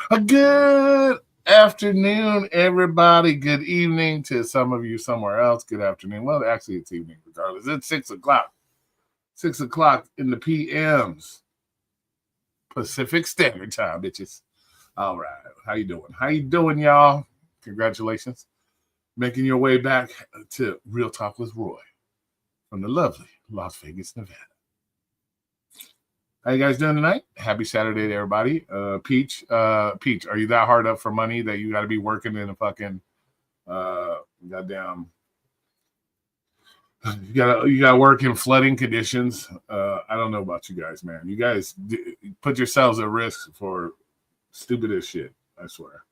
A good afternoon, everybody. Good evening to some of you somewhere else. Good afternoon. Well, actually, it's evening regardless. It's 6 o'clock. 6 o'clock in the PMs. Pacific Standard Time, bitches. All right. How you doing? How you doing, y'all? Congratulations. Making your way back to Real Talk with Roy from the lovely Las Vegas, Nevada. How you guys doing tonight? Happy Saturday to everybody. Peach, are you that hard up for money that you got to be working in a fucking goddamn? You gotta work in flooding conditions. I don't know about you guys, man. You guys put yourselves at risk for stupidest shit. I swear.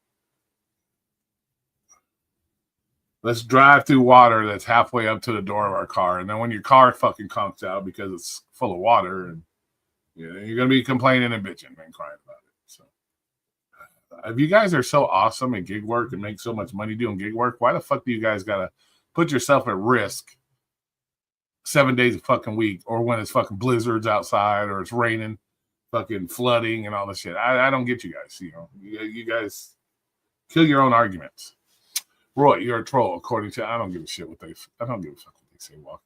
Let's drive through water that's halfway up to the door of our car, and then when your car fucking conks out because it's full of water and you're going to be complaining and bitching and crying about it. So, if you guys are so awesome at gig work and make so much money doing gig work, why the fuck do you guys got to put yourself at risk 7 days a fucking week, or when it's fucking blizzards outside or it's raining, fucking flooding and all this shit? I don't get you guys. You guys kill your own arguments. Roy, you're a troll, according to I don't give a shit what I don't give a fuck what they say, Walker.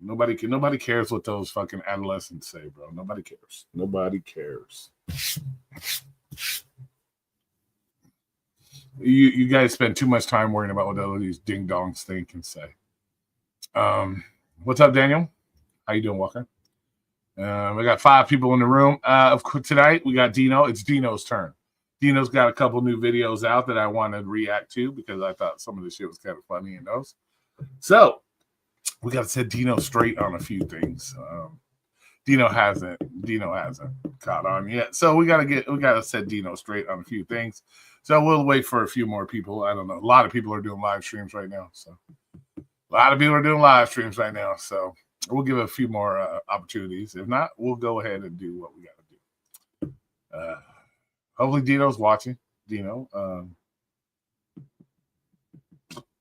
Nobody cares what those fucking adolescents say, bro. Nobody cares. Nobody cares. You guys spend too much time worrying about what all these ding dongs think and say. What's up, Daniel? How you doing, Walker? We got 5 people in the room. Tonight we got Dino. It's Dino's turn. Dino's got a couple new videos out that I wanted to react to because I thought some of the shit was kind of funny in those. So we got to set Dino straight on a few things. Dino hasn't caught on yet, so we got to set Dino straight on a few things. So we'll wait for a few more people. I don't know. A lot of people are doing live streams right now, so we'll give it a few more opportunities. If not, we'll go ahead and do what we got to do. Hopefully, Dino's watching. Dino.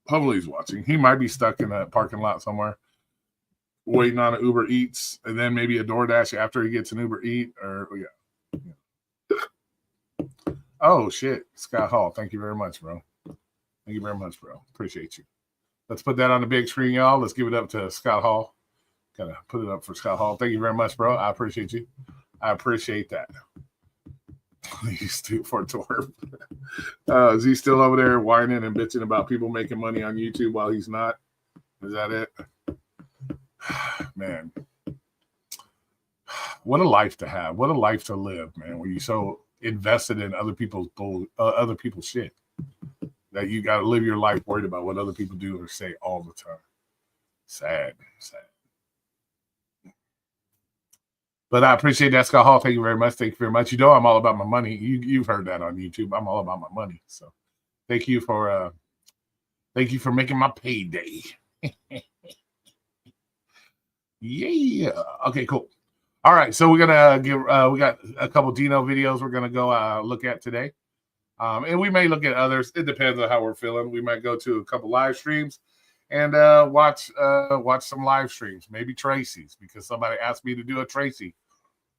Hopefully he's watching. He might be stuck in a parking lot somewhere waiting on an Uber Eats and then maybe a DoorDash after he gets an Uber Eat. Oh, shit. Scott Hall. Thank you very much, bro. Appreciate you. Let's put that on the big screen, y'all. Let's give it up to Scott Hall. Gotta put it up for Scott Hall. Thank you very much, bro. I appreciate you. I appreciate that. He's too for twerp. Is he still over there whining and bitching about people making money on YouTube while he's not? Is that it? Man, what a life to have! What a life to live, man. Where you're so invested in other people's shit that you got to live your life worried about what other people do or say all the time. Sad. But I appreciate that, Scott Hall. Thank you very much. You know I'm all about my money. You've heard that on YouTube. I'm all about my money. So thank you for making my payday. Yeah. Okay, cool. All right. So we're gonna we got a couple Dino videos we're gonna go look at today. And we may look at others. It depends on how we're feeling. We might go to a couple live streams and watch some live streams, maybe Tracy's, because somebody asked me to do a Tracy.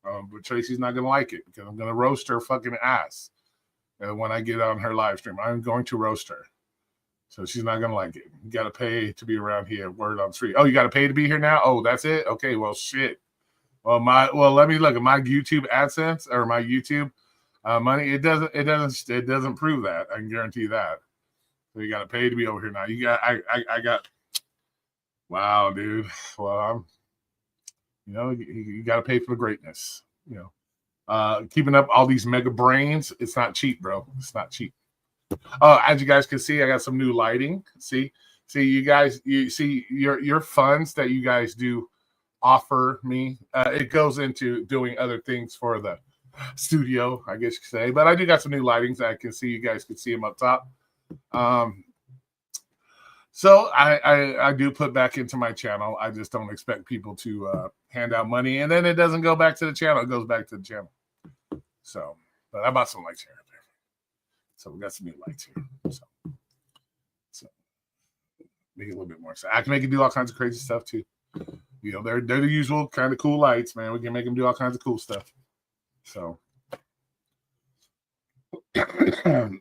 But Tracy's not going to like it because I'm going to roast her fucking ass when I get on her live stream. I'm going to roast her. So she's not going to like it. You got to pay to be around here. Word on the street. Oh, you got to pay to be here now? Oh, that's it? Okay, well, shit. Well, let me look at my YouTube AdSense or my YouTube money. It doesn't prove that. I can guarantee that. So you got to pay to be over here now. I got. Wow, dude. Well, you got to pay for the greatness. Keeping up all these mega brains, it's not cheap, bro. It's not cheap. As you guys can see, I got some new lighting. See, you guys, you see your funds that you guys do offer me. It goes into doing other things for the studio, I guess you could say. But I do got some new lightings that I can see. You guys can see them up top. So I do put back into my channel. I just don't expect people to hand out money, and then it doesn't go back to the channel. It goes back to the channel. So, but I bought some lights here. So we got some new lights here. So make it a little bit more. So I can make it do all kinds of crazy stuff too. They're the usual kind of cool lights, man. We can make them do all kinds of cool stuff. So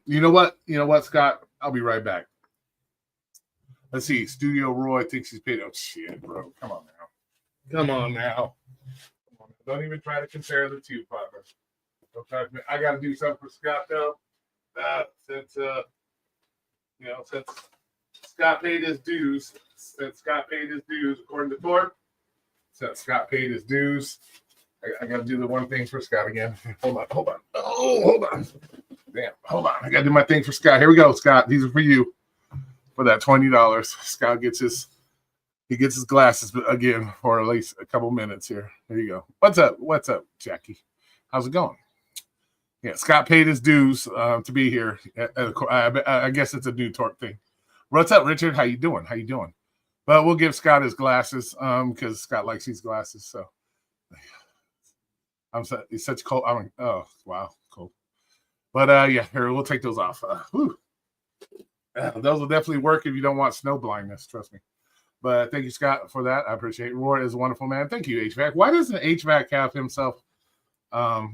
You know what? You know what, Scott? I'll be right back. Let's see. Studio Roy thinks he's paid. Oh shit, bro. Come on now. Come on now. Don't even try to compare the two, partner. Don't try to, I got to do something for Scott though. Since since Scott paid his dues. According to Thor. Since Scott paid his dues, I got to do the one thing for Scott again. Hold on. Oh, hold on. Damn, hold on. I got to do my thing for Scott. Here we go, Scott. These are for you. For that $20, Scott gets his glasses again for at least a couple minutes here. There you go. What's up, Jackie? How's it going? Yeah, Scott paid his dues to be here. I guess it's a new Torque thing. What's up, Richard? How you doing? But we'll give Scott his glasses because Scott likes these glasses. So it's such cold. Oh wow, cold. But yeah, here we'll take those off. Those will definitely work if you don't want snow blindness. Trust me. But thank you, Scott, for that. I appreciate it. Roy is a wonderful man. Thank you, HVAC. Why doesn't HVAC have himself a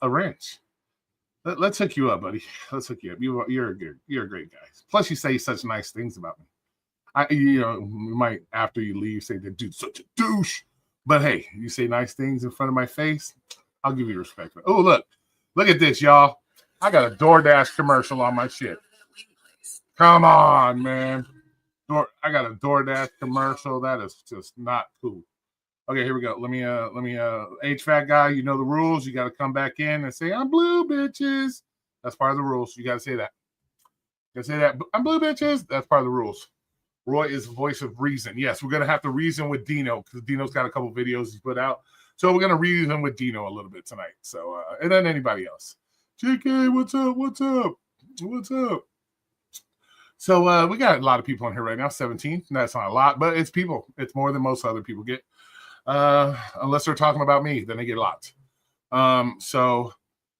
wrench? Let's hook you up, buddy. Let's hook you up. You're a great guy. Plus, you say such nice things about me. You might after you leave say that dude's such a douche. But hey, you say nice things in front of my face, I'll give you respect. Oh, look at this, y'all. I got a DoorDash commercial on my shit. Come on, man. I got a DoorDash commercial. That is just not cool. Okay, here we go. Let me HVAC guy, you know the rules. You got to come back in and say, I'm blue, bitches. That's part of the rules. You got to say that. You got to say that. I'm blue, bitches. That's part of the rules. Roy is the voice of reason. Yes, we're going to have to reason with Dino because Dino's got a couple videos he's put out. So we're going to reason with Dino a little bit tonight. So, and then anybody else. JK, what's up? So we got a lot of people in here right now, 17. That's not a lot, but it's people. It's more than most other people get. Unless they're talking about me, then they get a lot. So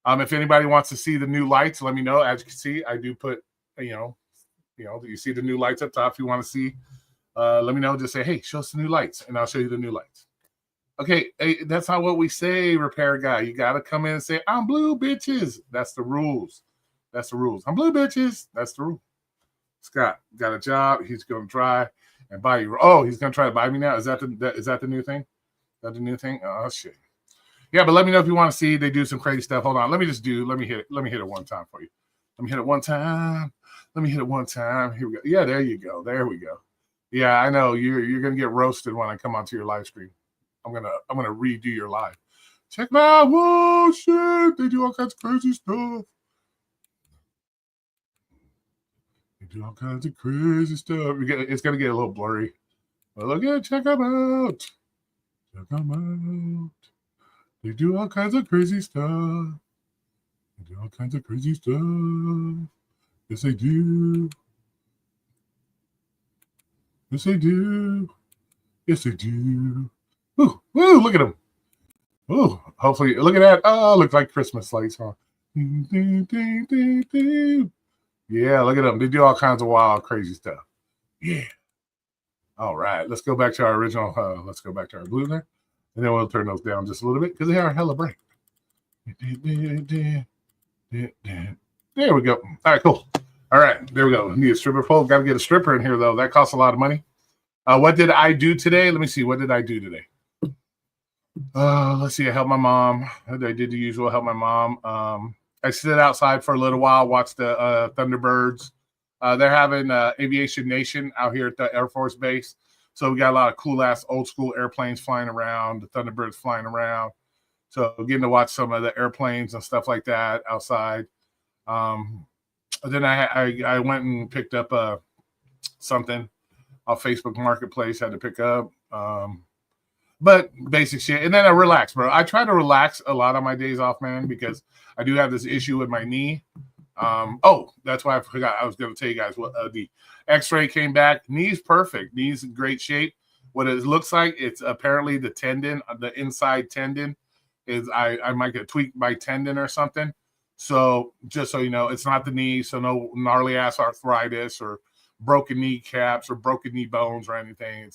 if anybody wants to see the new lights, let me know. As you can see, I do put, you see the new lights up top. If you want to see, let me know. Just say, hey, show us the new lights, and I'll show you the new lights. Okay, hey, that's not what we say, repair guy. You got to come in and say, I'm blue, bitches. That's the rules. I'm blue, bitches. That's the rule. Scott got a job. He's going to try and buy you. Oh, he's going to try to buy me now. Is that the new thing? Is that the new thing? Oh, shit. Yeah, but let me know if you want to see. They do some crazy stuff. Hold on. Let me hit it one time for you. Let me hit it one time. Here we go. Yeah, there you go. There we go. Yeah, I know you're going to get roasted when I come onto your live stream. I'm gonna redo your live. Check them out. Whoa, shit. They do all kinds of crazy stuff. It's going to get a little blurry. But look at it. Check them out. They do all kinds of crazy stuff. Yes, they do. Ooh, look at them. Oh, hopefully, look at that. Oh, looks like Christmas lights, huh? Yeah, look at them. They do all kinds of wild, crazy stuff. Yeah. All right, let's go back to our original. Let's go back to our blue there. And then we'll turn those down just a little bit because they are hella bright. There we go. All right, cool. All right, there we go. Need a stripper pole. Got to get a stripper in here, though. That costs a lot of money. What did I do today? Let me see. What did I do today? Let's see. I helped my mom. I did the usual. Help my mom. I stood outside for a little while, watched the Thunderbirds. They're having Aviation Nation out here at the Air Force Base. So we got a lot of cool-ass old-school airplanes flying around, the Thunderbirds flying around. So getting to watch some of the airplanes and stuff like that outside. Then I went and picked up something off Facebook Marketplace. Had to pick up. But basic shit. And then I relax, bro. I try to relax a lot on my days off, man, because I do have this issue with my knee. That's why I forgot. I was going to tell you guys what the x-ray came back. Knee's perfect. Knee's in great shape. What it looks like, it's apparently the tendon, the inside tendon is I might get tweaked my tendon or something. So just so you know, it's not the knee. So no gnarly ass arthritis or broken kneecaps or broken knee bones or anything.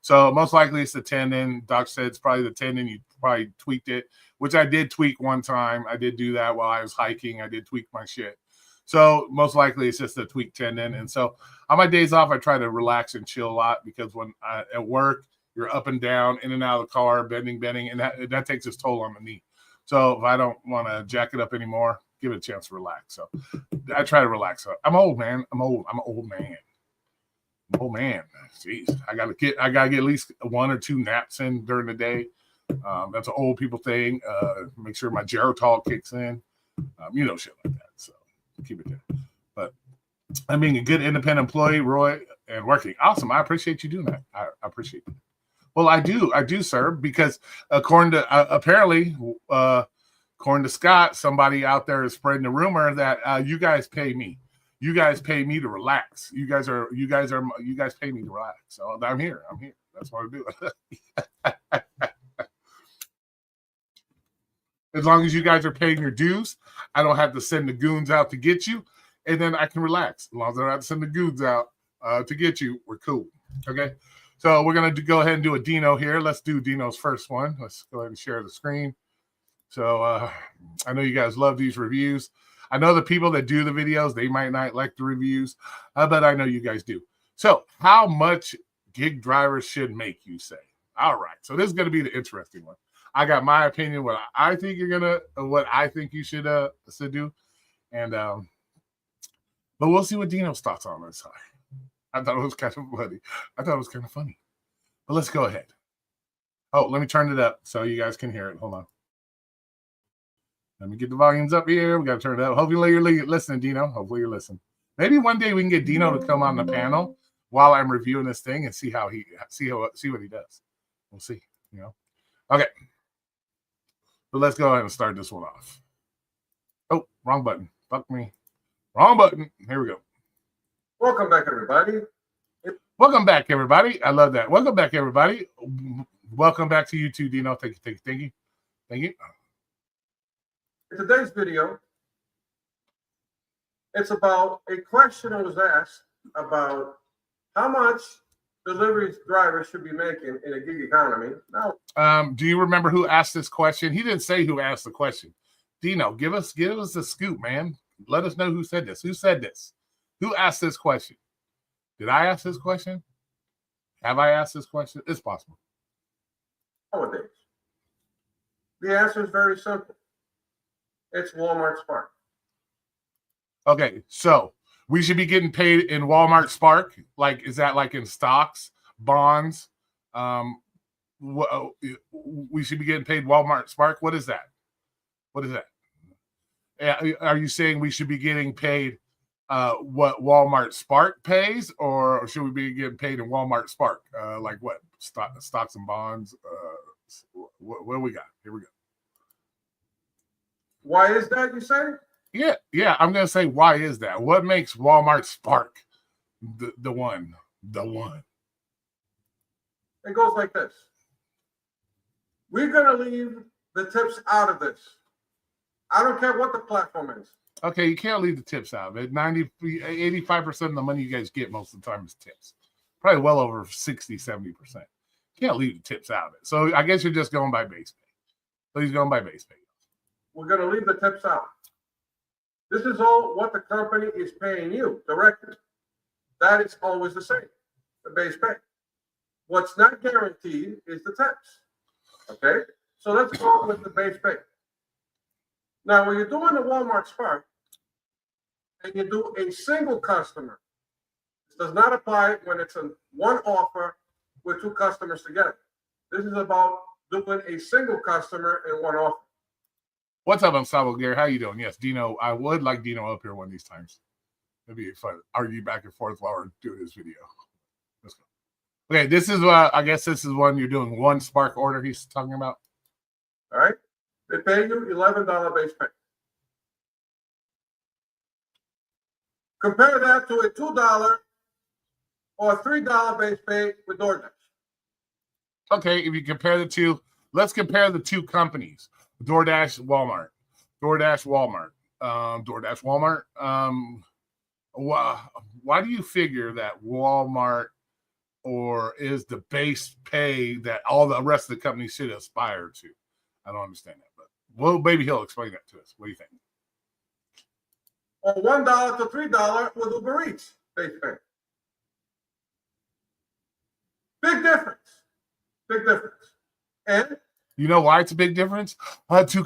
So most likely it's the tendon. Doc said it's probably the tendon. You probably tweaked it, which I did tweak one time. I did do that while I was hiking. I did tweak my shit. So most likely it's just a tweaked tendon. And so on my days off, I try to relax and chill a lot because when at work, you're up and down, in and out of the car, bending, and that takes its toll on the knee. So if I don't want to jack it up anymore, give it a chance to relax. So I try to relax. I'm old, man. I'm an old man. Oh man, jeez, I gotta get at least 1 or 2 naps in during the day. That's an old people thing. Make sure my geritol kicks in. Shit like that. So keep it there. But I'm being a good independent employee, Roy, and working. Awesome. I appreciate you doing that. I appreciate it. Well, I do, sir, because according to Scott, somebody out there is spreading the rumor that you guys pay me. You guys pay me to relax. You guys pay me to relax. So I'm here. That's what I'm doing. As long as you guys are paying your dues, I don't have to send the goons out to get you, and then I can relax. As long as I don't have to send the goons out to get you, we're cool. Okay. So we're gonna go ahead and do a Dino here. Let's do Dino's first one. Let's go ahead and share the screen. So I know you guys love these reviews. I know the people that do the videos, they might not like the reviews, but I know you guys do. So how much gig drivers should make, you say? All right. So this is going to be the interesting one. I got my opinion, what I think you should do. And but we'll see what Dino's thoughts on this. I thought it was kind of funny. But let's go ahead. Oh, let me turn it up so you guys can hear it. Hold on. Let me get the volumes up here. We got to turn it up. Hopefully you're listening, Dino. Hopefully you're listening. Maybe one day we can get Dino to come on the panel while I'm reviewing this thing and see what he does. We'll see. Okay. So let's go ahead and start this one off. Oh, wrong button. Fuck me. Wrong button. Here we go. Welcome back, everybody. Welcome back, everybody. I love that. Welcome back, everybody. Welcome back to you too, Dino. Thank you. In today's video, it's about a question that was asked about how much delivery drivers should be making in a gig economy. Now, do you remember who asked this question? He didn't say who asked the question. Dino, give us the scoop, man. Let us know who said this. Who said this? Who asked this question? Did I ask this question? Have I asked this question? It's possible. Nowadays, the answer is very simple. It's Walmart Spark. Okay, so we should be getting paid in Walmart Spark. Like, is that like in stocks, bonds? We should be getting paid Walmart Spark. What is that? Are you saying we should be getting paid what Walmart Spark pays, or should we be getting paid in Walmart Spark? Like what? Stocks and bonds? What do we got? Here we go. Why is that, you say? Yeah. I'm gonna say, why is that? What makes Walmart Spark the one? It goes like this. We're gonna leave the tips out of this. I don't care what the platform is. Okay, you can't leave the tips out of it. 85% of the money you guys get most of the time is tips. Probably well over 60, 70%. You can't leave the tips out of it. So I guess you're just going by base pay. So he's going by base pay. We're going to leave the tips out. This is all what the company is paying you directly. That is always the same, the base pay. What's not guaranteed is the tips. Okay? So let's go with the base pay. Now, when you're doing the Walmart Spark and you do a single customer, this does not apply when it's a one offer with 2 customers together. This is about doing a single customer and one offer. What's up, I'm Sabo Gary. How you doing? Yes, Dino. I would like Dino up here one of these times. It'd be fun. Argue back and forth while we're doing this video. Let's go. Okay, this is I guess this is one you're doing one Spark order he's talking about. All right. They pay you $11 base pay. Compare that to a $2 or $3 base pay with DoorDash. Okay, if you compare the two, let's compare the two companies. DoorDash, Walmart. Why do you figure that Walmart or is the base pay that all the rest of the companies should aspire to? I don't understand that, but well, maybe he'll explain that to us. What do you think? Or $1 to $3 with Uber Eats base pay. Big difference. Big difference. And you know why it's a big difference? Two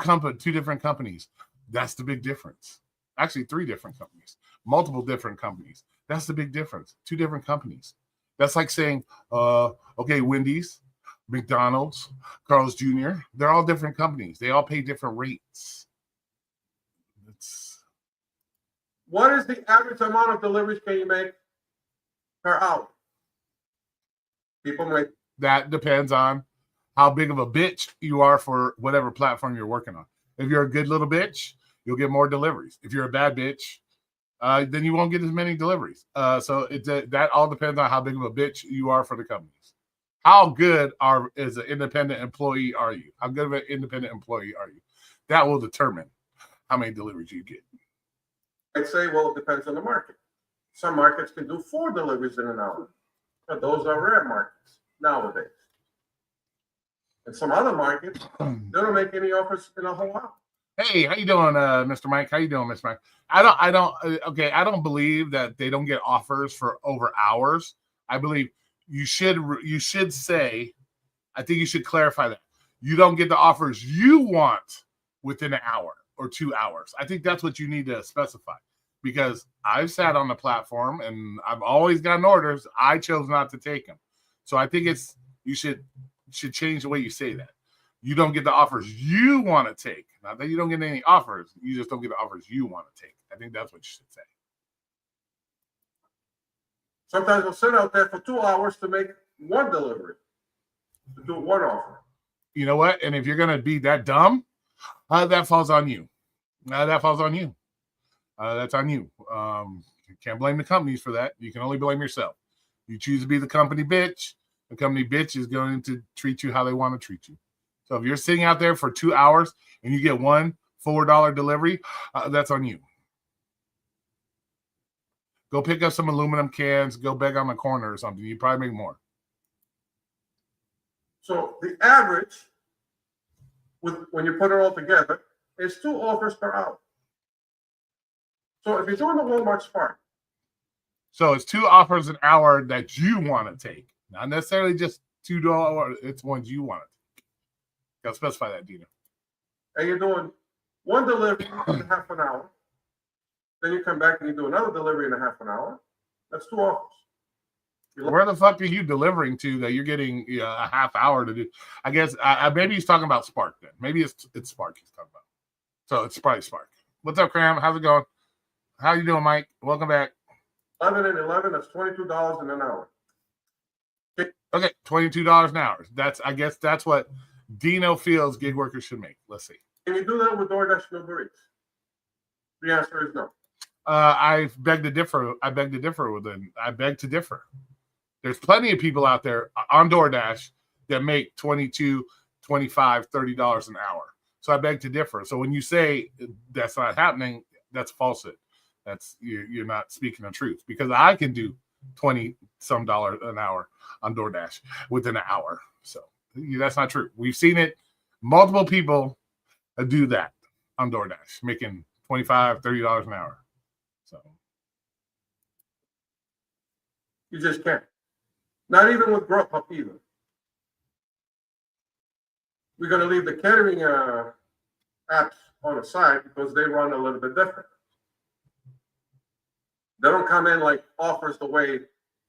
different companies. That's the big difference. Actually, 3 different companies, multiple different companies. That's the big difference. 2 different companies. That's like saying, okay, Wendy's, McDonald's, Carl's Jr., they're all different companies. They all pay different rates. What is the average amount of deliveries can you make per hour? People make. That depends on how big of a bitch you are for whatever platform you're working on. If you're a good little bitch, you'll get more deliveries. If you're a bad bitch, then you won't get as many deliveries. So that all depends on how big of a bitch you are for the companies. How good as an independent employee are you? How good of an independent employee are you? That will determine how many deliveries you get. I'd say, well, it depends on the market. Some markets can do 4 deliveries in an hour, but those are rare markets nowadays. And some other markets, they don't make any offers in a whole hour. Hey, how you doing, Mr. Mike? How you doing, Mr. Mike? I don't believe that they don't get offers for over hours. I believe you should say, I think you should clarify that. You don't get the offers you want within an hour or 2 hours. I think that's what you need to specify, because I've sat on the platform and I've always gotten orders. I chose not to take them. So I think you should change the way you say that. You don't get the offers you want to take. Not that you don't get any offers. You just don't get the offers you want to take. I think that's what you should say. Sometimes we'll sit out there for 2 hours to make 1 delivery, to do 1 offer. You know what? And if you're going to be that dumb, that falls on you. That falls on you. That's on you. You can't blame the companies for that. You can only blame yourself. You choose to be the company bitch. The company bitch is going to treat you how they want to treat you. So if you're sitting out there for 2 hours and you get 1 $4 delivery, that's on you. Go pick up some aluminum cans. Go beg on the corner or something. You probably make more. So the average, when you put it all together, is 2 offers per hour. So if you're doing the Walmart Spark. So it's 2 offers an hour that you want to take. Not necessarily just $2. It's ones you want to take. Got to specify that, Dino. And you're doing 1 delivery in half an hour. Then you come back and you do another delivery in a half an hour. That's 2 offers. Where the fuck are you delivering to that you're getting a half hour to do? I guess maybe he's talking about Spark then. Maybe it's Spark he's talking about. So it's probably Spark. What's up, Cram? How's it going? How you doing, Mike? Welcome back. 11 and 11, that's $22 in an hour. Okay, $22 an hour. I guess that's what Dino feels gig workers should make. Let's see. Can you do that with DoorDash and Uber Eats? The answer is no. I beg to differ. I beg to differ. There's plenty of people out there on DoorDash that make $22, $25, $30 an hour. So I beg to differ. So when you say that's not happening, that's falsehood. That's you're not speaking the truth, because I can do $20-some an hour on DoorDash within an hour. So that's not true. We've seen it. Multiple people do that on DoorDash, making $25, $30 an hour. So you just can't. Not even with Grubhub either. We're going to leave the catering apps on the side because they run a little bit different. They don't come in like offers the way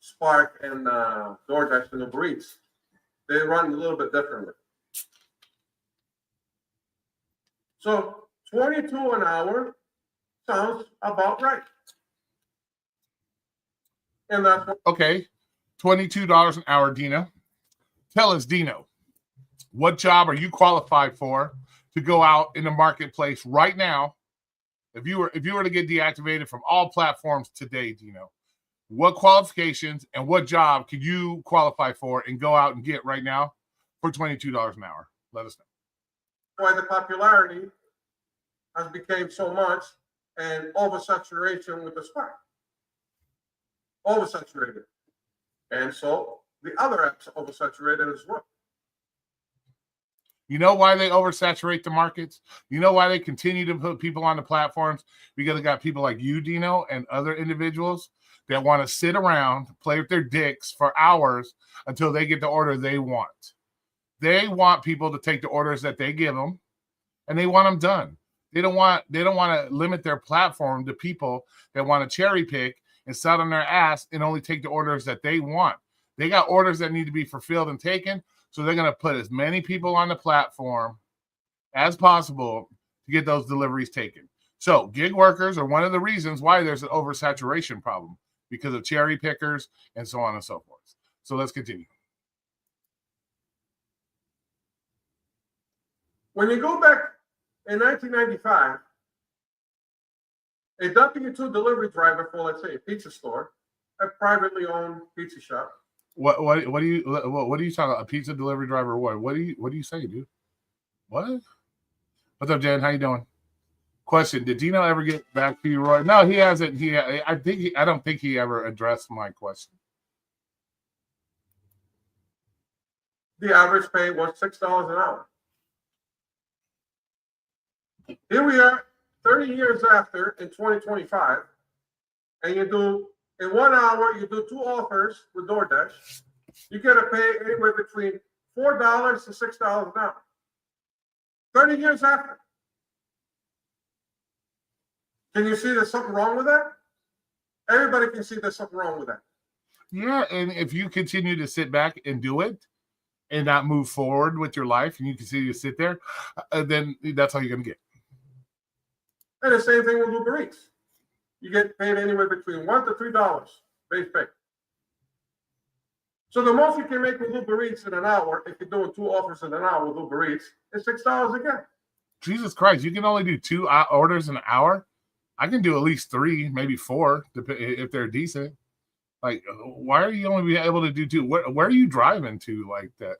Spark and DoorDash and Uber Eats. They run a little bit differently. So 22 an hour sounds about right. And that's what okay. $22 an hour, Dino. Tell us, Dino, what job are you qualified for to go out in the marketplace right now? If you were to get deactivated from all platforms today, Dino, what qualifications and what job could you qualify for and go out and get right now for $22 an hour? Let us know. Why the popularity has become so much and oversaturation with the Spark. Oversaturated. And so the other apps are oversaturated as well. You know why they oversaturate the markets? You know why they continue to put people on the platforms? Because they got people like you, Dino, and other individuals that want to sit around, play with their dicks for hours until they get the order they want. They want people to take the orders that they give them, and they want them done. They don't want to limit their platform to people that want to cherry pick and sit on their ass and only take the orders that they want. They got orders that need to be fulfilled and taken. So they're going to put as many people on the platform as possible to get those deliveries taken. So gig workers are one of the reasons why there's an oversaturation problem, because of cherry pickers and so on and so forth. So let's continue. When you go back in 1995, a W-2 delivery driver for, let's say, a pizza store, a privately owned pizza shop. What are you talking about? A pizza delivery driver? What do you say, dude? What? What's up, Jen? How you doing? Question: did Dino ever get back to you, Roy? No, he hasn't. I don't think he ever addressed my question. The average pay was $6 an hour. Here we are, 30 years after, in 2025, and you do, in 1 hour, you do 2 offers with DoorDash. You get to pay anywhere between $4 to $6 an hour. 30 years after. Can you see there's something wrong with that? Everybody can see there's something wrong with that. Yeah, and if you continue to sit back and do it and not move forward with your life, and you continue to sit there, then that's all you're going to get. And the same thing with Uber Eats. You get paid anywhere between $1 to $3 base pay. So the most you can make with Uber Eats in an hour, if you're doing 2 offers in an hour with Uber Eats, is $6 again. Jesus Christ, you can only do 2 orders an hour? I can do at least 3, maybe 4, if they're decent. Like, why are you only be able to do 2? Where are you driving to like that?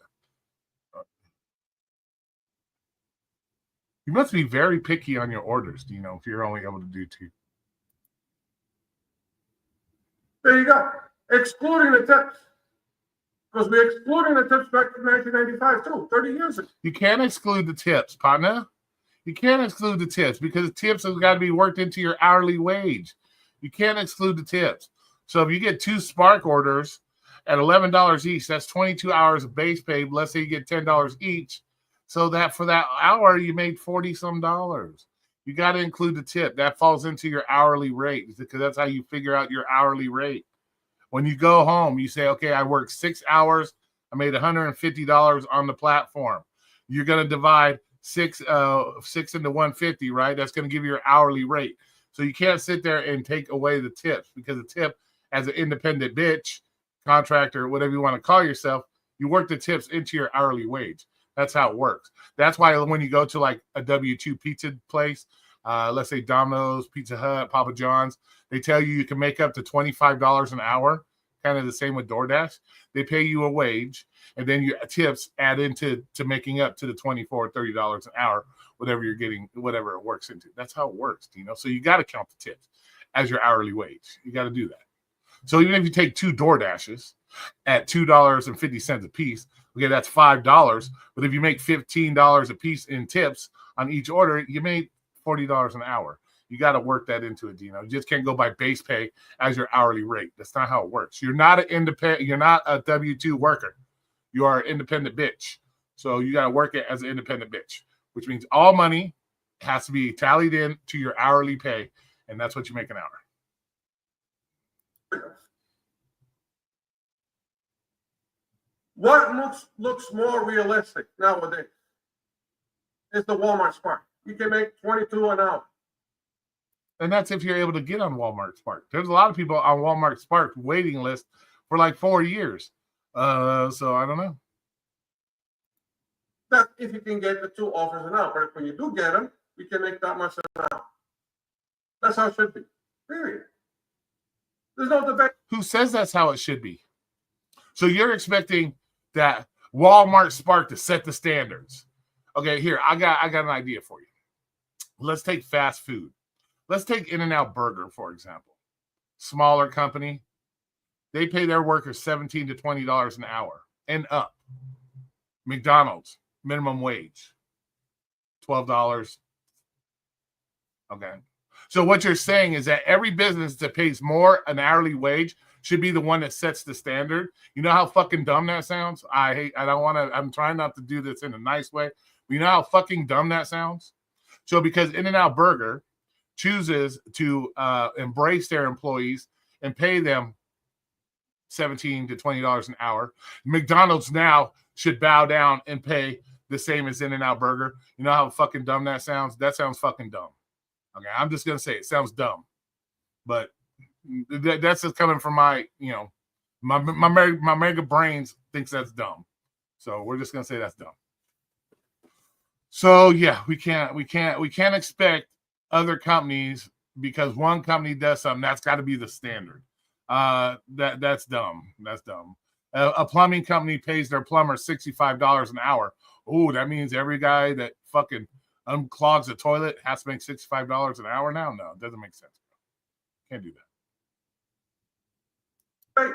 You must be very picky on your orders, you know, if you're only able to do 2. There you go. Excluding the tips. Because we're excluding the tips back in 1995 too, 30 years ago. You can't exclude the tips, partner. You can't exclude the tips because the tips have got to be worked into your hourly wage. You can't exclude the tips. So if you get 2 Spark orders at $11 each, that's 22 hours of base pay. Let's say you get $10 each. So that for that hour, you made $40-some. You got to include the tip. That falls into your hourly rate because that's how you figure out your hourly rate. When you go home, you say, okay, I worked 6 hours. I made $150 on the platform. You're going to divide 6 into 150, right? That's going to give you your hourly rate. So you can't sit there and take away the tips because the tip, as an independent bitch, contractor, whatever you want to call yourself, you work the tips into your hourly wage. That's how it works. That's why when you go to like a W-2 pizza place, let's say Domino's, Pizza Hut, Papa John's, they tell you can make up to $25 an hour, kind of the same with DoorDash. They pay you a wage, and then your tips add into making up to the $24 or $30 an hour, whatever you're getting, whatever it works into. That's how it works, you know? So you got to count the tips as your hourly wage. You got to do that. So even if you take 2 DoorDashes at $2.50 a piece, okay, that's $5. But if you make $15 a piece in tips on each order, you made $40 an hour. You got to work that into it, Dino. You just can't go by base pay as your hourly rate. That's not how it works. You're not an independent. You're not a W-2 worker. You are an independent bitch. So you got to work it as an independent bitch, which means all money has to be tallied in to your hourly pay, and that's what you make an hour. What looks more realistic nowadays is the Walmart Spark. You can make $22 an hour. And that's if you're able to get on Walmart Spark. There's a lot of people on Walmart Spark waiting list for like 4 years. So I don't know. That's if you can get the 2 offers an hour. But when you do get them, you can make that much an hour. That's how it should be. Period. There's no debate. Who says that's how it should be? So you're expecting that Walmart Spark to set the standards. Okay, here, I got an idea for you. Let's take fast food. Let's take In-N-Out Burger, for example. Smaller company. they pay their workers $17 to $20 an hour and up. McDonald's, minimum wage, $12. Okay. So what you're saying is that every business that pays more an hourly wage should be the one that sets the standard. You know how fucking dumb that sounds? I'm trying not to do this in a nice way. But you know how fucking dumb that sounds? So because In-N-Out Burger chooses to embrace their employees and pay them $17 to $20 an hour, McDonald's now should bow down and pay the same as In-N-Out Burger. You know how fucking dumb that sounds? That sounds fucking dumb. Okay, I'm just gonna say it sounds dumb, but that's just coming from my, my mega brains thinks that's dumb. So we're just gonna say that's dumb. So yeah, we can't expect other companies, because one company does something, that's got to be the standard. That's dumb. That's dumb. A plumbing company pays their plumber $65 an hour. Oh, that means every guy that fucking unclogs a toilet has to make $65 an hour now? No, it doesn't make sense. Can't do that. Hey.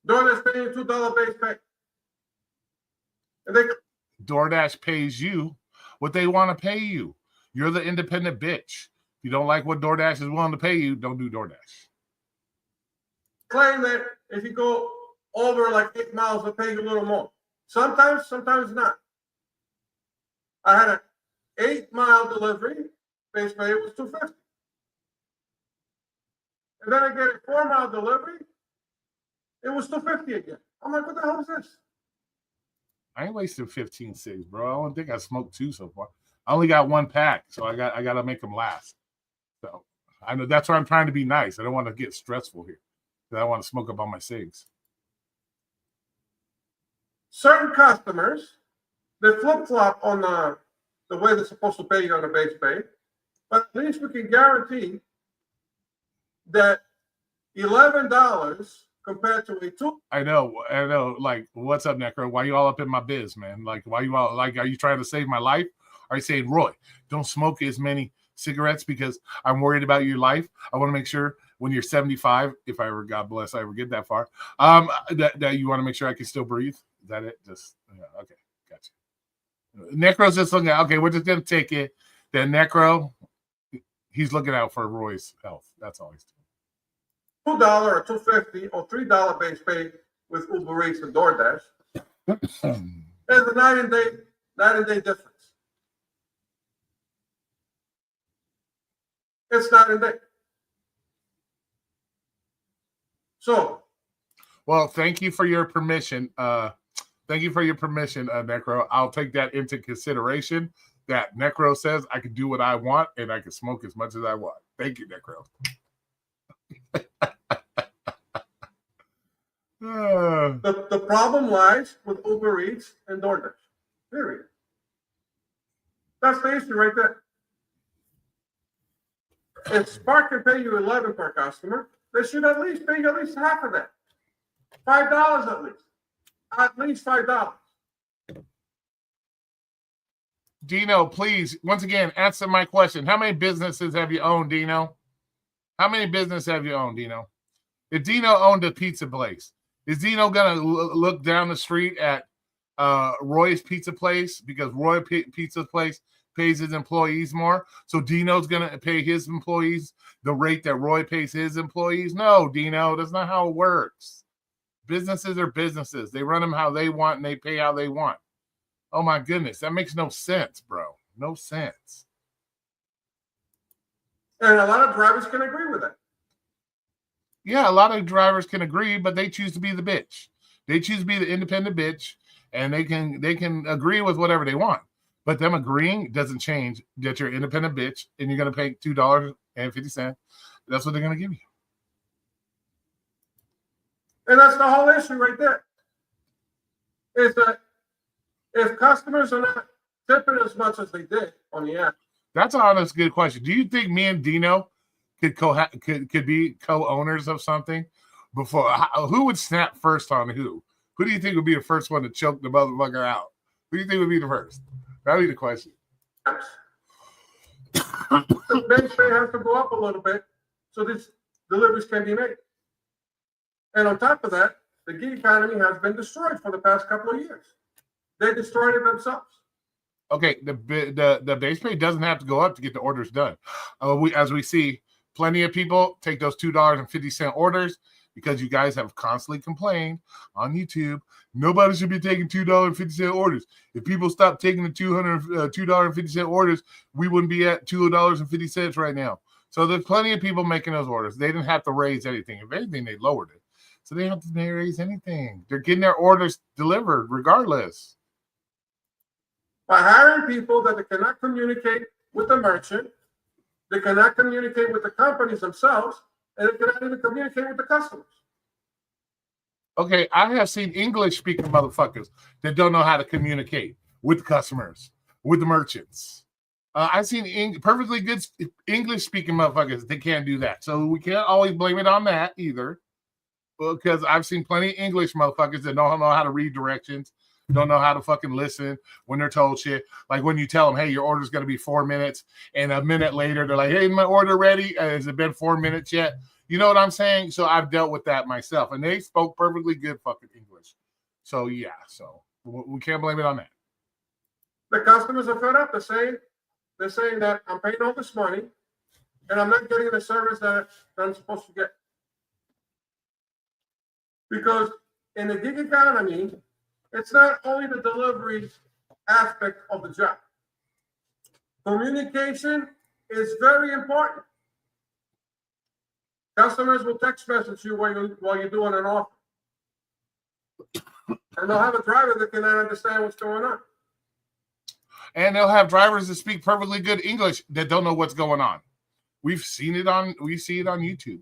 DoorDash paying $2 base pay. And DoorDash pays you what they want to pay you. You're the independent bitch. If you don't like what DoorDash is willing to pay you, don't do DoorDash. Claim that if you go over like 8 miles, they'll pay you a little more. Sometimes not. I had an 8-mile delivery, base pay was $250. And then I get a 4-mile delivery, it was $250 again. I'm like, what the hell is this? I ain't wasted 15 cigs, bro. I don't think I smoked 2 so far. I only got 1 pack, so I got to make them last. So I know that's why I'm trying to be nice. I don't want to get stressful here. I want to smoke up on my cigs. Certain customers, they flip-flop on the way they're supposed to pay you on the base pay, but at least we can guarantee that $11 compared to a $2. I know. Like, what's up, Necro? Why you all up in my biz, man? Like, why you all like? Are you trying to save my life? Are you saying, Roy, don't smoke as many cigarettes because I'm worried about your life? I want to make sure when you're 75, if I ever, God bless, I ever get that far, that you want to make sure I can still breathe. Is that it? Just okay, gotcha. Necro's just looking at. Okay, we're just gonna take it. Then Necro, he's looking out for Roy's health. That's all he's $2 doing. or $2.50 or $3 base pay with Uber Eats and DoorDash. There's a night and day difference. It's night and day. So, well, thank you for your permission. Necro. I'll take that into consideration. That Necro says I can do what I want and I can smoke as much as I want. Thank you, Necro. The problem lies with Uber Eats and DoorDash. Period. That's the issue right there. If Spark can pay you $11 per customer, they should at least pay you at least half of that. $5 at least. At least $5. Dino, please, once again, answer my question. How many businesses have you owned, Dino? How many businesses have you owned, Dino? If Dino owned a pizza place, is Dino going to look down the street at Roy's Pizza Place because Roy Pizza Place pays his employees more? So Dino's going to pay his employees the rate that Roy pays his employees? No, Dino, that's not how it works. Businesses are businesses. They run them how they want and they pay how they want. Oh my goodness, that makes no sense, bro. No sense. And a lot of drivers can agree with that. Yeah, a lot of drivers can agree, but they choose to be the bitch. They choose to be the independent bitch, and they can agree with whatever they want. But them agreeing doesn't change that you're an independent bitch and you're going to pay $2.50. That's what they're going to give you. And that's the whole issue right there. Is that if customers are not tipping as much as they did on the app. That's an honest, good question. Do you think me and Dino could be co-owners of something before? Who would snap first on who? Who do you think would be the first one to choke the motherfucker out? Who do you think would be the first? That'd be the question. The base pay has to go up a little bit. So this deliveries can be made. And on top of that, the gig economy has been destroyed for the past couple of years. They destroyed it themselves. Okay, the base pay doesn't have to go up to get the orders done. As we see, plenty of people take those $2.50 orders because you guys have constantly complained on YouTube. Nobody should be taking $2.50 orders. If people stopped taking the $2.50 orders, we wouldn't be at $2.50 right now. So there's plenty of people making those orders. They didn't have to raise anything. If anything, they lowered it. So they don't have to raise anything. They're getting their orders delivered regardless. By hiring people that they cannot communicate with the merchant, they cannot communicate with the companies themselves, and they cannot even communicate with the customers. Okay, I have seen English-speaking motherfuckers that don't know how to communicate with customers, with the merchants. I've seen perfectly good English-speaking motherfuckers that can't do that. So we can't always blame it on that either, because I've seen plenty of English motherfuckers that don't know how to read directions, don't know how to fucking listen when they're told shit. Like when you tell them, hey, your order's going to be 4 minutes, and a minute later, they're like, hey, my order ready? Has it been 4 minutes yet? You know what I'm saying? So I've dealt with that myself, and they spoke perfectly good fucking English. So yeah, so we can't blame it on that. The customers are fed up. They're saying that I'm paying all this money, and I'm not getting the service that I'm supposed to get. Because in the gig economy, it's not only the delivery aspect of the job. Communication is very important. Customers will text message you while you're doing an offer. And they'll have a driver that cannot understand what's going on. And they'll have drivers that speak perfectly good English that don't know what's going on. We see it on YouTube.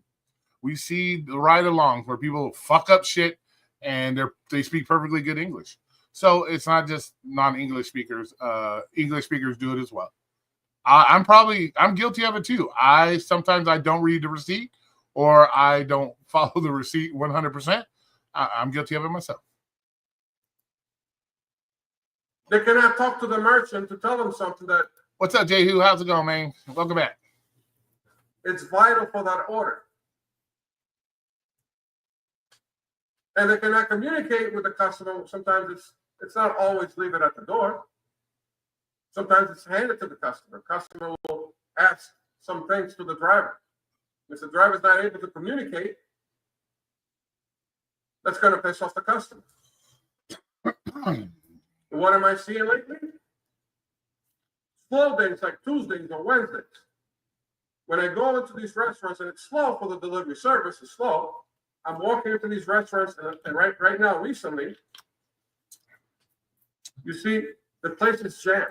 We see the ride-alongs where people fuck up shit and they speak perfectly good English. So it's not just non-English speakers. English speakers do it as well. I'm guilty of it too. Sometimes I don't read the receipt, or I don't follow the receipt 100%. I'm guilty of it myself. They cannot talk to the merchant to tell them something that... What's up, Jehu? How's it going, man? Welcome back. It's vital for that order. And they cannot communicate with the customer. Sometimes it's not always leave it at the door. Sometimes it's handed to the customer. Customer will ask some things to the driver. If the driver's not able to communicate, that's going to piss off the customer. What am I seeing lately? Slow days like Tuesdays or Wednesdays. When I go into these restaurants and it's slow for the delivery service, it's slow. I'm walking into these restaurants and right now, recently, you see the place is jammed.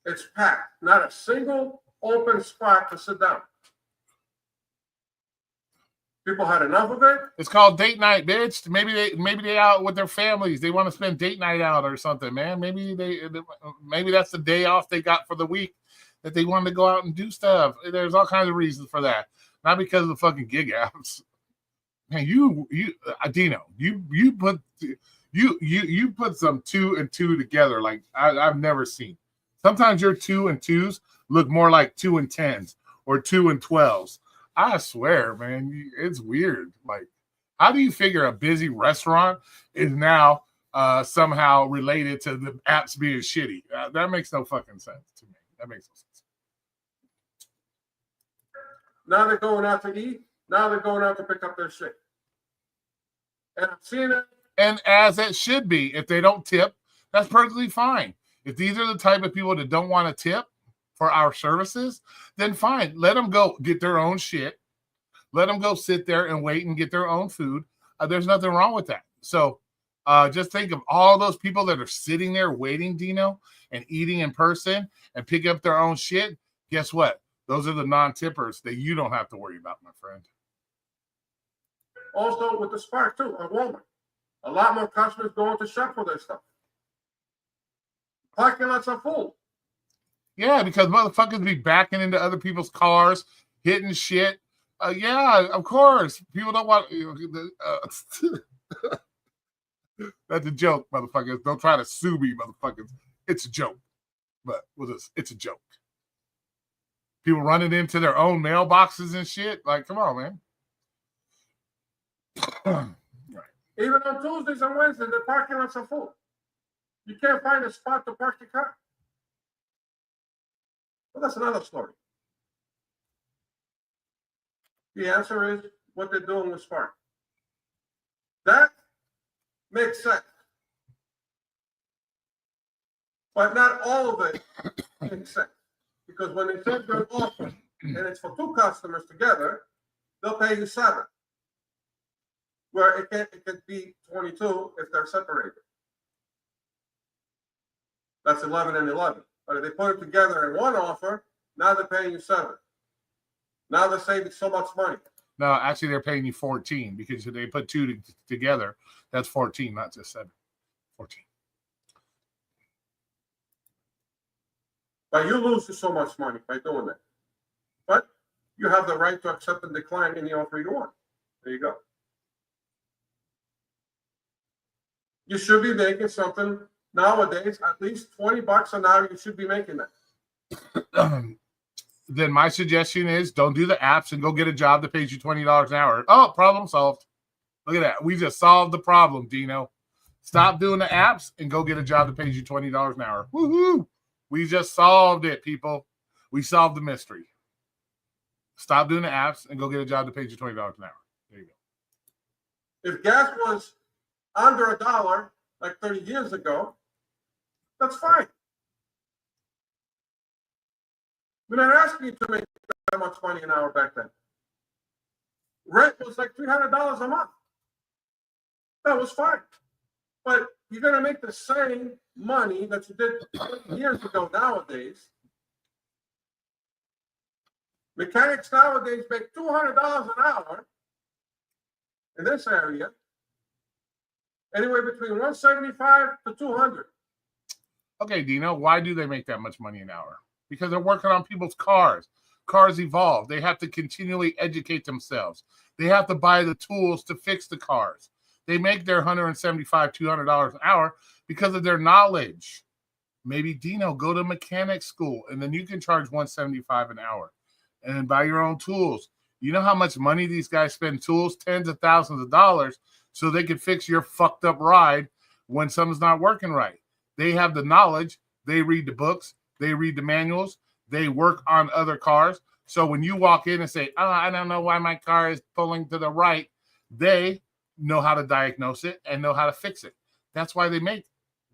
It's packed. Not a single open spot to sit down. People had enough of it. It's called date night, bitch. Maybe they out with their families. They want to spend date night out or something, man. Maybe that's the day off they got for the week that they wanted to go out and do stuff. There's all kinds of reasons for that. Not because of the fucking gig apps. Man, Dino, you put some 2 and 2 together like I've never seen. Sometimes your 2 and 2s look more like 2 and 10s or 2 and 12s. I swear, man, it's weird. Like, how do you figure a busy restaurant is now somehow related to the apps being shitty? That makes no fucking sense to me. That makes no sense. Now they're going out to eat. Now they're going out to pick up their shit. And I'm seeing it. And as it should be, if they don't tip, that's perfectly fine. If these are the type of people that don't want to tip for our services, then fine. Let them go get their own shit. Let them go sit there and wait and get their own food. There's nothing wrong with that. So just think of all those people that are sitting there waiting, Dino, and eating in person and picking up their own shit. Guess what? Those are the non-tippers that you don't have to worry about, my friend. Also with the Spark, too, at Walmart. A lot more customers going to shop for their stuff. Parking lots are full. Yeah, because motherfuckers be backing into other people's cars, hitting shit. Yeah, of course. People don't want... That's a joke, motherfuckers. Don't try to sue me, motherfuckers. It's a joke. But it's a joke. People running into their own mailboxes and shit. Like, come on, man. Right. Even on Tuesdays and Wednesdays, the parking lots are full. You can't find a spot to park your car. Well, that's another story. The answer is what they're doing with Spark. That makes sense. But not all of it makes sense. Because when they send an offer and it's for 2 customers together, they'll pay you 7. Where it could be 22 if they're separated. That's 11 and 11. But if they put it together in one offer, now they're paying you 7. Now they're saving so much money. No, actually, they're paying you 14 because if they put 2 together, that's 14, not just 7. 14. But you lose so much money by doing that. But you have the right to accept and decline any offer you want. There you go. You should be making something nowadays, at least $20 an hour. You should be making that. Then my suggestion is don't do the apps and go get a job that pays you $20 an hour. Oh, problem solved. Look at that. We just solved the problem, Dino. Stop doing the apps and go get a job that pays you $20 an hour. Woohoo! We just solved it, people. We solved the mystery. Stop doing the apps and go get a job that pays you $20 an hour. There you go. If gas was under $1 like 30 years ago, that's fine. We're not asking you to make that much money an hour back then. Rent was like $300 a month. That was fine. But you're going to make the same money that you did 30 years ago nowadays. Mechanics nowadays make $200 an hour in this area. Anywhere between $175 to $200. Okay, Dino, why do they make that much money an hour? Because they're working on people's cars. Cars evolve. They have to continually educate themselves. They have to buy the tools to fix the cars. They make their $175, $200 an hour because of their knowledge. Maybe, Dino, go to mechanic school, and then you can charge $175 an hour. And then buy your own tools. You know how much money these guys spend tools? Tens of thousands of dollars so they can fix your fucked up ride when something's not working right. They have the knowledge. They read the books. They read the manuals. They work on other cars. So when you walk in and say, oh, I don't know why my car is pulling to the right, they know how to diagnose it and know how to fix it. That's why they make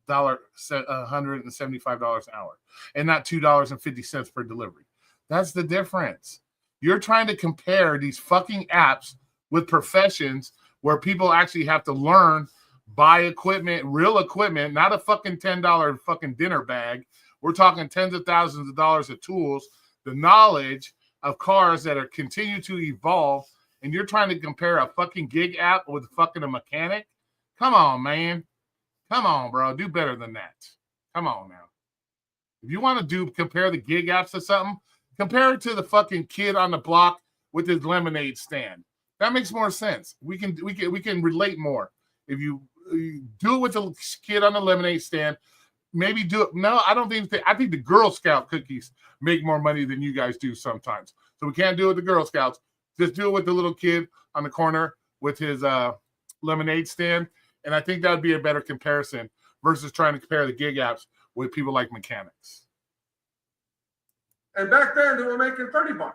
$175 an hour and not $2.50 per delivery. That's the difference. You're trying to compare these fucking apps with professions where people actually have to learn, buy equipment, real equipment, not a fucking $10 fucking dinner bag. We're talking tens of thousands of dollars of tools, the knowledge of cars that are continue to evolve, and you're trying to compare a fucking gig app with fucking a mechanic? Come on, man. Come on, bro. Do better than that. Come on now. If you want to compare the gig apps to something, compare it to the fucking kid on the block with his lemonade stand. That makes more sense. We can relate more. If you do it with the kid on the lemonade stand, maybe do it. No, I don't think. I think the Girl Scout cookies make more money than you guys do sometimes. So we can't do it with the Girl Scouts. Just do it with the little kid on the corner with his lemonade stand. And I think that would be a better comparison versus trying to compare the gig apps with people like mechanics. And back then they were making $30.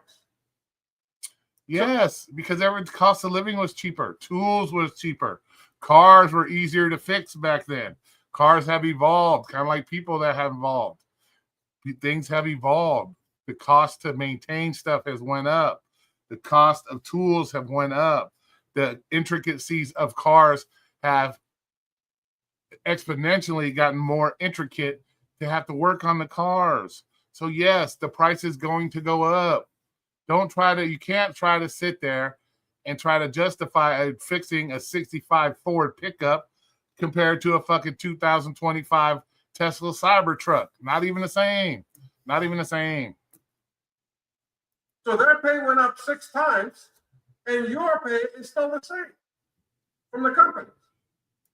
Yes, because every cost of living was cheaper. Tools was cheaper. Cars were easier to fix back then. Cars have evolved, kind of like people that have evolved. Things have evolved. The cost to maintain stuff has went up. The cost of tools have went up. The intricacies of cars have exponentially gotten more intricate to have to work on the cars. So yes, the price is going to go up. You can't try to sit there and try to justify fixing a 65 Ford pickup compared to a fucking 2025 Tesla Cybertruck. Not even the same. Not even the same. So their pay went up 6 times, and your pay is still the same from the company.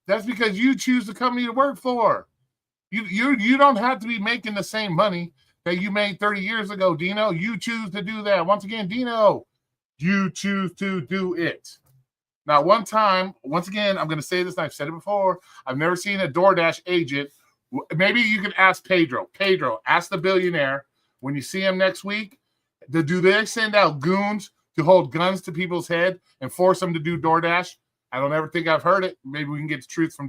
That's because you choose the company to work for. You don't have to be making the same money that you made 30 years ago, Dino. You choose to do that. Once again, Dino, you choose to do it. Not one time. Once again, I'm going to say this, and I've said it before. I've never seen a DoorDash agent. Maybe you can ask Pedro. Pedro, ask the billionaire when you see him next week. Do they send out goons to hold guns to people's head and force them to do DoorDash? I don't ever think I've heard it. Maybe we can get the truth from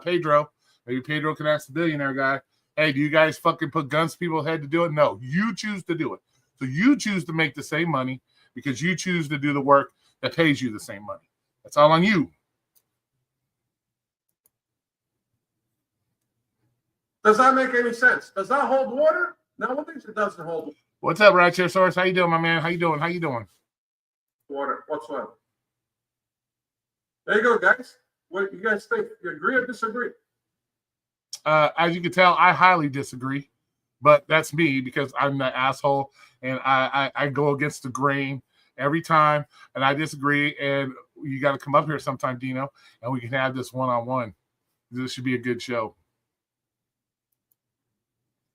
Pedro. Maybe Pedro can ask the billionaire guy, hey, do you guys fucking put guns to people's head to do it? No, you choose to do it. So you choose to make the same money because you choose to do the work that pays you the same money. That's all on you. Does that make any sense? Does that hold water? Nowadays, it doesn't hold water. What's up, Right Chair Source? How you doing, my man? How you doing? How you doing? Water whatsoever. There you go, guys. What do you guys think? You agree or disagree? As you can tell, I highly disagree, but that's me because I'm the asshole and I go against the grain every time, and I disagree. And you got to come up here sometime, Dino, and we can have this one-on-one. This should be a good show.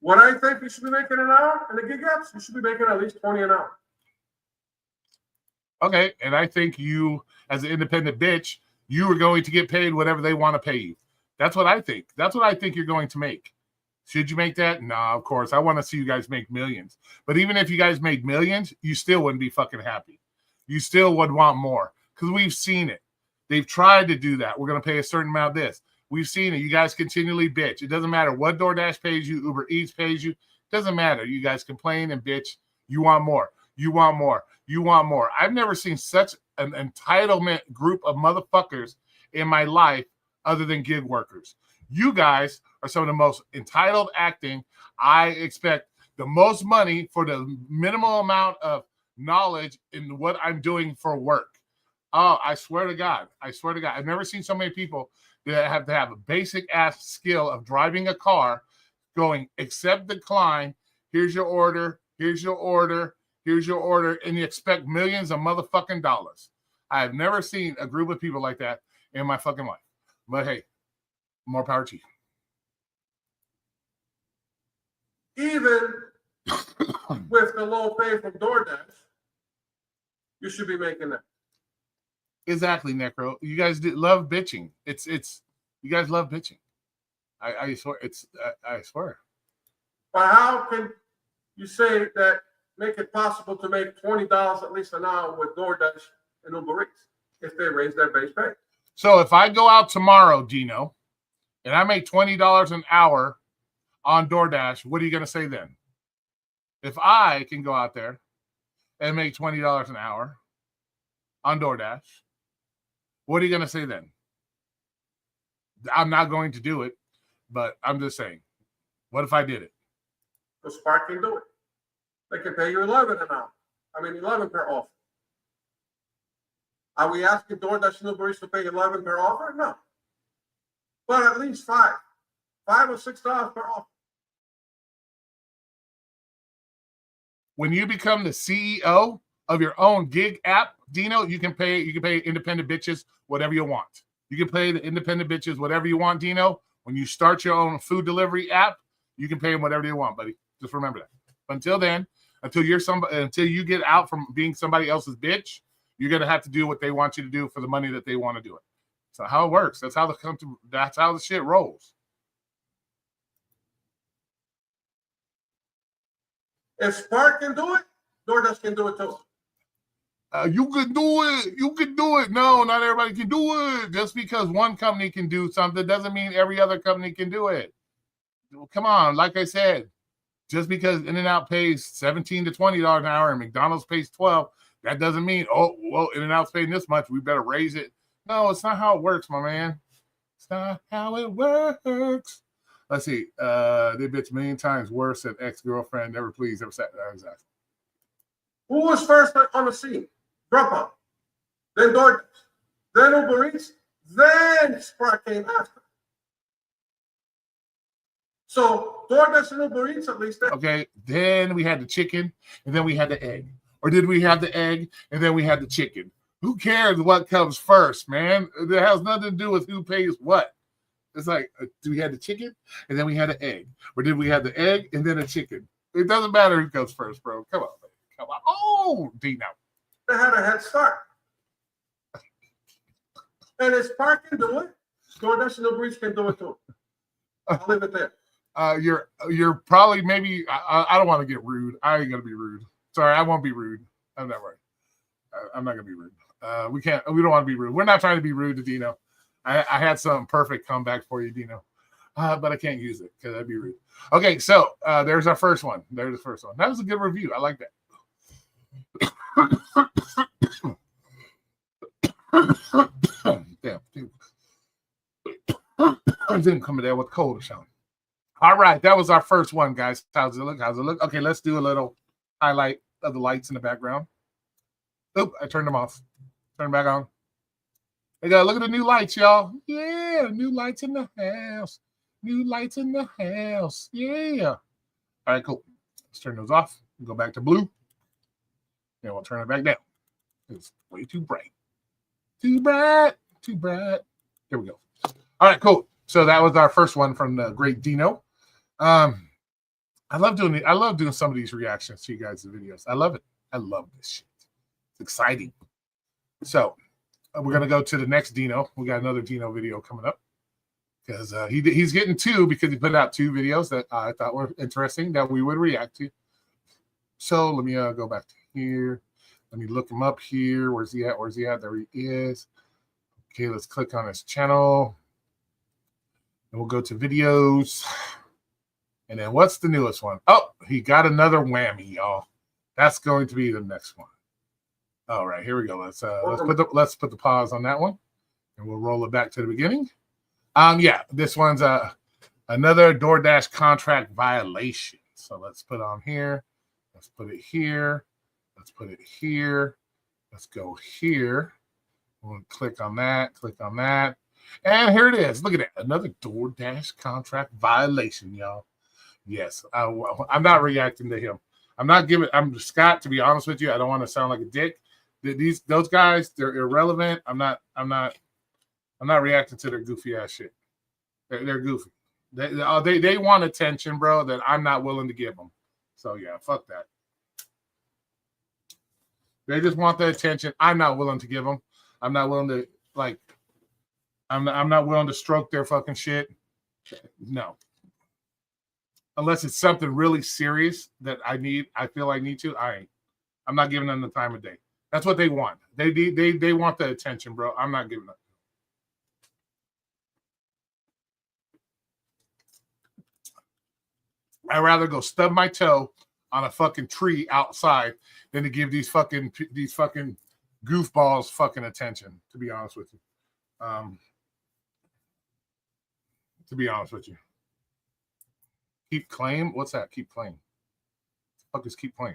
What I think you should be making an hour in the gig apps, you should be making at least 20 an hour. Okay, and I think you, as an independent bitch, you are going to get paid whatever they want to pay you. That's what I think. That's what I think you're going to make. Should you make that? Nah, of course. I want to see you guys make millions. But even if you guys made millions, you still wouldn't be fucking happy. You still would want more because we've seen it. They've tried to do that. We're going to pay a certain amount of this. We've seen it. You guys continually bitch. It doesn't matter what DoorDash pays you, Uber Eats pays you. It doesn't matter. You guys complain and bitch. You want more. You want more. You want more. I've never seen such an entitlement group of motherfuckers in my life other than gig workers. You guys are some of the most entitled acting. I expect the most money for the minimal amount of knowledge in what I'm doing for work. Oh, I swear to God. I swear to God. I've never seen so many people that have to have a basic ass skill of driving a car, going accept, decline, here's your order, here's your order, here's your order, and you expect millions of motherfucking dollars. I have never seen a group of people like that in my fucking life. But hey, more power to you. Even with the low pay from DoorDash, you should be making that. Exactly, Necro. You guys love bitching. It's you guys love bitching. I swear I swear. But how can you say that make it possible to make $20 at least an hour with DoorDash and Uber Eats if they raise their base pay? So if I go out tomorrow, Dino, and I make $20 an hour on DoorDash, what are you gonna say then? If I can go out there and make $20 an hour on DoorDash, what are you going to say then? I'm not going to do it, but I'm just saying, what if I did it? The Spark can do it. They can pay you 11 an hour. 11 per offer. Are we asking DoorDash and Uber Eats to pay 11 per offer? No. But at least $5 or $6 per offer. When you become the CEO of your own gig app, Dino, you can pay independent bitches whatever you want. You can pay the independent bitches whatever you want, Dino. When you start your own food delivery app, you can pay them whatever you want, buddy. Just remember that. Until then, until you get out from being somebody else's bitch, you're gonna have to do what they want you to do for the money that they want to do it. So how it works. That's how the shit rolls. If Spark can do it, DoorDash can do it too. You can do it. You can do it. No, not everybody can do it. Just because one company can do something doesn't mean every other company can do it. Come on. Like I said, just because In-N-Out pays $17 to $20 an hour and McDonald's pays $12, that doesn't mean, oh, well, In-N-Out's paying this much, we better raise it. No, it's not how it works, my man. It's not how it works. Let's see. They bitch a million times worse than ex-girlfriend. Never pleased, never said. Exactly. Who was first on the scene? Grubhub, then DoorDash, then Uber Eats, then Spark came after. So DoorDash and Uber Eats at least. Okay, then we had the chicken, and then we had the egg. Or did we have the egg, and then we had the chicken? Who cares what comes first, man? It has nothing to do with who pays what. It's like, do we have the chicken, and then we had the egg? Or did we have the egg, and then a chicken? It doesn't matter who comes first, bro. Come on, man. Come on. Oh, Dino. They had a head start. And if Spark can do it, DoorDash and Uber Eats can do it too. I'll leave it there. You're probably maybe I don't want to get rude. I ain't gonna be rude. Sorry, I won't be rude. I'm not right. I'm not gonna be rude. We don't want to be rude. We're not trying to be rude to Dino. I had some perfect comeback for you, Dino. But I can't use it because that'd be rude. Okay, so there's our first one. There's the first one. That was a good review. I like that. Damn, dude. I didn't come in there with cold or something. All right, that was our first one, guys. How's it look? How's it look? Okay, let's do a little highlight of the lights in the background. Oop, I turned them off. Turn them back on. Hey, look at the new lights, y'all. Yeah, new lights in the house. New lights in the house. Yeah. All right, cool. Let's turn those off. Go back to blue. And we'll turn it back down. It's way too bright. Too bright. Too bright. There we go. All right, cool. So that was our first one from the great Dino. I love doing some of these reactions to you guys' videos. I love it. I love this shit. It's exciting. So we're gonna go to the next Dino. We got another Dino video coming up because he's getting two because he put out two videos that I thought were interesting that we would react to. So let me go back to here. Let me look him up here. Where's he at? Where's he at? There he is. Okay, let's click on his channel. And we'll go to videos. And then what's the newest one? Oh, he got another whammy, y'all. That's going to be the next one. All right, here we go. Let's put the pause on that one, and we'll roll it back to the beginning. Yeah, this one's another DoorDash contract violation. So let's put on here. Let's put it here. Let's put it here. Let's go here. We'll click on that. Click on that. And here it is. Look at that. Another DoorDash contract violation, y'all. Yes, I'm not reacting to him. I'm Scott, to be honest with you. I don't want to sound like a dick. Those guys, they're irrelevant. I'm not reacting to their goofy ass shit. They're goofy. They want attention, bro, that I'm not willing to give them. So yeah, fuck that. They just want the attention. I'm not willing to give them. I'm not willing to I'm not willing to stroke their fucking shit. No. Unless it's something really serious that I feel I need to, I'm not giving them the time of day. That's what they want. They want the attention, bro. I'm not giving up. I'd rather go stub my toe on a fucking tree outside than to give these fucking goofballs fucking attention, to be honest with you. Keep claim? What's that? Keep claim. What the fuck is keep claim?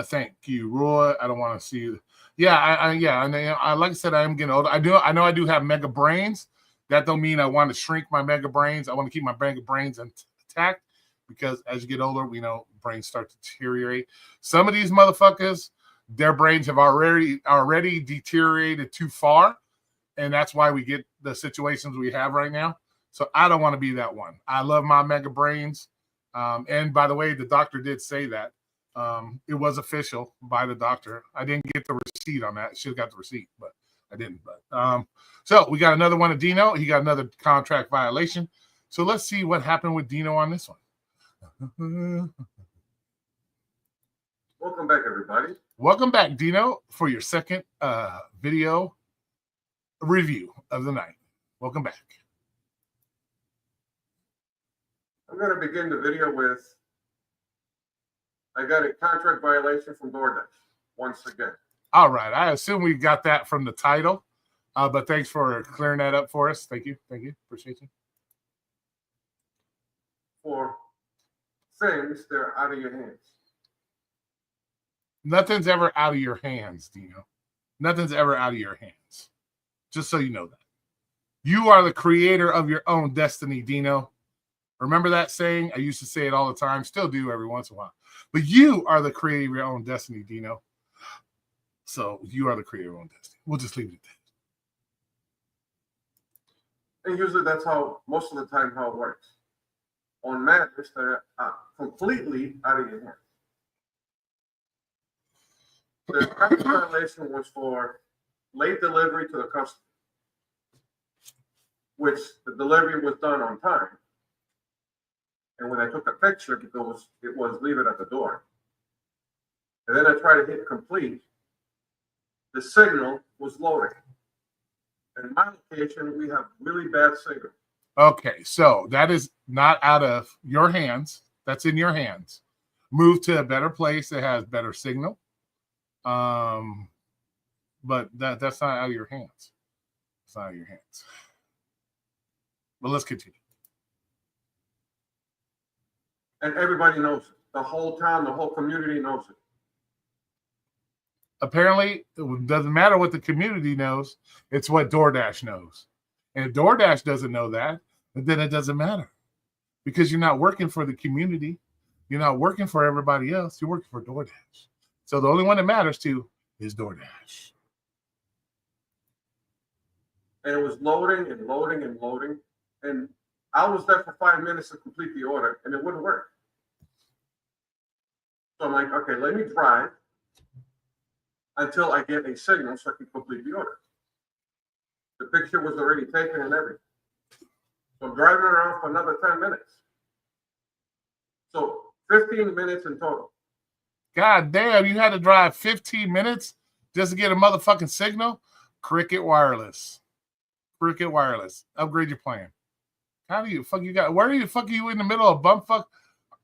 Thank you, Roy. I don't want to see you. Yeah, I like I said, I am getting older. I know I do have mega brains. That don't mean I want to shrink my mega brains. I want to keep my mega brains intact because as you get older, we know brains start to deteriorate. Some of these motherfuckers, their brains have already deteriorated too far, and that's why we get the situations we have right now. So I don't want to be that one. I love my mega brains. And by the way, the doctor did say that. It was official by the doctor. I didn't get the receipt on that. Should have got the receipt, but I didn't. But so we got another one of Dino. He got another contract violation. So let's see what happened with Dino on this one. Welcome back, everybody. Welcome back, Dino, for your second video review of the night. Welcome back. I'm going to begin the video with, I got a contract violation from DoorDash once again. All right. I assume we got that from the title, but thanks for clearing that up for us. Thank you. Thank you. Appreciate you. For things that are out of your hands. Nothing's ever out of your hands, Dino. Nothing's ever out of your hands. Just so you know that. You are the creator of your own destiny, Dino. Remember that saying? I used to say it all the time. Still do every once in a while. But you are the creator of your own destiny, Dino. So you are the creator of your own destiny. We'll just leave it at that. And usually that's how, most of the time, how it works. On matters that are completely out of your hands. The contract violation was for late delivery to the customer. which the delivery was done on time. And when I took a picture, because it was leave it at the door, and then I tried to hit complete, the signal was loading. And in my location, we have really bad signal. Okay, so that is not out of your hands. That's in your hands. Move to a better place that has better signal. But that's not out of your hands. It's not out of your hands. But let's continue. And everybody knows it. The whole town, the whole community knows it. Apparently, it doesn't matter what the community knows. It's what DoorDash knows. And if DoorDash doesn't know that, then it doesn't matter. Because you're not working for the community. You're not working for everybody else. You're working for DoorDash. So the only one that matters to is DoorDash. And it was loading and loading and loading. And I was there for 5 minutes to complete the order, and it wouldn't work. So I'm like, okay, let me drive until I get a signal so I can complete the order. The picture was already taken and everything. So I'm driving around for another 10 minutes. So 15 minutes in total. God damn, you had to drive 15 minutes just to get a motherfucking signal? Cricket Wireless. Cricket Wireless. Upgrade your plan. How do you fuck you got? Where the fuck are you in the middle of bumfuck?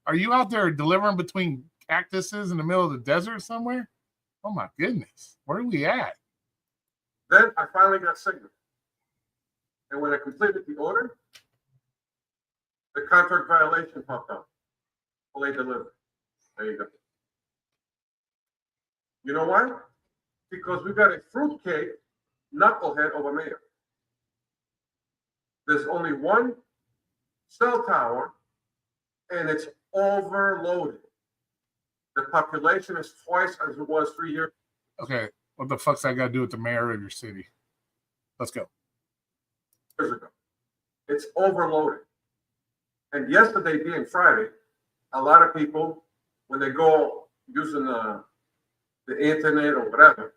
Are you out there delivering between cactuses in the middle of the desert somewhere? Oh my goodness. Where are we at? Then I finally got signal. And when I completed the order, the contract violation popped up. Late delivery. There you go. You know why? Because we got a fruitcake knucklehead over mayor. There's only one cell tower, and it's overloaded. The population is twice as it was 3 years. Okay, what the fuck's that got to do with the mayor of your city? Let's go. Years ago. It's overloaded. And yesterday being Friday, a lot of people, when they go using the internet or whatever,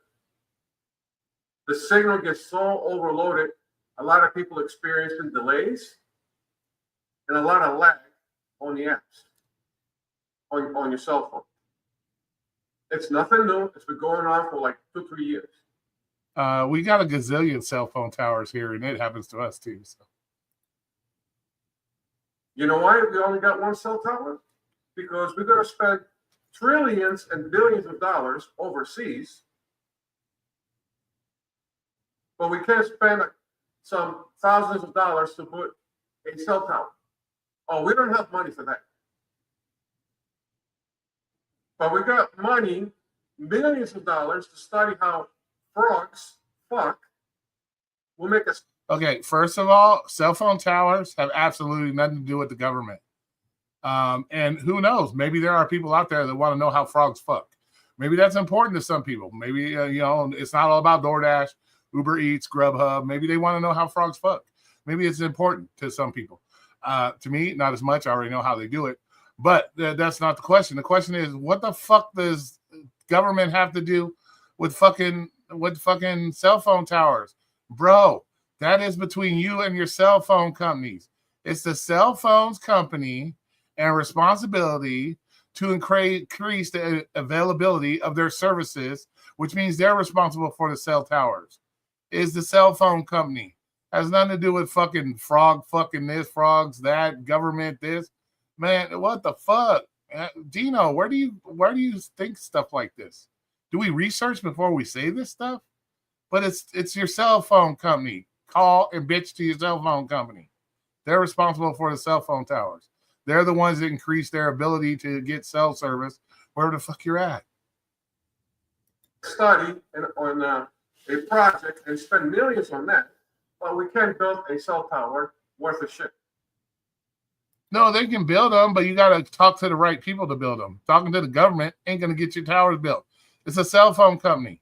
the signal gets so overloaded, a lot of people experiencing delays and a lot of lag on the apps, on your cell phone. It's nothing new. It's been going on for like 2-3 years. We got a gazillion cell phone towers here, and it happens to us too. So. You know why we only got one cell tower? Because we're going to spend trillions and billions of dollars overseas, but we can't spend some thousands of dollars to put a cell tower. Oh, we don't have money for that. But we got money, millions of dollars, to study how frogs fuck will make us. Okay, first of all, cell phone towers have absolutely nothing to do with the government. And who knows? Maybe there are people out there that want to know how frogs fuck. Maybe that's important to some people. Maybe, it's not all about DoorDash, Uber Eats, Grubhub. Maybe they want to know how frogs fuck. Maybe it's important to some people. To me, not as much. I already know how they do it. But that's not the question. The question is, what the fuck does government have to do with fucking cell phone towers? Bro, that is between you and your cell phone companies. It's the cell phones company and responsibility to increase the availability of their services, which means they're responsible for the cell towers. Is the cell phone company. Has nothing to do with fucking frog fucking this, frogs that, government this. Man, what the fuck? Dino, where do you think stuff like this? Do we research before we say this stuff? But it's your cell phone company. Call and bitch to your cell phone company. They're responsible for the cell phone towers. They're the ones that increase their ability to get cell service wherever the fuck you're at. Study on a project and spend millions on that, but we can't build a cell tower worth of shit. No, they can build them, but you got to talk to the right people to build them. Talking to the government ain't going to get your towers built. It's a cell phone company.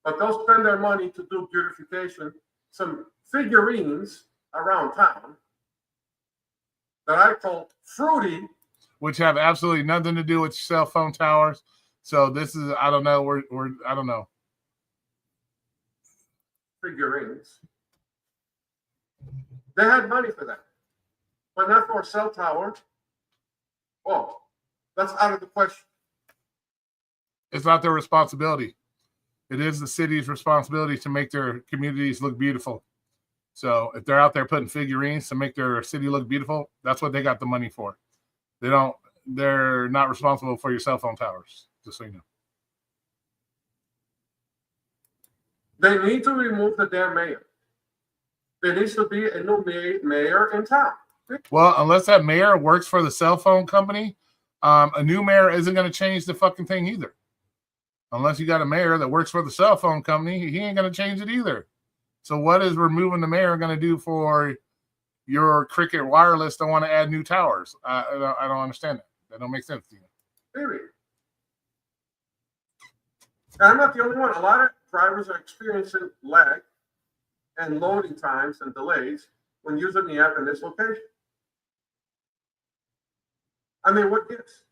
But they'll spend their money to do beautification, some figurines around town that I call fruity, which have absolutely nothing to do with cell phone towers. So this is, I don't know, I don't know. Figurines. They had money for that, but not for a cell tower. Oh, that's out of the question. It's not their responsibility. It is the city's responsibility to make their communities look beautiful. So if they're out there putting figurines to make their city look beautiful, that's what they got the money for. They're not responsible for your cell phone towers, just so you know. They need to remove the damn mayor. There needs to be a new mayor in town. Well, unless that mayor works for the cell phone company, a new mayor isn't going to change the fucking thing either. Unless you got a mayor that works for the cell phone company, he ain't going to change it either. So what is removing the mayor going to do for your Cricket Wireless that want to add new towers? I don't understand that. That don't make sense to you. Period. And I'm not the only one. A lot of drivers are experiencing lag and loading times and delays when using the app in this location. I mean, what gives?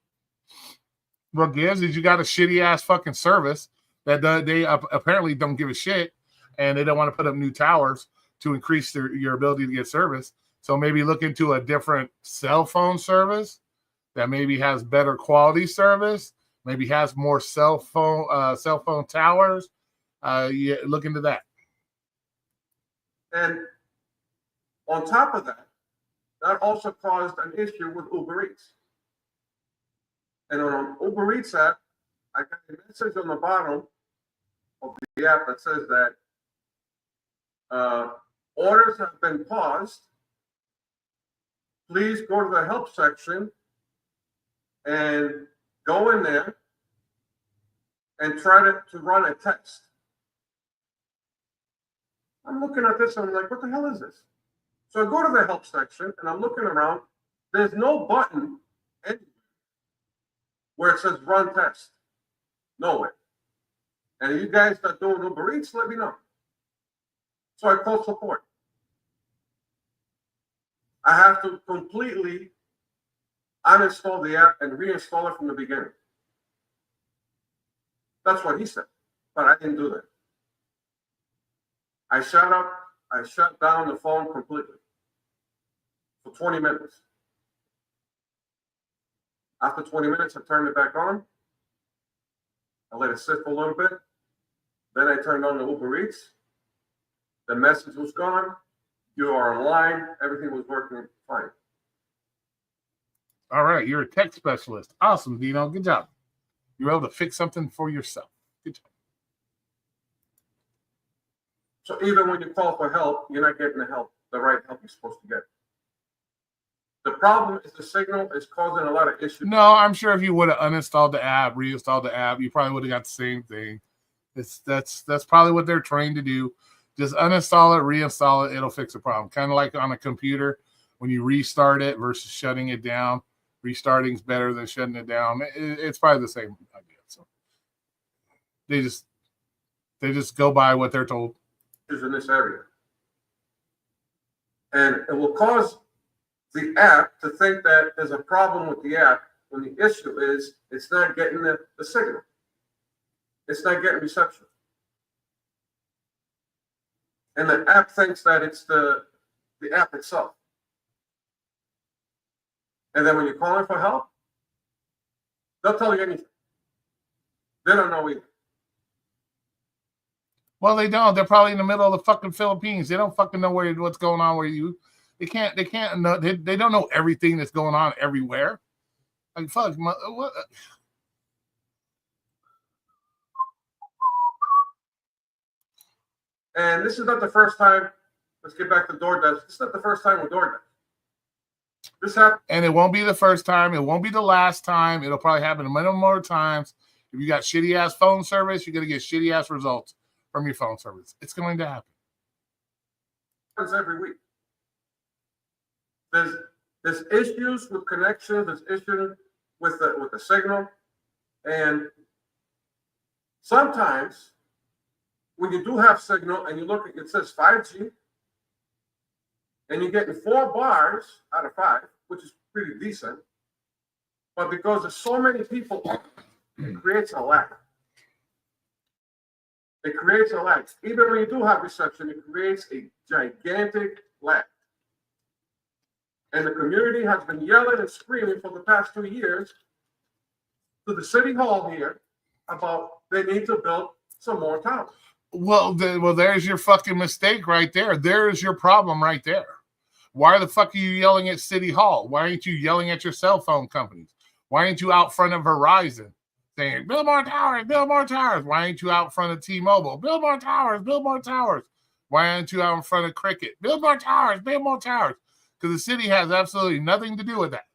What gives is you got a shitty ass fucking service that they apparently don't give a shit, and they don't want to put up new towers to increase your ability to get service. So maybe look into a different cell phone service that maybe has better quality service, maybe has more cell phone towers. Yeah, look into that. And on top of that, that also caused an issue with Uber Eats. And on Uber Eats app, I got a message on the bottom of the app that says that orders have been paused. Please go to the help section and go in there and try to run a test. I'm looking at this and I'm like, what the hell is this? So I go to the help section and I'm looking around. There's no button anywhere where it says run test. Nowhere. And you guys that doing Uber Eats, let me know. So I call support. I have to completely uninstall the app and reinstall it from the beginning. That's what he said, but I didn't do that. I shut down the phone completely for 20 minutes. After 20 minutes, I turned it back on. I let it sit for a little bit. Then I turned on the Uber Eats. The message was gone. You are online. Everything was working fine. All right, you're a tech specialist. Awesome, Dino. Good job. You were able to fix something for yourself. Good job. So even when you call for help, you're not getting the right help you're supposed to get. The problem is the signal is causing a lot of issues. No, I'm sure if you would have uninstalled the app, reinstalled the app, you probably would have got the same thing. That's probably what they're trained to do. Just uninstall it, reinstall it, it'll fix the problem. Kind of like on a computer, when you restart it versus shutting it down. Restarting is better than shutting it down. It's probably the same idea. So they just go by what they're told. In this area, and it will cause the app to think that there's a problem with the app when the issue is it's not getting the signal. It's not getting reception. And the app thinks that it's the app itself. And then when you're calling for help, they'll tell you anything. They don't know either. Well, they don't. They're probably in the middle of the fucking Philippines. They don't fucking know what's going on where you. They can't know. They don't know everything that's going on everywhere. Like, fuck. What? And this is not the first time. Let's get back to DoorDash. This is not the first time with DoorDash. This happened. And it won't be the first time. It won't be the last time. It'll probably happen a million more times. If you got shitty ass phone service, you're gonna get shitty ass results from your phone service. It's going to happen. Happens every week. There's issues with connection. There's issues with the signal, and sometimes when you do have signal and you look at it says 5G, and you're getting 4 bars out of 5, which is pretty decent, but because there's so many people, it creates a lag. It creates a lag. Even when you do have reception, it creates a gigantic lacked. And the community has been yelling and screaming for the past 2 years to the city hall here about they need to build some more towers. Well, there's your fucking mistake right there. There's your problem right there. Why the fuck are you yelling at City Hall? Why aren't you yelling at your cell phone companies? Why aren't you out front of Verizon saying, build more towers, build more towers? Why aren't you out front of T-Mobile? Build more towers, build more towers. Why aren't you out in front of Cricket? Build more towers, build more towers. Because the city has absolutely nothing to do with that.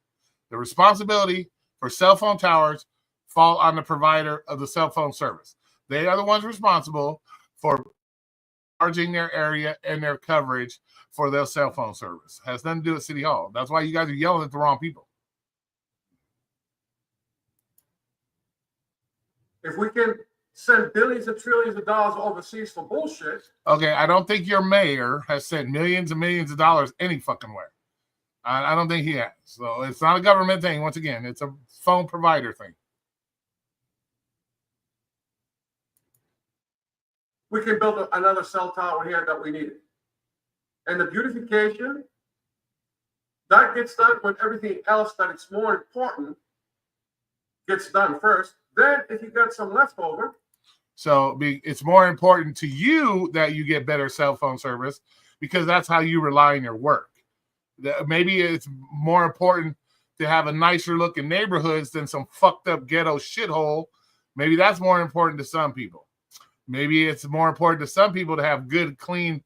The responsibility for cell phone towers fall on the provider of the cell phone service. They are the ones responsible for charging their area and their coverage for their cell phone service. Has nothing to do with City Hall. That's why you guys are yelling at the wrong people. If we can send billions and trillions of dollars overseas for bullshit. Okay, I don't think your mayor has sent millions and millions of dollars any fucking where. I don't think he has. So it's not a government thing. Once again, it's a phone provider thing. We can build another cell tower here that we needed. And the beautification, that gets done when everything else that is more important gets done first. Then if you got some leftover. So it's more important to you that you get better cell phone service because that's how you rely on your work. Maybe it's more important to have a nicer looking neighborhoods than some fucked up ghetto shithole. Maybe that's more important to some people. Maybe it's more important to some people to have good, clean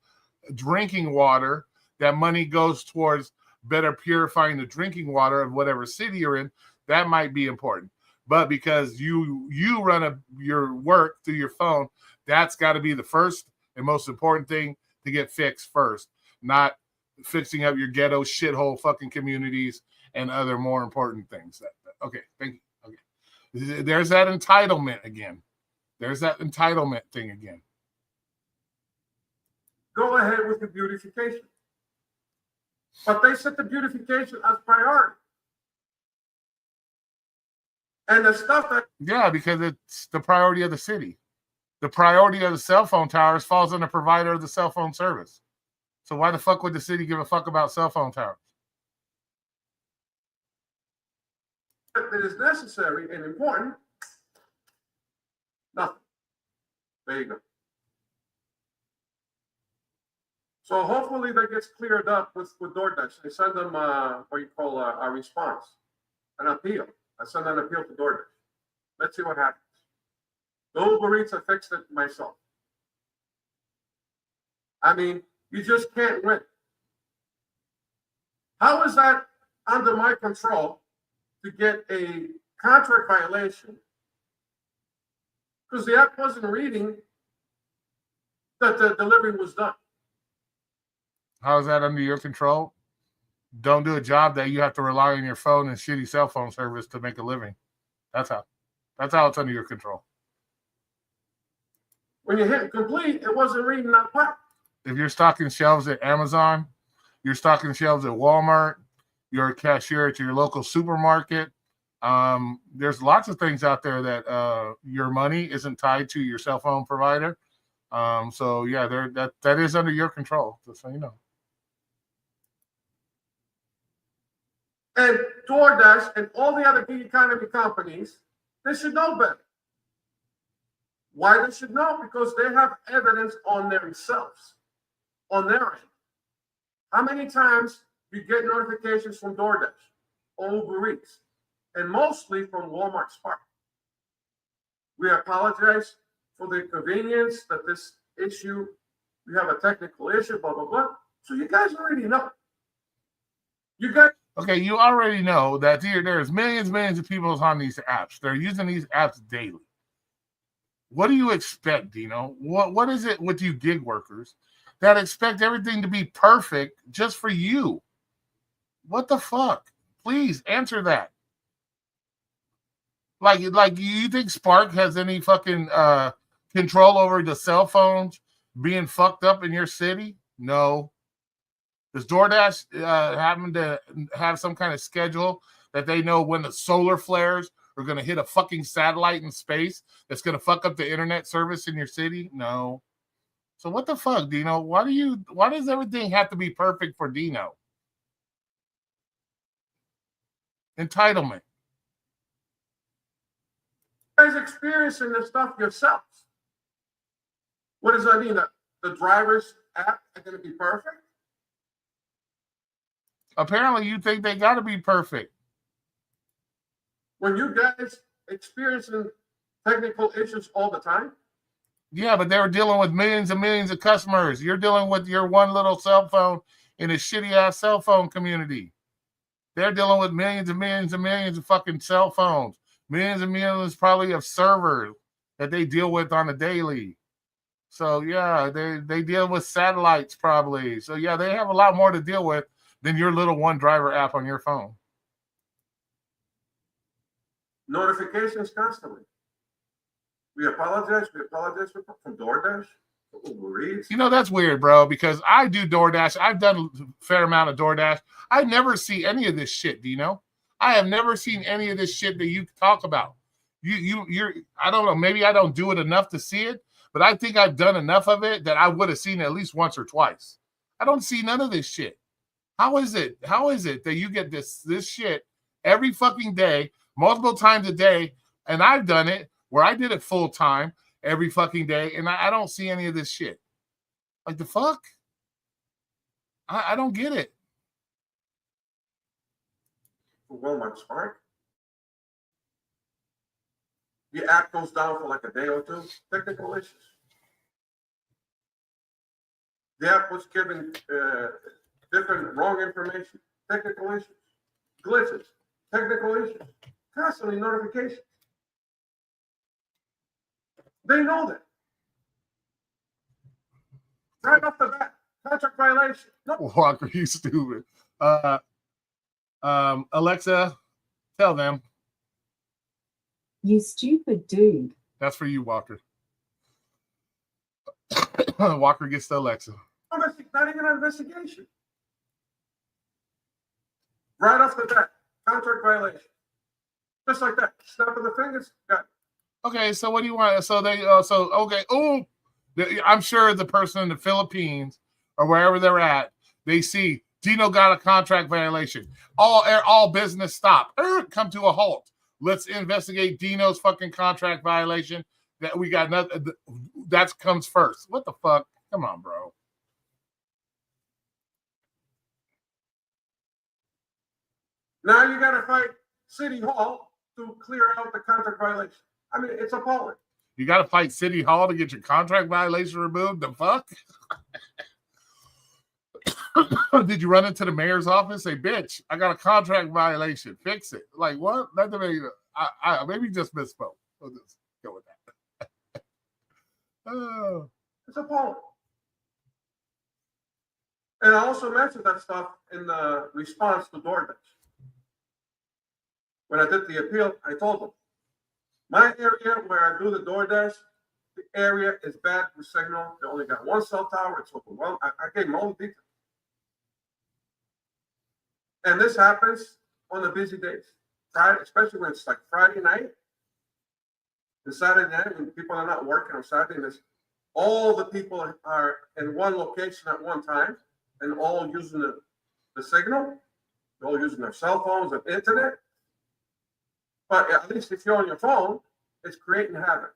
drinking water. That money goes towards better purifying the drinking water of whatever city you're in. That might be important. But because you run your work through your phone, that's got to be the first and most important thing to get fixed first, not fixing up your ghetto shithole fucking communities and other more important things. Okay, thank you. Okay, there's that entitlement again. There's that entitlement thing again. Go ahead with the beautification. But they set the beautification as priority. And the stuff that... Yeah, because it's the priority of the city. The priority of the cell phone towers falls on the provider of the cell phone service. So why the fuck would the city give a fuck about cell phone towers? That is necessary and important. Nothing. There you go. So hopefully that gets cleared up with DoorDash. They send them what you call a response, an appeal. I send an appeal to DoorDash. Let's see what happens. The Uber Eats, I fixed it myself. I mean, you just can't win. How is that under my control to get a contract violation? Because the app wasn't reading that the delivery was done. How is that under your control? Don't do a job that you have to rely on your phone and shitty cell phone service to make a living. That's how it's under your control. When you hit complete, it wasn't reading that part. If you're stocking shelves at Amazon, you're stocking shelves at Walmart, you're a cashier at your local supermarket. There's lots of things out there that your money isn't tied to your cell phone provider. So yeah, that is under your control, just so you know. And DoorDash and all the other gig economy companies, they should know better. Why they should know? Because they have evidence on themselves, on their end. How many times you get notifications from DoorDash or Uber Eats, and mostly from Walmart Spark? We apologize for the inconvenience that this issue, we have a technical issue, blah, blah, blah. So you guys already know. Okay, you already know that there's millions of people on these apps. They're using these apps daily. What do you expect, Dino? What is it with you gig workers that expect everything to be perfect just for you? What the fuck? Please answer that. Like you think Spark has any fucking control over the cell phones being fucked up in your city? No. Does DoorDash happen to have some kind of schedule that they know when the solar flares are going to hit a fucking satellite in space that's going to fuck up the internet service in your city? No. So what the fuck, Dino? Why does everything have to be perfect for Dino? Entitlement. You guys experiencing this stuff yourselves. What does that mean? That the driver's app is going to be perfect? Apparently, you think they got to be perfect. When you guys experiencing technical issues all the time? Yeah, but they were dealing with millions and millions of customers. You're dealing with your one little cell phone in a shitty ass cell phone community. They're dealing with millions and millions and millions of fucking cell phones, millions and millions probably of servers that they deal with on a daily. So yeah, they deal with satellites probably. So yeah, they have a lot more to deal with than your little one driver app on your phone. Notifications constantly. We apologize. From DoorDash, from Uber Eats. You know, that's weird, bro, because I do DoorDash. I've done a fair amount of DoorDash. I never see any of this shit, Dino. I have never seen any of this shit that you talk about. You're I don't know, maybe I don't do it enough to see it, but I think I've done enough of it that I would have seen it at least once or twice. I don't see none of this shit. How is it that you get this shit every fucking day, multiple times a day, and I've done it where I did it full time every fucking day, and I don't see any of this shit. Like the fuck? I don't get it. For Walmart Smart, the app goes down for like a day or two. Technical issues. The app was given different wrong information. Technical issues, glitches, technical issues, constantly notifications. They know that. Right off the bat, contract violation. Nope. Walker, you stupid. Alexa, tell them. You stupid dude. That's for you, Walker. Walker gets to Alexa. Not even an investigation. Right off the bat, contract violation. Just like that. Snap of the fingers, got it. Okay, so what do you want? So they, okay. Oh, I'm sure the person in the Philippines or wherever they're at, they see Dino got a contract violation. All business stop. Come to a halt. Let's investigate Dino's fucking contract violation. That we got nothing. That comes first. What the fuck? Come on, bro. Now you got to fight City Hall to clear out the contract violation. I mean, it's appalling. You got to fight City Hall to get your contract violation removed? The fuck? Did you run into the mayor's office? Say, bitch, I got a contract violation. Fix it. Like, what? That I maybe just misspoke. We'll just go with that. Oh. It's appalling. And I also mentioned that stuff in the response to DoorDash. When I did the appeal, I told them, my area where I do the DoorDash, the area is bad with signal. They only got one cell tower. It's overwhelmed. I gave them all the details. And this happens on the busy days, Friday, especially when it's like Friday night and Saturday night when people are not working on Saturday. And all the people are in one location at one time and all using the signal. They're all using their cell phones and internet. But at least if you're on your phone, it's creating havoc.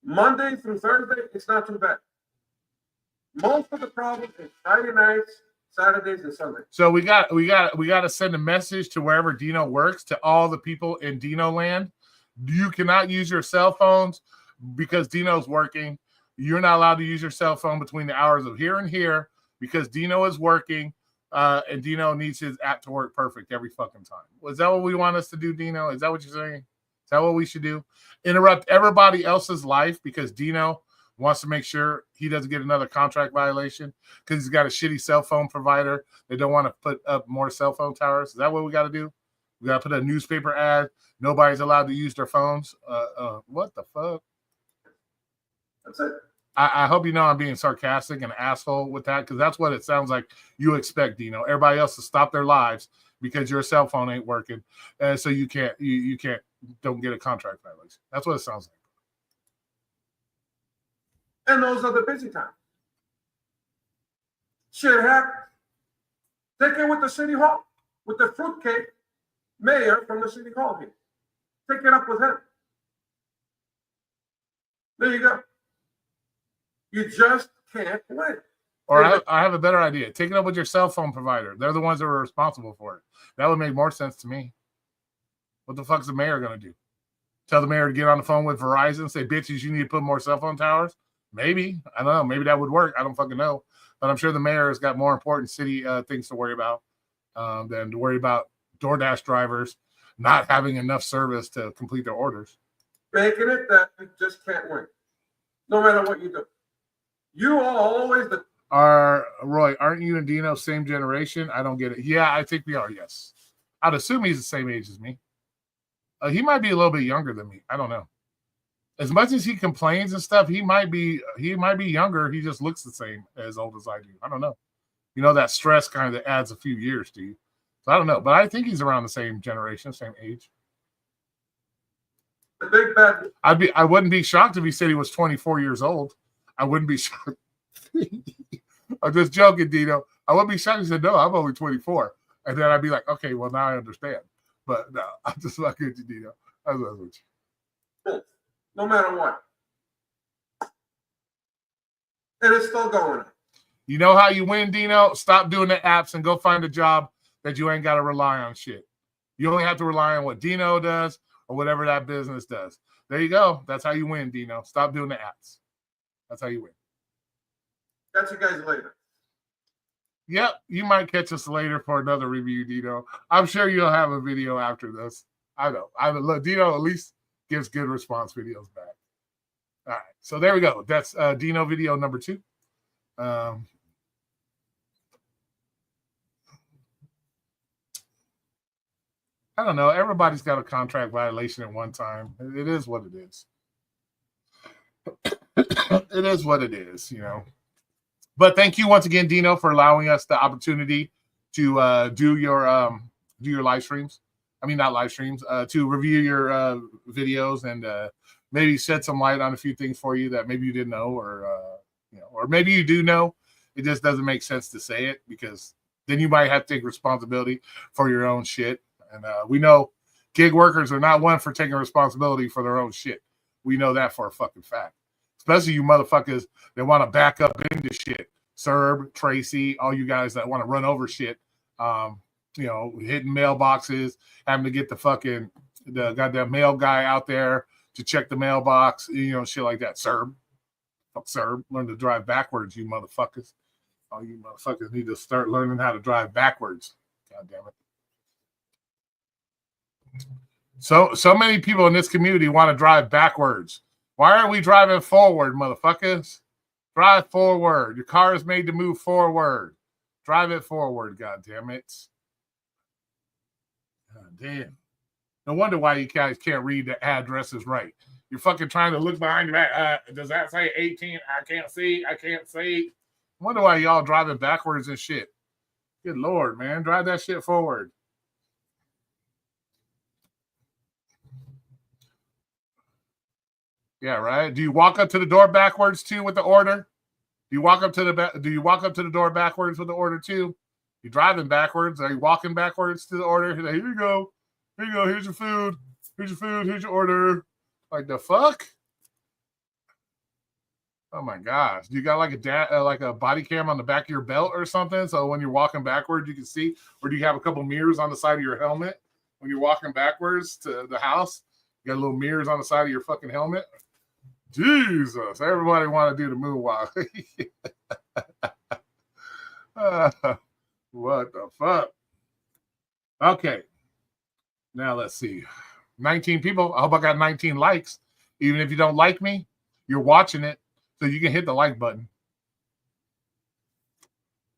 Monday through Thursday, it's not too bad. Most of the problem is Friday nights, Saturdays, and Sundays. So we got to send a message to wherever Dino works to all the people in Dino land. You cannot use your cell phones because Dino's working. You're not allowed to use your cell phone between the hours of here and here because Dino is working. And Dino needs his app to work perfect every fucking time. Was that what we want us to do, Dino? Is that what you're saying? Is that what we should do? Interrupt everybody else's life because Dino wants to make sure he doesn't get another contract violation because he's got a shitty cell phone provider. They don't want to put up more cell phone towers. Is that what we got to do? We got to put a newspaper ad. Nobody's allowed to use their phones. What the fuck? That's it. I hope you know I'm being sarcastic and asshole with that because that's what it sounds like you expect, Dino. Everybody else to stop their lives because your cell phone ain't working, and so you don't get a contract violation. That's what it sounds And those are the busy times. Shit happens. Take it with the city hall, with the fruitcake mayor from the city hall here. Take it up with him. There you go. You just can't win. Or I have a better idea. Take it up with your cell phone provider. They're the ones that are responsible for it. That would make more sense to me. What the fuck's the mayor going to do? Tell the mayor to get on the phone with Verizon and say, bitches, you need to put more cell phone towers? Maybe. I don't know. Maybe that would work. I don't fucking know. But I'm sure the mayor has got more important city things to worry about than to worry about DoorDash drivers not having enough service to complete their orders. Making it that you just can't win. No matter what you do. You are always the... Roy, aren't you and Dino same generation? I don't get it. Yeah, I think we are, yes. I'd assume he's the same age as me. He might be a little bit younger than me. I don't know. As much as he complains and stuff, he might be younger. He just looks the same as old as I do. I don't know. You know, that stress kind of adds a few years to you. So I don't know. But I think he's around the same generation, same age. The big bad... I wouldn't be shocked if he said he was 24 years old. I wouldn't be shocked. I'm just joking, Dino. I wouldn't be shocked if he said, no, I'm only 24. And then I'd be like, okay, well, now I understand. But no, I'm just not good to Dino. I love you. No matter what. And it's still going on. You know how you win, Dino? Stop doing the apps and go find a job that you ain't got to rely on shit. You only have to rely on what Dino does or whatever that business does. There you go. That's how you win, Dino. Stop doing the apps. That's how you win. Catch you guys later. Yep, you might catch us later for another review, Dino. I'm sure you'll have a video after this. I know. Look, Dino at least gives good response videos back. All right, so there we go. That's Dino video number 2. I don't know. Everybody's got a contract violation at one time. It is what it is. It is what it is, you know. But thank you once again, Dino, for allowing us the opportunity to do your live streams. I mean, not live streams, to review your videos and maybe shed some light on a few things for you that maybe you didn't know, or or maybe you do know. It just doesn't make sense to say it because then you might have to take responsibility for your own shit. And we know gig workers are not one for taking responsibility for their own shit. We know that for a fucking fact. Especially you motherfuckers that want to back up into shit. Serb, Tracy, all you guys that want to run over shit. Hitting mailboxes, having to get the goddamn mail guy out there to check the mailbox, shit like that. Serb. Fuck Serb. Learn to drive backwards, you motherfuckers. All you motherfuckers need to start learning how to drive backwards. God damn it. So many people in this community want to drive backwards. Why aren't we driving forward, motherfuckers? Drive forward. Your car is made to move forward. Drive it forward, God damn it. God damn. No wonder why you guys can't read the addresses right. You're fucking trying to look behind your back. Does that say 18? I can't see. I wonder why y'all driving backwards and shit. Good Lord, man. Drive that shit forward. Yeah, right. Do you walk up to the door backwards too with the order? Do you walk up to the door backwards with the order too? You driving backwards? Are you walking backwards to the order? Here you go. Here you go. Here's your food. Here's your order. Like the fuck? Oh my gosh. Do you got like a body cam on the back of your belt or something? So when you're walking backwards, you can see, or do you have a couple mirrors on the side of your helmet when you're walking backwards to the house? You got little mirrors on the side of your fucking helmet. Jesus, everybody want to do the moonwalk. What the fuck? Okay. Now let's see. 19 people. I hope I got 19 likes. Even if you don't like me, you're watching it, so you can hit the like button.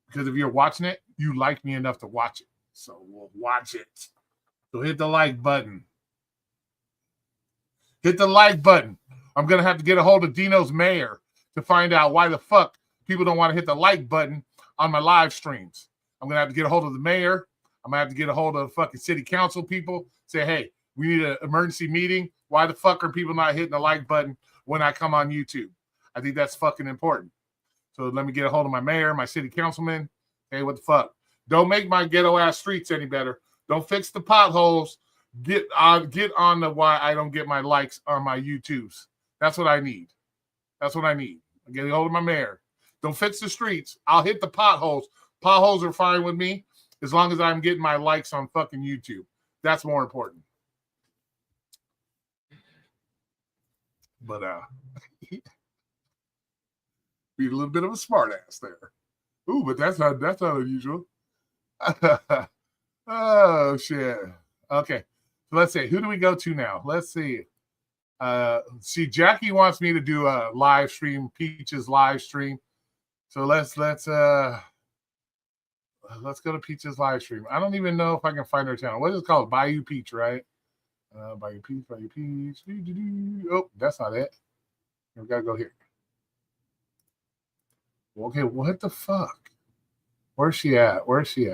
Because if you're watching it, you like me enough to watch it. So we'll watch it. So hit the like button. Hit the like button. I'm going to have to get a hold of Dino's mayor to find out why the fuck people don't want to hit the like button on my live streams. I'm going to have to get a hold of the mayor. I'm going to have to get a hold of fucking city council people. Say, hey, we need an emergency meeting. Why the fuck are people not hitting the like button when I come on YouTube? I think that's fucking important. So let me get a hold of my mayor, my city councilman. Hey, what the fuck? Don't make my ghetto ass streets any better. Don't fix the potholes. Get on the why I don't get my likes on my YouTubes. That's what I need. That's what I need. I'm getting a hold of my mayor. Don't fix the streets. I'll hit the potholes. Potholes are fine with me as long as I'm getting my likes on fucking YouTube. That's more important. But be a little bit of a smart ass there. Ooh, but that's not unusual. Oh shit. Okay. So let's see. Who do we go to now? Let's see. See, Jackie wants me to do a live stream, Peach's live stream. So let's go to Peach's live stream. I don't even know if I can find her channel. What is it called? Bayou Peach, right? Bayou Peach. Oh, that's not it. We gotta go here. Okay, what the fuck? Where's she at? Let's see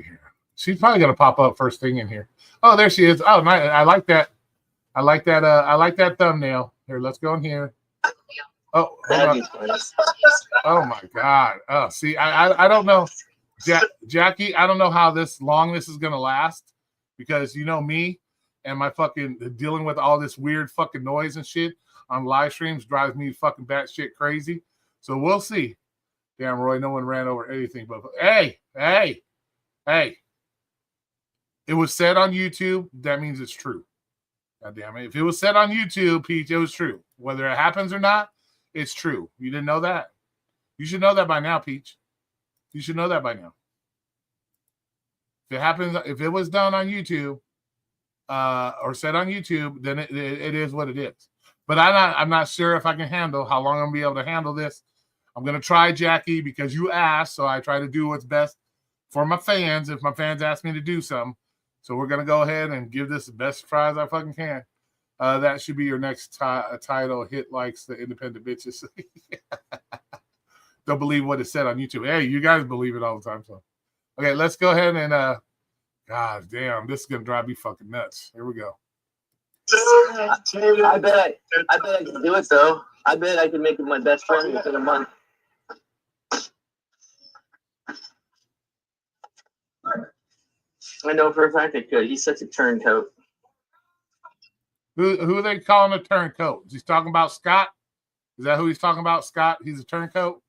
here. She's probably gonna pop up first thing in here. Oh, there she is. Oh, nice. I like that. I like that thumbnail. Here, let's go in here. Oh, hold on. Oh my God. Oh, see, I don't know, Jackie. I don't know how long this is gonna last, because you know me and my fucking dealing with all this weird fucking noise and shit on live streams drives me fucking batshit crazy. So we'll see. Damn, Roy, no one ran over anything. But hey. It was said on YouTube. That means it's true. God damn it. If it was said on YouTube, Peach, it was true. Whether it happens or not, it's true. You didn't know that? You should know that by now, Peach. You should know that by now. If it happens, if it was done on YouTube, or said on YouTube, then it is what it is. But I'm not sure if I can handle how long I'm gonna be able to handle this. I'm gonna try, Jackie, because you asked, so I try to do what's best for my fans. If my fans ask me to do something, so we're gonna go ahead and give this the best try as I fucking can. That should be your next title. Hit likes the independent bitches. Don't believe what it said on YouTube. Hey, you guys believe it all the time. So, okay, let's go ahead and God damn, this is gonna drive me fucking nuts. Here we go. I bet I can do it though. I bet I can make it my best friend within a month. I know for a fact I could. He's such a turncoat. Who are they calling a turncoat? Is he talking about Scott? Is that who he's talking about? Scott? He's a turncoat?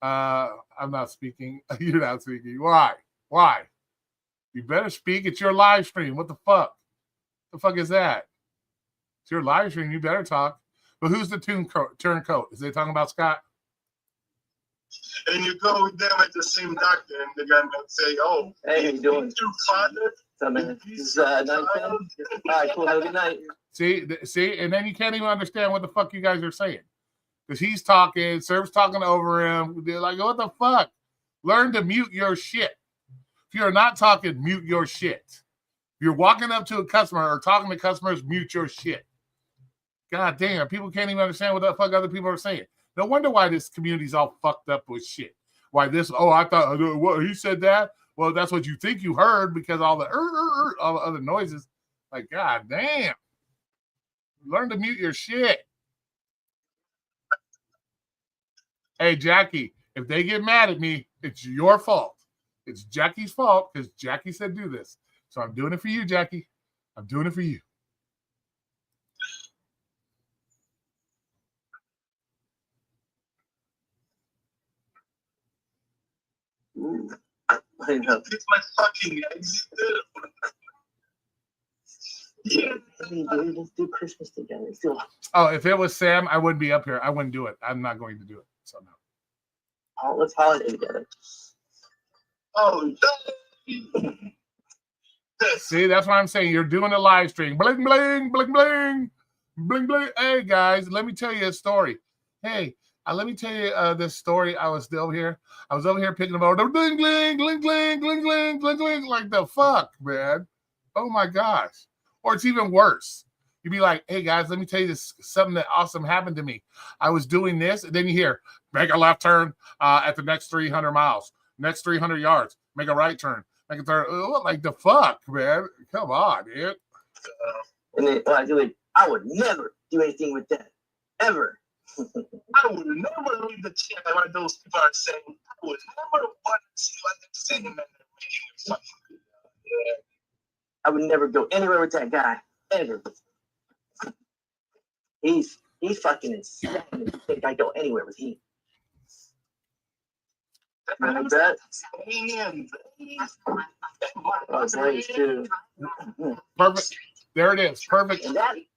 I'm not speaking. You're not speaking. Why? You better speak. It's your live stream. What the fuck? The fuck is that? It's your live stream. You better talk. But who's the turncoat? Is they talking about Scott? And you go with them at the same doctor, and they're gonna say, "Oh, hey, how you doing? Your father." What's up, man? This is 9:10. All right, cool. Have a good night. See, and then you can't even understand what the fuck you guys are saying, because he's talking, Serv's talking over him. They're like, what the fuck? Learn to mute your shit. If you're not talking, mute your shit. If you're walking up to a customer or talking to customers, mute your shit. God damn, people can't even understand what the fuck other people are saying. No wonder why this community's all fucked up with shit. Why this? Oh, I thought what he said that. Well, that's what you think you heard because all the all the other noises. Like, god damn. Learn to mute your shit. Hey, Jackie, if they get mad at me, it's your fault. It's Jackie's fault because Jackie said do this. So I'm doing it for you, Jackie. I'm doing it for you. I know. It's my fucking exit. Yeah. Hey, dude, let's do Christmas together. Oh, if it was Sam, I wouldn't be up here. I wouldn't do it. I'm not going to do it. So no. Oh, let's holiday together. Oh, no. See, that's what I'm saying. You're doing a live stream. Bling, bling, bling, bling. Bling, bling. Hey, guys, let me tell you a story. Hey, let me tell you this story. I was over here picking them over. Bling, bling, bling, bling, bling, bling, bling, bling. Like the fuck, man. Oh, my gosh. Or it's even worse. You'd be like, hey, guys, let me tell you this. Something that awesome happened to me. I was doing this. And then you hear, make a left turn at the next 300 miles. Next 300 yards. Make a right turn. Make a third. Like the fuck, man. Come on, dude. And then I would never do anything with that. Ever. I would never leave the chat like those people are saying. I would never want to see what they're saying and they're making it funny. Yeah. I would never go anywhere with that guy ever. He's fucking insane. I think I go anywhere with him. Like that. Oh, nice too. Perfect. There it is. Perfect.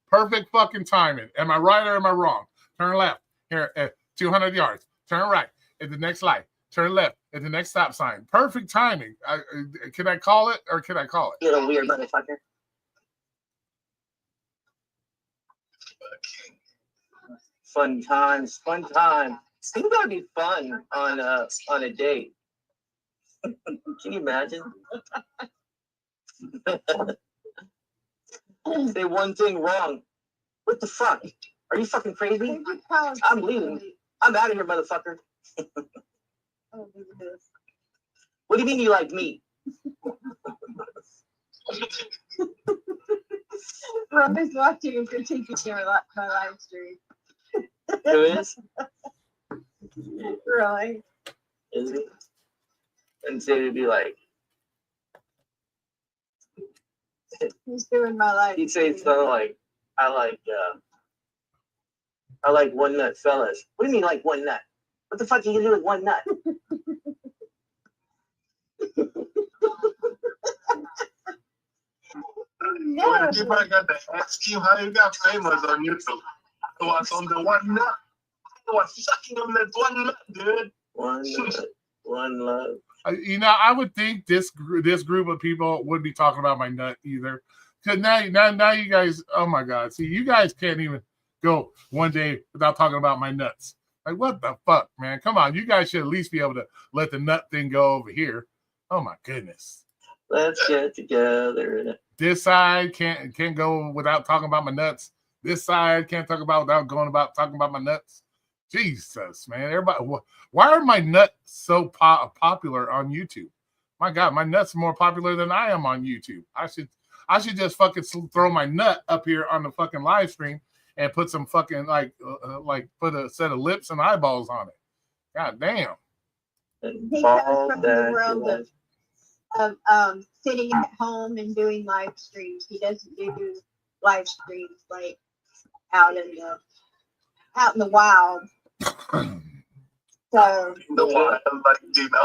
Perfect fucking timing. Am I right or am I wrong? Turn left here at 200 yards. Turn right at the next light. Turn left at the next stop sign. Perfect timing. Can I call it or can I call it? You little weird motherfucker. Fun times. Fun time. It's gotta be fun on a date. Can you imagine? Say one thing wrong. What the fuck? Are you fucking crazy? I'm leaving. I'm out of here, motherfucker. What do you mean you like me? Robin's watching and critiquing my live stream. Who is? Really? Is he? And so he'd be like, He's doing my live he'd say something like, I like one nut fellas. What do you mean like one nut? What the fuck are you gonna do with one nut? Well, people got to ask you how you got famous on YouTube. It was on the one nut. It was sucking on that one nut, dude. One nut, one love. I would think this group of people would be talking about my nut either. Because now you guys, oh my God. See, you guys can't even go one day without talking about my nuts. Like, what the fuck, man? Come on. You guys should at least be able to let the nut thing go over here. Oh my goodness. Let's get together. This side can't go without talking about my nuts. This side can't talk about without going about talking about my nuts. Jesus, man. Everybody, why are my nuts so popular on YouTube? My God, my nuts are more popular than I am on YouTube. I should just fucking throw my nut up here on the fucking live stream and put some fucking like put a set of lips and eyeballs on it. God damn. He comes from the world of sitting at home and doing live streams. He doesn't do live streams like out in the wild. So The one like Dino.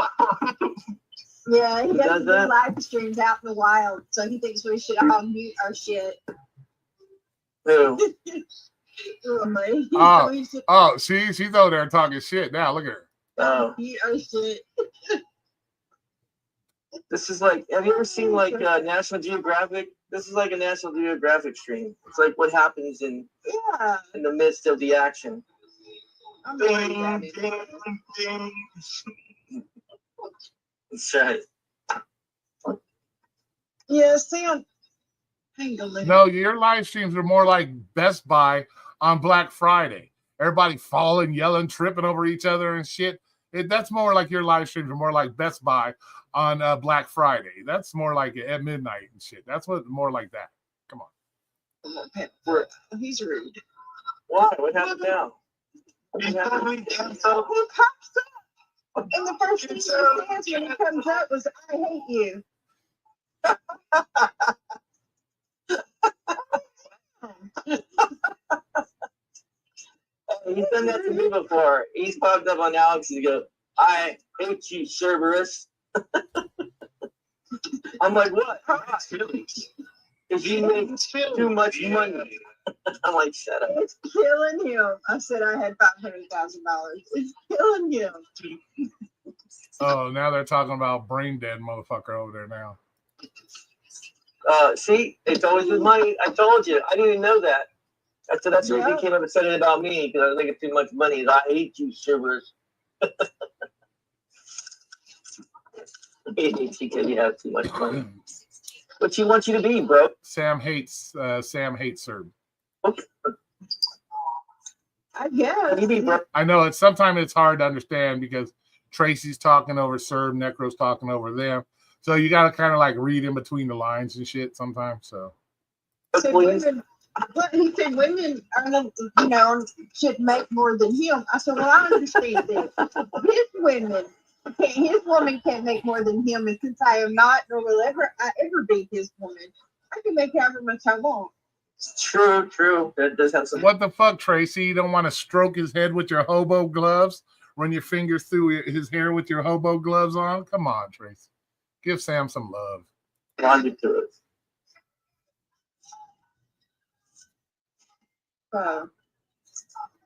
yeah, he doesn't do live streams out in the wild. So he thinks we should all mute our shit. Who? Really. Oh, she's over there talking shit now. Look at her. Oh. Mute our shit. This is like, have you ever seen like National Geographic? This is like a National Geographic stream. It's like what happens in the midst of the action. I'm Ding, ding, ding. That's right. yeah, Sam. Hang on a minute. No, your live streams are more like Best Buy on Black Friday. Everybody falling, yelling, tripping over each other and shit. That's more like your live streams are more like Best Buy on Black Friday. That's more like at midnight and shit. That's what more like that. Come on. He's rude. Why? What happened now? He totally danced He up. pops up, and the first thing he says when he comes up was, "I hate you." He's done that to me before. He's popped up on Alex and goes, I hate you, Cerberus. I'm like, what? Because you make too much money. I'm like, shut up. It's killing him. I said I had $500,000. It's killing him. Oh, now they're talking about brain dead motherfucker over there now. See, it's always with money. I told you. I didn't even know that. That's what he came up and said it about me because I was making too much money. I hate you, Cerberus. He hates you because you have too much money. What he wants you to be, bro. Sam hates Serb. Okay. I guess. You be, bro. I know sometimes it's hard to understand because Tracy's talking over Serb, Necro's talking over them. So you got to kind of like read in between the lines and shit sometimes. So But he said women are not, should make more than him. I said, well, I understand this. His woman can't make more than him, and since I am not, nor will I ever be his woman, I can make however much I want. True. That does have some. What the fuck, Tracy? You don't want to stroke his head with your hobo gloves? Run your fingers through his hair with your hobo gloves on? Come on, Tracy. Give Sam some love. Bonded to it.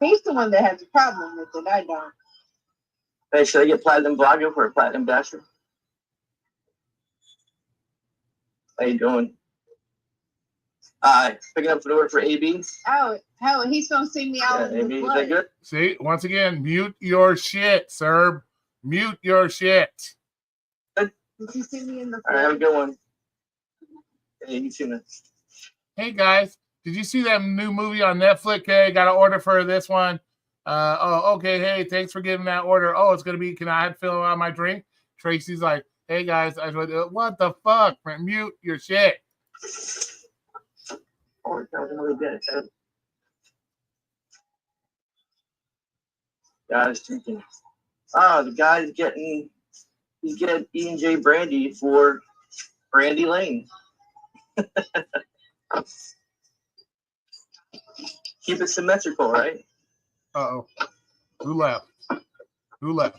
He's the one that has a problem with it. I don't. Hey, should I get Platinum Blogger for a Platinum Dasher? How you doing? Picking up an order for AB. Oh, he's gonna see me out in the AB, is that good? See, once again, mute your shit, sir. Mute your shit. Did you see me in the All right, have a good one. Hey, you too, man. Hey guys, did you see that new movie on Netflix? Hey, got an order for this one. Okay. Hey, thanks for giving that order. Oh, it's gonna be. Can I fill out my drink? Tracy's like, hey guys, what the fuck? Man, mute your shit. Oh, that was another bit. Guy's drinking. The guy's getting E&J brandy for Brandy Lane. Keep it symmetrical, right? Uh-oh. Who left? Lola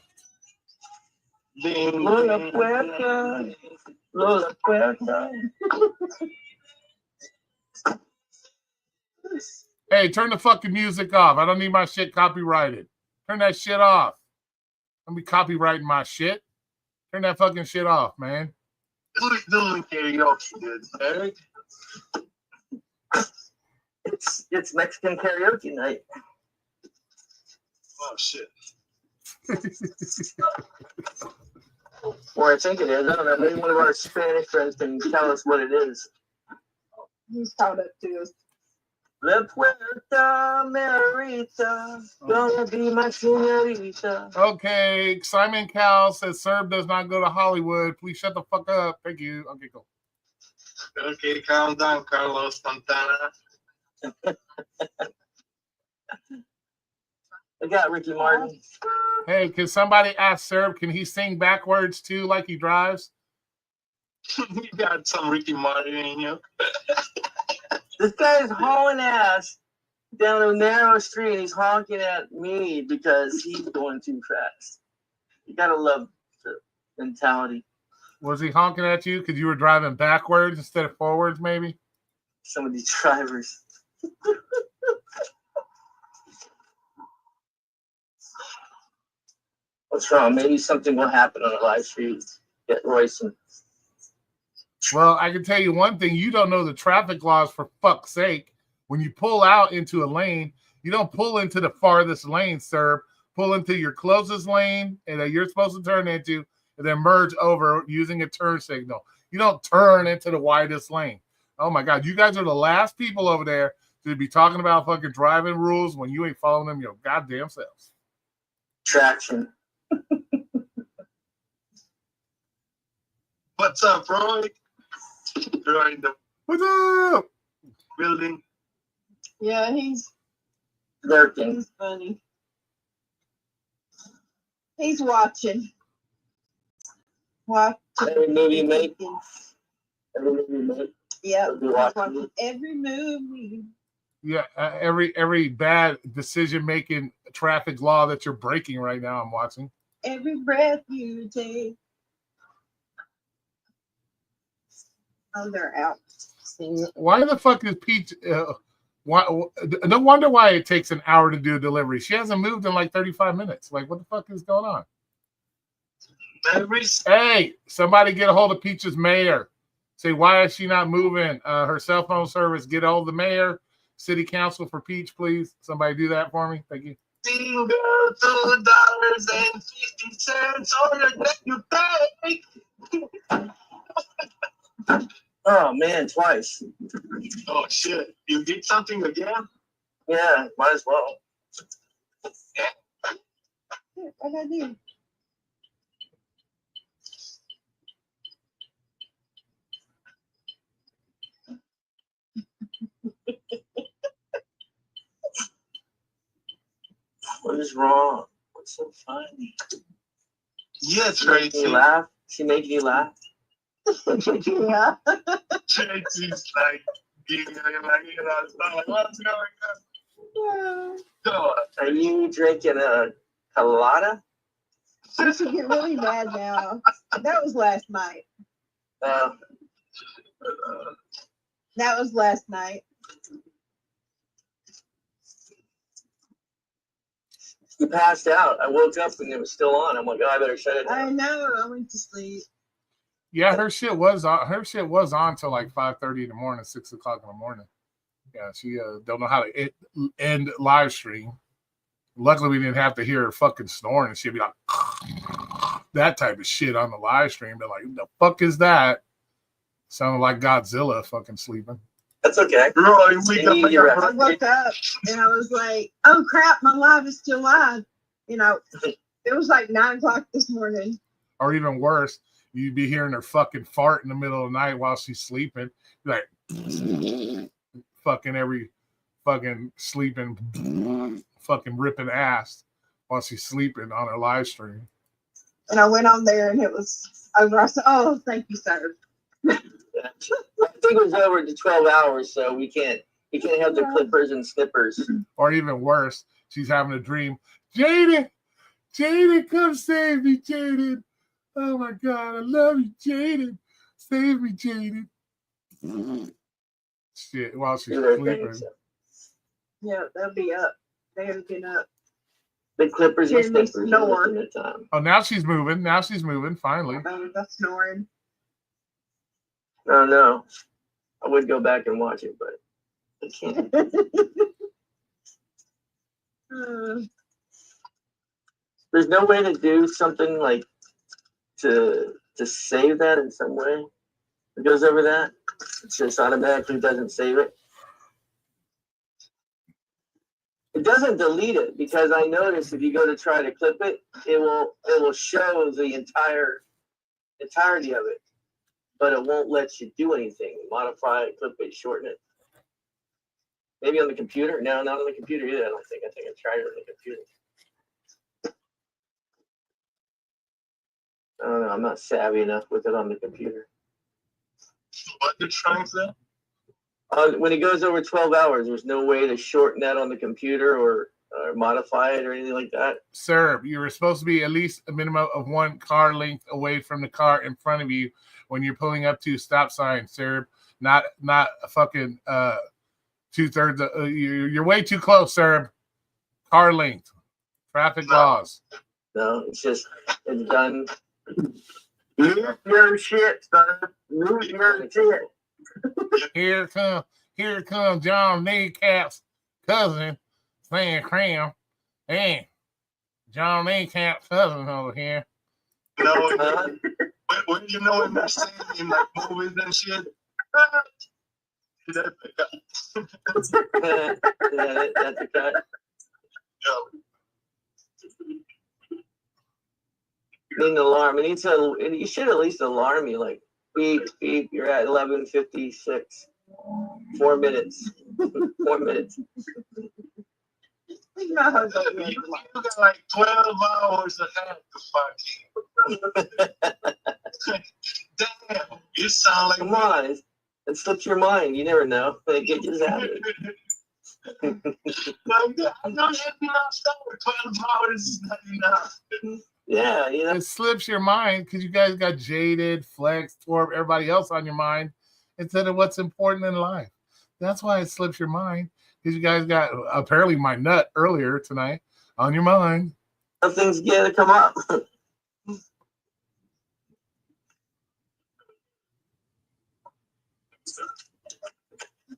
Puerta. Lola Puerta. Hey, turn the fucking music off. I don't need my shit copyrighted. Turn that shit off. Don't be copywriting my shit. Turn that fucking shit off, man. Who's doing karaoke, dude? Eric? It's Mexican karaoke night. Oh shit. Or I think it is. I don't know. Maybe one of our Spanish friends can tell us what it is. He's caught up to us. La Puerta Merita, gonna be my señorita. Okay, Simon Cowell says Serb does not go to Hollywood. Please shut the fuck up. Thank you. Okay, cool. Okay, calm down, Carlos Santana. I got Ricky Martin. Hey, can somebody ask Serb, can he sing backwards too like he drives? You got some Ricky Martin in you. This guy is hauling ass down a narrow street and he's honking at me because he's going too fast. You gotta love the mentality. Was he honking at you because you were driving backwards instead of forwards, maybe? Some of these drivers. What's wrong? Maybe something will happen on a live stream. Get Royce some. Well, I can tell you one thing. You don't know the traffic laws, for fuck's sake. When you pull out into a lane, you don't pull into the farthest lane, sir. Pull into your closest lane and that you're supposed to turn into, and then merge over using a turn signal. You don't turn into the widest lane. Oh, my God. You guys are the last people over there to be talking about fucking driving rules when you ain't following them your goddamn selves. Traction. What's up, Roy? Roy in the What's up? building. Yeah, he's Lurking. funny. He's watching. Every movie you make. Every movie you make. Yeah, He'll be he's watching watching every movie. Yeah, every bad decision-making traffic law that you're breaking right now, I'm watching. Every breath you take. Oh, they're out. Why the fuck is Peach? Why? No wonder why it takes an hour to do a delivery. She hasn't moved in like 35 minutes. Like, what the fuck is going on? Hey, somebody get a hold of Peach's mayor. Say, why is she not moving? Her cell phone service. Get a hold of the mayor, city council for Peach, please. Somebody do that for me. Thank you. Single $2.50 on the net you pay. Oh man, twice. Oh shit! You did something again? Yeah, might as well. What did I do? What is wrong? What's so funny? Yes, She making you Tracy. laugh? She making you laugh? Yeah. Tracy's like, like, what's going on? Go on. Are you drinking a colada? I should get really mad now. That was last night. Uh, That was last night. you passed out. I woke up and it was still on. I'm like, oh, I better shut it I down. know. I went to sleep. Yeah, her shit was on. Her shit was on till like 5:30 in the morning, 6 o'clock in the morning. Yeah, she don't know how to end live stream. Luckily, we didn't have to hear her fucking snoring, and she'd be like that type of shit on the live stream. They're like, "The fuck is that?" Sounded like Godzilla fucking sleeping. That's okay. Bro, we You need your I rest. woke up and I was like, oh crap, my live is still live. You know, it was like 9 o'clock this morning. Or even worse, you'd be hearing her fucking fart in the middle of the night while she's sleeping. Like fucking every fucking sleeping fucking ripping ass while she's sleeping on her live stream. And I went on there and it was over. I said, oh, thank you, sir. I think it was over to 12 hours, so we can't have the clippers and snippers. Or even worse, she's having a dream. Jaden, come save me, Jaden. Oh my God, I love you, Jaden. Save me, Jaden. Shit, while she's Do their sleeping. thing, so. Yeah, they'll be up. They have been up. The clippers and Hear me snippers snore. at the time. Oh, now she's moving. Now she's moving, finally. That's snoring. Oh no. I would go back and watch it, but I can't. There's no way to do something like to save that in some way. It goes over that. It just automatically doesn't save it. It doesn't delete it because I noticed if you go to try to clip it, it will show the entirety of it, but it won't let you do anything. Modify it, clip it, shorten it. Maybe on the computer? No, not on the computer either. I don't think. I think I tried it on the computer. I don't know. I'm not savvy enough with it on the computer. What you're trying to say? When it goes over 12 hours, there's no way to shorten that on the computer or modify it or anything like that. Sir, you were supposed to be at least a minimum of 1 car length away from the car in front of you when you're pulling up to a stop sign, sir. Not a fucking 2/3. You're way too close, sir. Car length, traffic laws. No, it's done. Move your shit, son. Move your shit. Here comes John Kneecap's cousin, Sam Cram. Hey, John Kneecap's cousin over here. No, when you know him saying in like movies and shit. That's a cut. Need an alarm. You should at least alarm me like beep beep. You're at 11:56. 4 minutes. 4 minutes. You got like 12 hours ahead to fucking. Damn, you sound like. Come on, it slips your mind. You never know. It just happens. I know you have enough stuff. 12 hours is not enough. Yeah, you know. It slips your mind because you guys got Jaded, Flex, Torb, everybody else on your mind instead of what's important in life. That's why it slips your mind because you guys got apparently my nut earlier tonight on your mind. Something's gonna come up.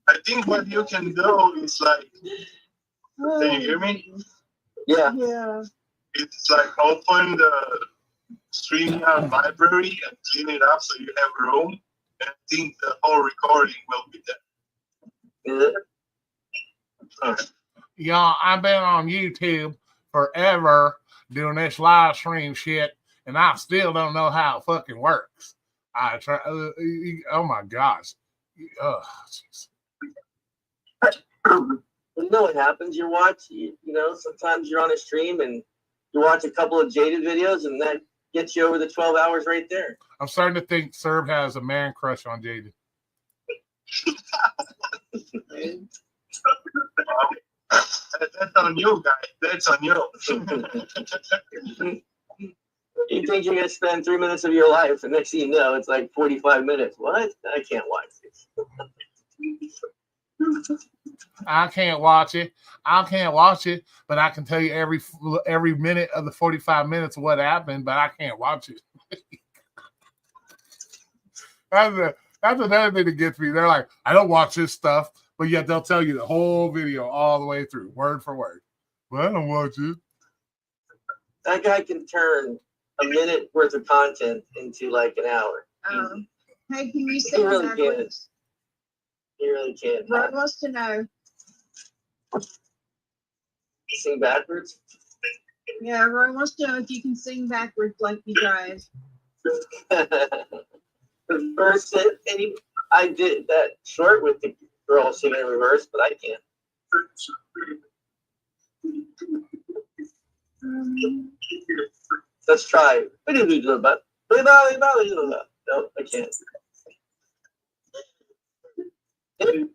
I think what you can do is like, can you hear me? Yeah. Yeah. It's like open the StreamYard library and clean it up so you have room. And I think the whole recording will be there. Is it? Okay. Y'all, I've been on YouTube forever doing this live stream shit, and I still don't know how it fucking works. I try. Oh my gosh. Oh, jeez. You know what happens? You watch, you know, sometimes you're on a stream and you watch a couple of jaded videos, and that gets you over the 12 hours right there. I'm starting to think Serb has a man crush on Jaden. That's on you, guys. That's on you. You think you're gonna spend 3 minutes of your life, and next thing you know, it's like 45 minutes. What? I can't watch this. I can't watch it. I can't watch it, but I can tell you every minute of the 45 minutes of what happened, but I can't watch it. That's another thing that gets me. They're like, I don't watch this stuff, but yet they'll tell you the whole video all the way through, word for word. Well, I don't watch it. That guy can turn a minute worth of content into like an hour. Hey, can you He sing really backwards? He really can. Ron wants to know. Sing backwards? Yeah, Ron wants to know if you can sing backwards like you drive. The first I did that short with the girl singing in reverse, but I can't. Let's try. No, I can't.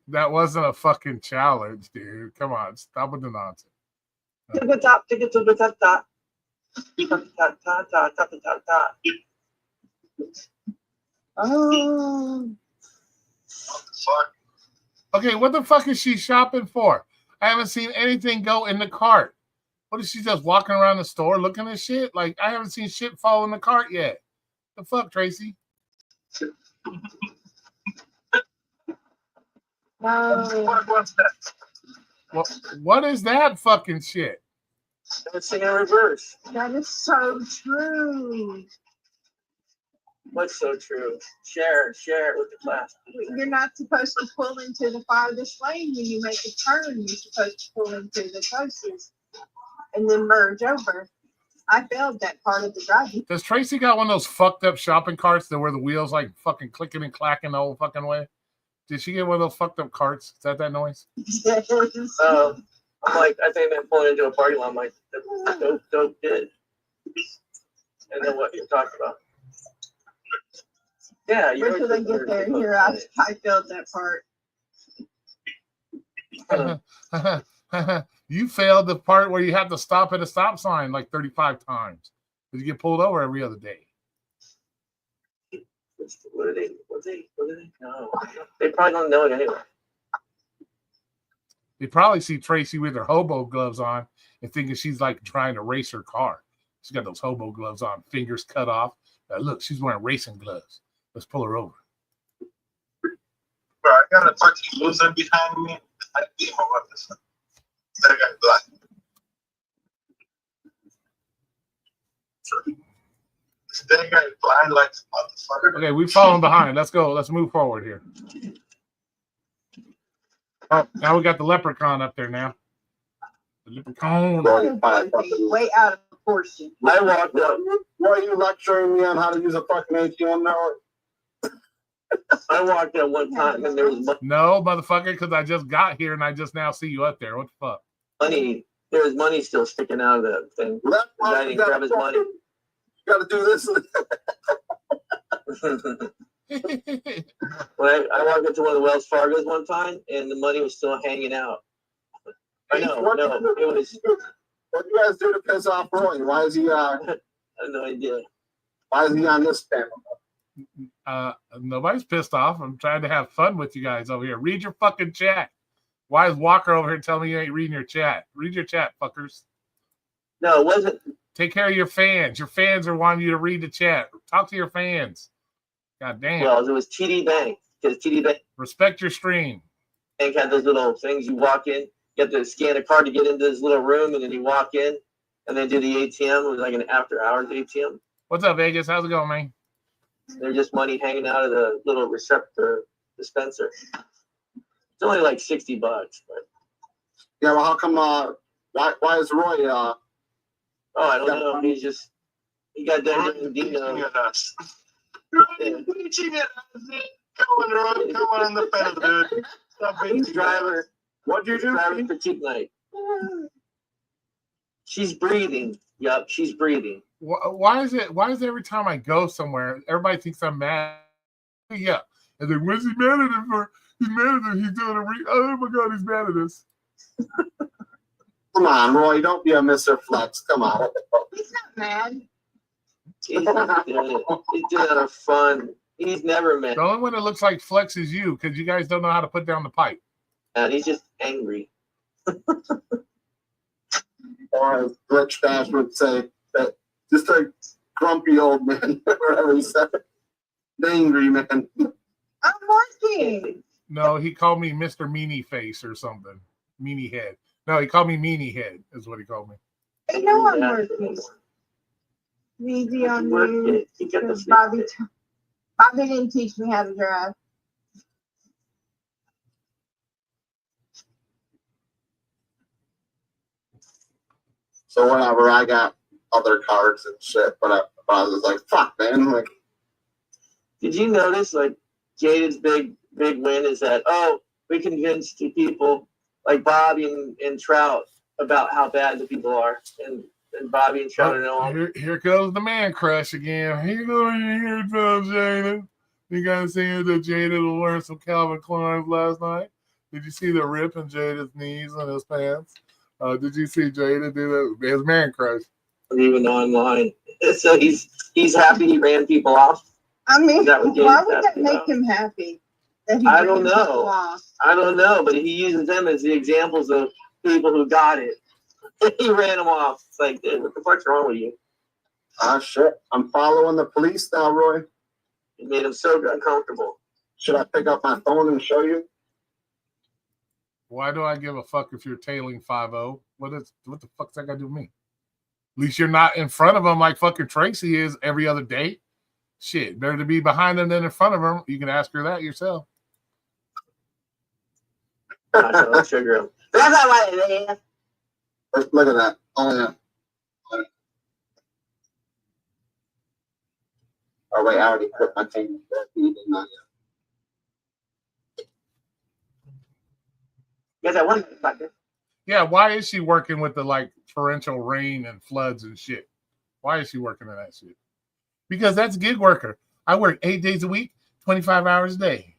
That wasn't a fucking challenge, dude. Come on, stop with the nonsense. Oh, Fuck. Okay, what the fuck is she shopping for? I haven't seen anything go in the cart. What is she just walking around the store looking at shit? Like, I haven't seen shit fall in the cart yet. The fuck, Tracy? What was that? What is that fucking shit? Let's sing in reverse. that is so true. What's so true? Share it with the class. You're not supposed to pull into the farthest lane when you make a turn. You're supposed to pull into the closest and then merge over. I failed that part of the driving. Does Tracy got one of those fucked up shopping carts that where the wheels like fucking clicking and clacking the whole fucking way? Did she get one of those fucked up carts? Is that noise? I'm like, I think I'm pulling into a parking lot. I'm like, dope did. And then what you're talking about? Yeah, Wait till they get there. Here, I failed that part. You failed the part where you have to stop at a stop sign like 35 times. Because you get pulled over every other day. What are they? No. They probably don't know it anyway. They probably see Tracy with her hobo gloves on and thinking she's like trying to race her car. She's got those hobo gloves on, fingers cut off. Look, she's wearing racing gloves. Let's pull her over. Bro, I got a fucking loser behind me. I didn't know what this is. That guy's black. That guy's blind like a motherfucker. Okay, we've fallen behind. Let's go. Let's move forward here. Oh, now we got the leprechaun up there now. The leprechaun. Way out of proportion. I walked up. Why are you lecturing me on how to use a fucking ATM network? I walked up one time and there was No, motherfucker, because I just got here and I just now see you up there. What the fuck? money. There was money still sticking out of the thing. Well, The guy didn't grab his money. You gotta do this. When I walked into one of the Wells Fargo's one time and the money was still hanging out. I know, no, it was. What do you guys do to piss off Roy? Why is he I have no idea. why is he on this panel? Nobody's pissed off. I'm trying to have fun with you guys over here. Read your fucking chat. Why is Walker over here telling me you ain't reading your chat? Read your chat, fuckers. No, it wasn't. Take care of your fans. Your fans are wanting you to read the chat. Talk to your fans. God damn. Well, it was TD Bank because TD Bank Respect your stream. had those little things. You walk in, you have to scan a card to get into this little room, and then you walk in, and then do the ATM. It was like an after hours ATM. What's up, Vegas? How's it going, man? There's just money hanging out of the little dispenser. It's only like $60, but Yeah, well, how come? Why is Roy? oh, I don't know. He got done doing Dinos. Come on, Ron. Come on in the pedal, dude. Stop being He's driver. What'd you do? Having fatigue night. She's breathing. Yep, she's breathing. Why is it every time I go somewhere, everybody thinks I'm mad? Yeah. And then when's he mad at him for? He's mad at him. He's doing oh my God, he's mad at us. Come on, Roy. Don't be a Mr. Flex. Come on. He's not mad. He's doing it fun. He's never mad. The only one that looks like Flex is you, because you guys don't know how to put down the pipe. And he's just angry. Or as Rich Dash would say, that just a grumpy old man, whatever he said. Angry man. I'm working. No, he called me Mr. Meanie Face or something. Meanie Head. No, he called me Meanie Head, is what he called me. I know I'm working. Easy on you. Because Bobby didn't teach me how to drive. So whatever, I got other cards and shit, but I was like, fuck, man. Like, did you notice, like, Jaded's big win is that, we convinced the people like Bobby and Trout about how bad the people are, and Bobby and Trout know. Here goes the man crush again. Here Jada. You guys seen that Jada will wear some Calvin Kleins last night? Did you see the rip in Jada's knees and his pants? Did you see Jada do that? His man crush. Even online. So he's happy he ran people off. I mean, why would that make him happy? I don't know. I don't know, but he uses them as the examples of people who got it. He ran them off. It's like, dude, what the fuck's wrong with you? Ah, shit. I'm following the police now, Roy. It made him so uncomfortable. Should I pick up my phone and show you? Why do I give a fuck if you're tailing 5-0? What the fuck's that got to do with me? At least you're not in front of him like fucking Tracy is every other day. Shit, better to be behind him than in front of him. You can ask her that yourself. That's not why they asked. Look at that. Oh, yeah. Oh, wait, I already put my thing. Not yet. Yes, I want to. Yeah, why is she working with the like torrential rain and floods and shit? Why is she working in that shit? Because that's gig worker. I work 8 days a week, 25 hours a day.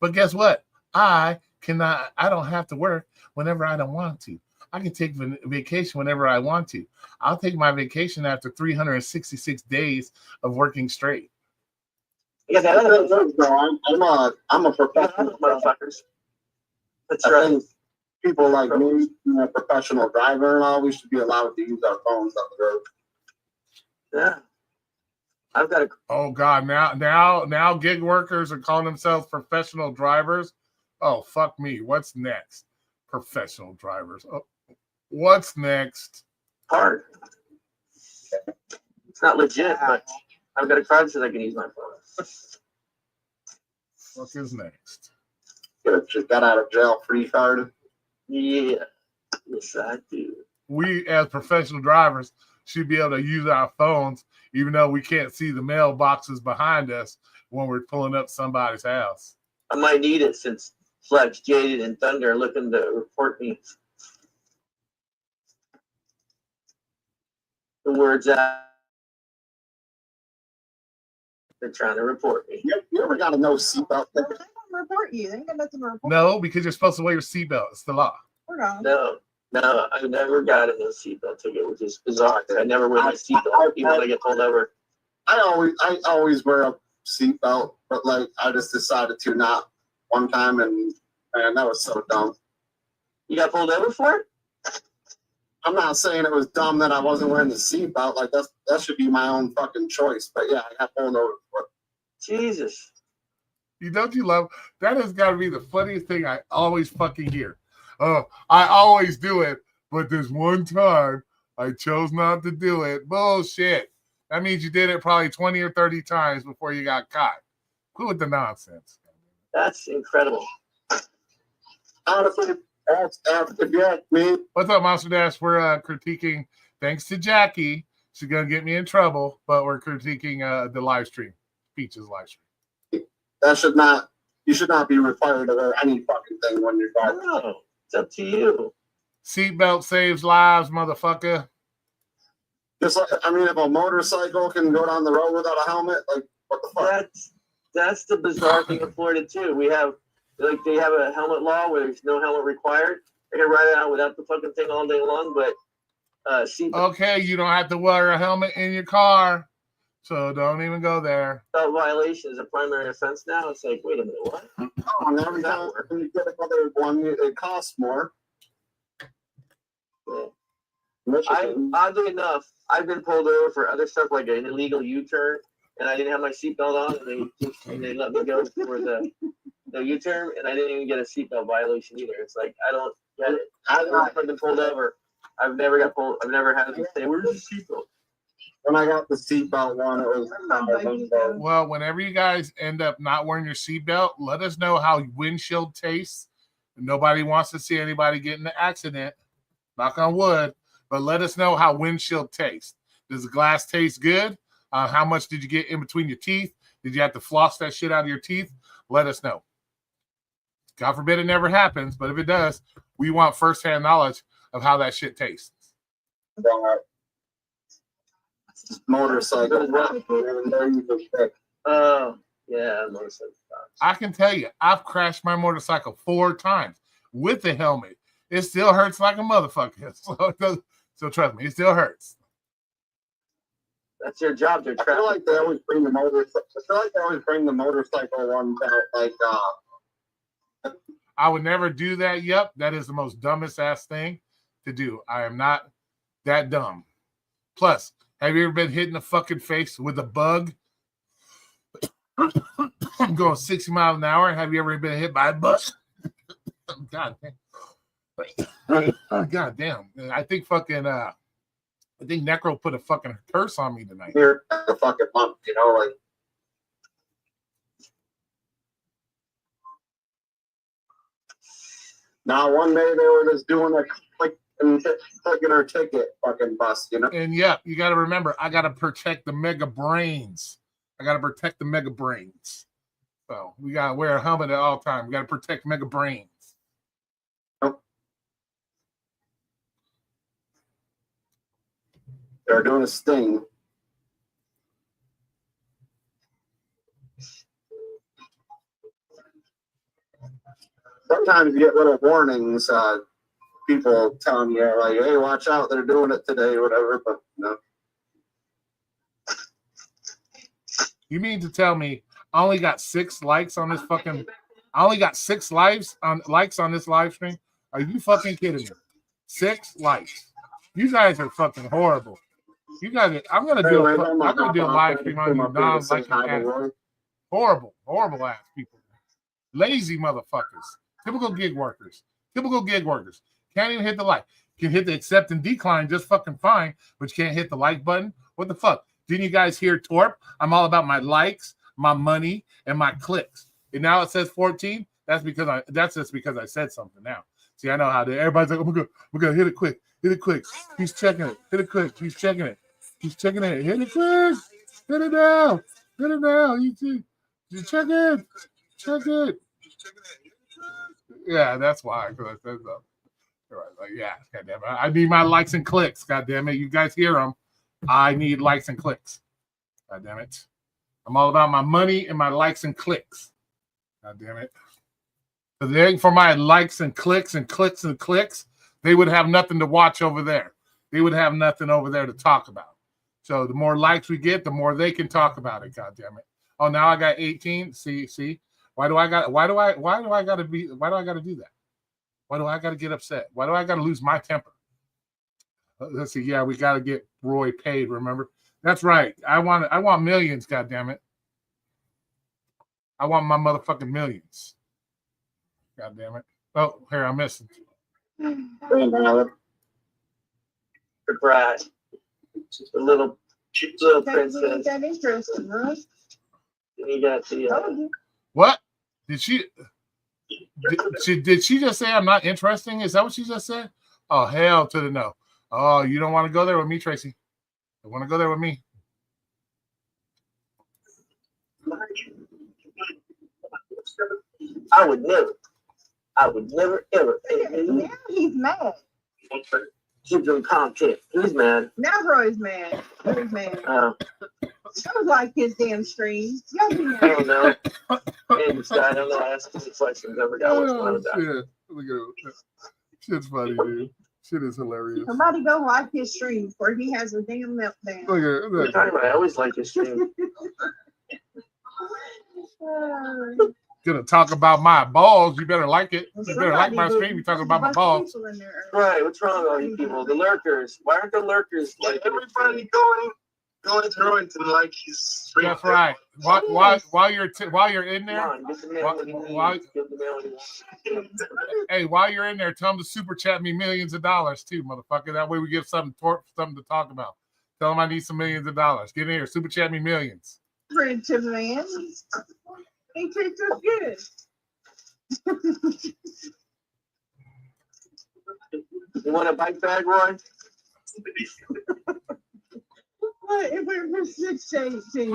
But guess what? I don't have to work whenever I don't want to. I can take vacation whenever I want to. I'll take my vacation after 366 days of working straight. Yes, I'm a professional motherfuckers. That's I right. think people like me, a professional driver and all, we should be allowed to use our phones on the road. Yeah. I've got a. Oh God! Now, gig workers are calling themselves professional drivers. Oh fuck me! What's next? Professional drivers. Oh, what's next? Hard. It's not legit, but I've got a card so I can use my phone. What is next? Got out of jail free card. Yeah. Yes, I do. We as professional drivers should be able to use our phones, even though we can't see the mailboxes behind us when we're pulling up somebody's house. I might need it since Flex, Jaded, and Thunder are looking to report me. The words out. They're trying to report me. You ever got a no seatbelt They're thing? not gonna report you. They ain't got nothing to report. No, because you're supposed to wear your seatbelt. It's the law. We're gone. No, I never got a seatbelt ticket, which is bizarre. I never wear my seatbelt even when I get pulled over. I always wear a seatbelt, but like I just decided to not one time, and that was so dumb. You got pulled over for it? I'm not saying it was dumb that I wasn't wearing the seatbelt. Like that should be my own fucking choice. But yeah, I got pulled over for it. Jesus. You love that has got to be the funniest thing I always fucking hear. Oh, I always do it, but this one time I chose not to do it. Bullshit. That means you did it probably 20 or 30 times before you got caught. Quit with the nonsense. That's incredible. Honestly, if you ask me. What's up, Monster Dash? We're critiquing, thanks to Jackie. She's going to get me in trouble, but we're critiquing the live stream, Peach's live stream. That should not you should not be required to wear any fucking thing when you're driving. No, it's up to you. Seatbelt saves lives, motherfucker. Just like, I mean, if a motorcycle can go down the road without a helmet, like, what the fuck? That's the bizarre thing in Florida too. We have they have a helmet law where there's no helmet required. They can ride it out without the fucking thing all day long, but okay, you don't have to wear a helmet in your car, so don't even go there. seatbelt violation is a primary offense now. It's like, wait a minute, what? Oh, and every time you get another one, it costs more. Yeah. Oddly enough, I've been pulled over for other stuff like an illegal U-turn, and I didn't have my seatbelt on, and they let me go for the U-turn, and I didn't even get a seatbelt violation either. It's like, I don't get it. I've been pulled over. I've never got pulled. I've never had to say, "Where's the seatbelt?" When I got the seatbelt one, it was Well, whenever you guys end up not wearing your seatbelt, let us know how windshield tastes. Nobody wants to see anybody get in an accident. Knock on wood. But let us know how windshield tastes. Does the glass taste good? How much did you get in between your teeth? Did you have to floss that shit out of your teeth? Let us know. God forbid it never happens, but if it does, we want firsthand knowledge of how that shit tastes. Motorcycle. Oh, yeah, motorcycle. I can tell you, I've crashed my motorcycle 4 times with the helmet. It still hurts like a motherfucker. So trust me, it still hurts. That's your job. I feel like they always bring the motorcycle ones out. Like, I would never do that. Yep, that is the most dumbest ass thing to do. I am not that dumb. Plus, have you ever been hit in the fucking face with a bug? I'm going 60 miles an hour. Have you ever been hit by a bus? God damn. God damn. I think Necro put a fucking curse on me tonight. Here, the fucking month, you know, like. Now, one day they were just doing and taking our ticket fucking bus, you know? And yeah, you got to remember, I got to protect the mega brains. So we got to wear a helmet at all times. We got to protect mega brains. They're doing a sting. Sometimes you get little warnings, people telling you, like, hey, watch out, they're doing it today, whatever, but no. You mean to tell me I only got 6 likes on this fucking... I only got 6 likes on this live stream? Are you fucking kidding me? 6 likes. You guys are fucking horrible. You guys, I'm gonna do a live stream on you non-liking ass. Horrible ass people. Lazy motherfuckers. Typical gig workers. Can't even hit the like. Can hit the accept and decline just fucking fine, but you can't hit the like button. What the fuck? Didn't you guys hear Torp? I'm all about my likes, my money, and my clicks. And now it says 14. That's just because I said something now. See, I know how to. Everybody's like, we're gonna hit it quick. He's checking it. Hit it quick. He's checking it. Hit it quick. Hit it now. You check it. Yeah, that's why. Because I said so. Like, yeah, goddamn it. I need my likes and clicks. Goddamn it, you guys hear them? I need likes and clicks. Goddamn it, I'm all about my money and my likes and clicks. Goddamn it. If it ain't for my likes and clicks, they would have nothing to watch over there. They would have nothing over there to talk about. So the more likes we get, the more they can talk about it. God damn it! Oh, now I got 18. See. Why do I got to do that? Why do I got to get upset? Why do I got to lose my temper? Let's see. Yeah, we got to get Roy paid. Remember? That's right. I want millions. God damn it! I want my motherfucking millions. God damn it! Oh, here I'm missing. Surprise. The little princess. That interesting, huh? You got the What? Did she just say I'm not interesting? Is that what she just said? Oh, hell to the no. Oh, you don't want to go there with me, Tracy? You want to go there with me? I would never ever pay Look at- now he's mad. keep them content. He's mad. Now Roy's mad. Roy's mad. Don't like his damn stream. Y'all be I mad. don't know. And this guy, I don't know. I asked him the questions. I forgot which one Oh, was that. shit. Look at it. Shit's funny, dude. Shit is hilarious. Somebody go like his stream before he has a damn meltdown. Look at What are you it. talking about? I always like his stream. Gonna talk about my balls. You better like it. You better like my stream. You talking about my balls. Right, what's wrong with all you people? The lurkers. Why aren't the lurkers like Everybody going through it and like his stream. That's right. While you're in Come there, on, get the man what he needs. Give the man what he wants. hey, while you're in there, tell them to super chat me millions of dollars too, motherfucker. That way we get something to talk about. Tell them I need some millions of dollars. Get in here, super chat me millions. Primitive man. He treats us good. You want a bike bag, Roy? What if we're for 6 to 18?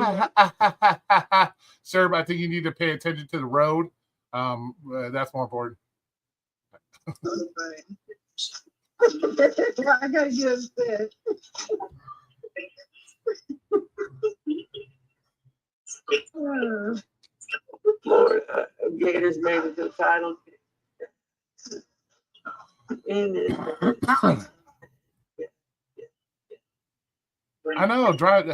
Sir, I think you need to pay attention to the road. That's more important. I gotta get upset. Lord, Gators made it to the title. I know, drive.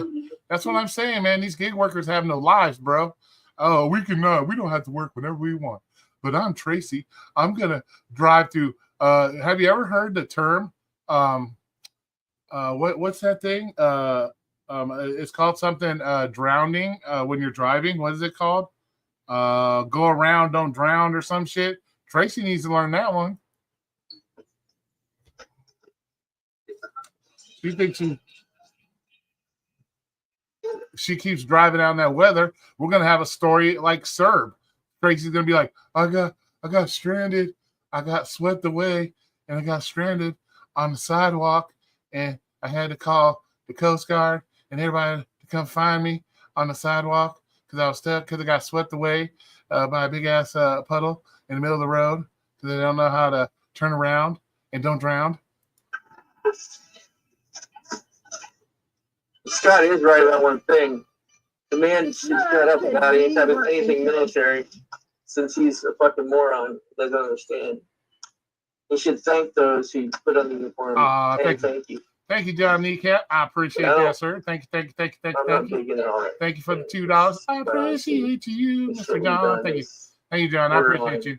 That's what I'm saying, man. These gig workers have no lives, bro. Oh, we don't have to work whenever we want. But I'm Tracy. I'm gonna drive to. Have you ever heard the term? What's that thing? It's called something. Drowning. When you're driving, what is it called? Go around, don't drown, or some shit. Tracy needs to learn that one. She thinks she keeps driving down that weather. We're gonna have a story like Serb. Tracy's gonna be like, I got stranded, I got swept away, and I got stranded on the sidewalk, and I had to call the Coast Guard and everybody to come find me on the sidewalk because I was stuck because I got swept away by a big ass puddle in the middle of the road because they don't know how to turn around and don't drown. Scott is right about one thing. The man should shut up about anything military, since he's a fucking moron. Doesn't understand. He should thank those who put on the uniform. Thank you. Thank you, John Kneecap. I appreciate that, sir. Thank you. Thank you for the $2. I appreciate you, Mr. John. Thank you. Thank you, John. I appreciate you.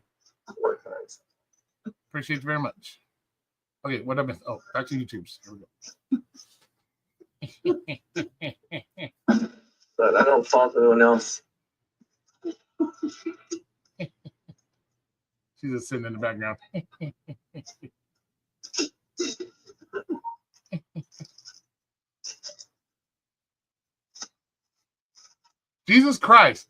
Appreciate you very much. Okay, what I missed? Oh, back to YouTube's. Here we go. But I don't fault anyone else. She's just sitting in the background. Jesus Christ.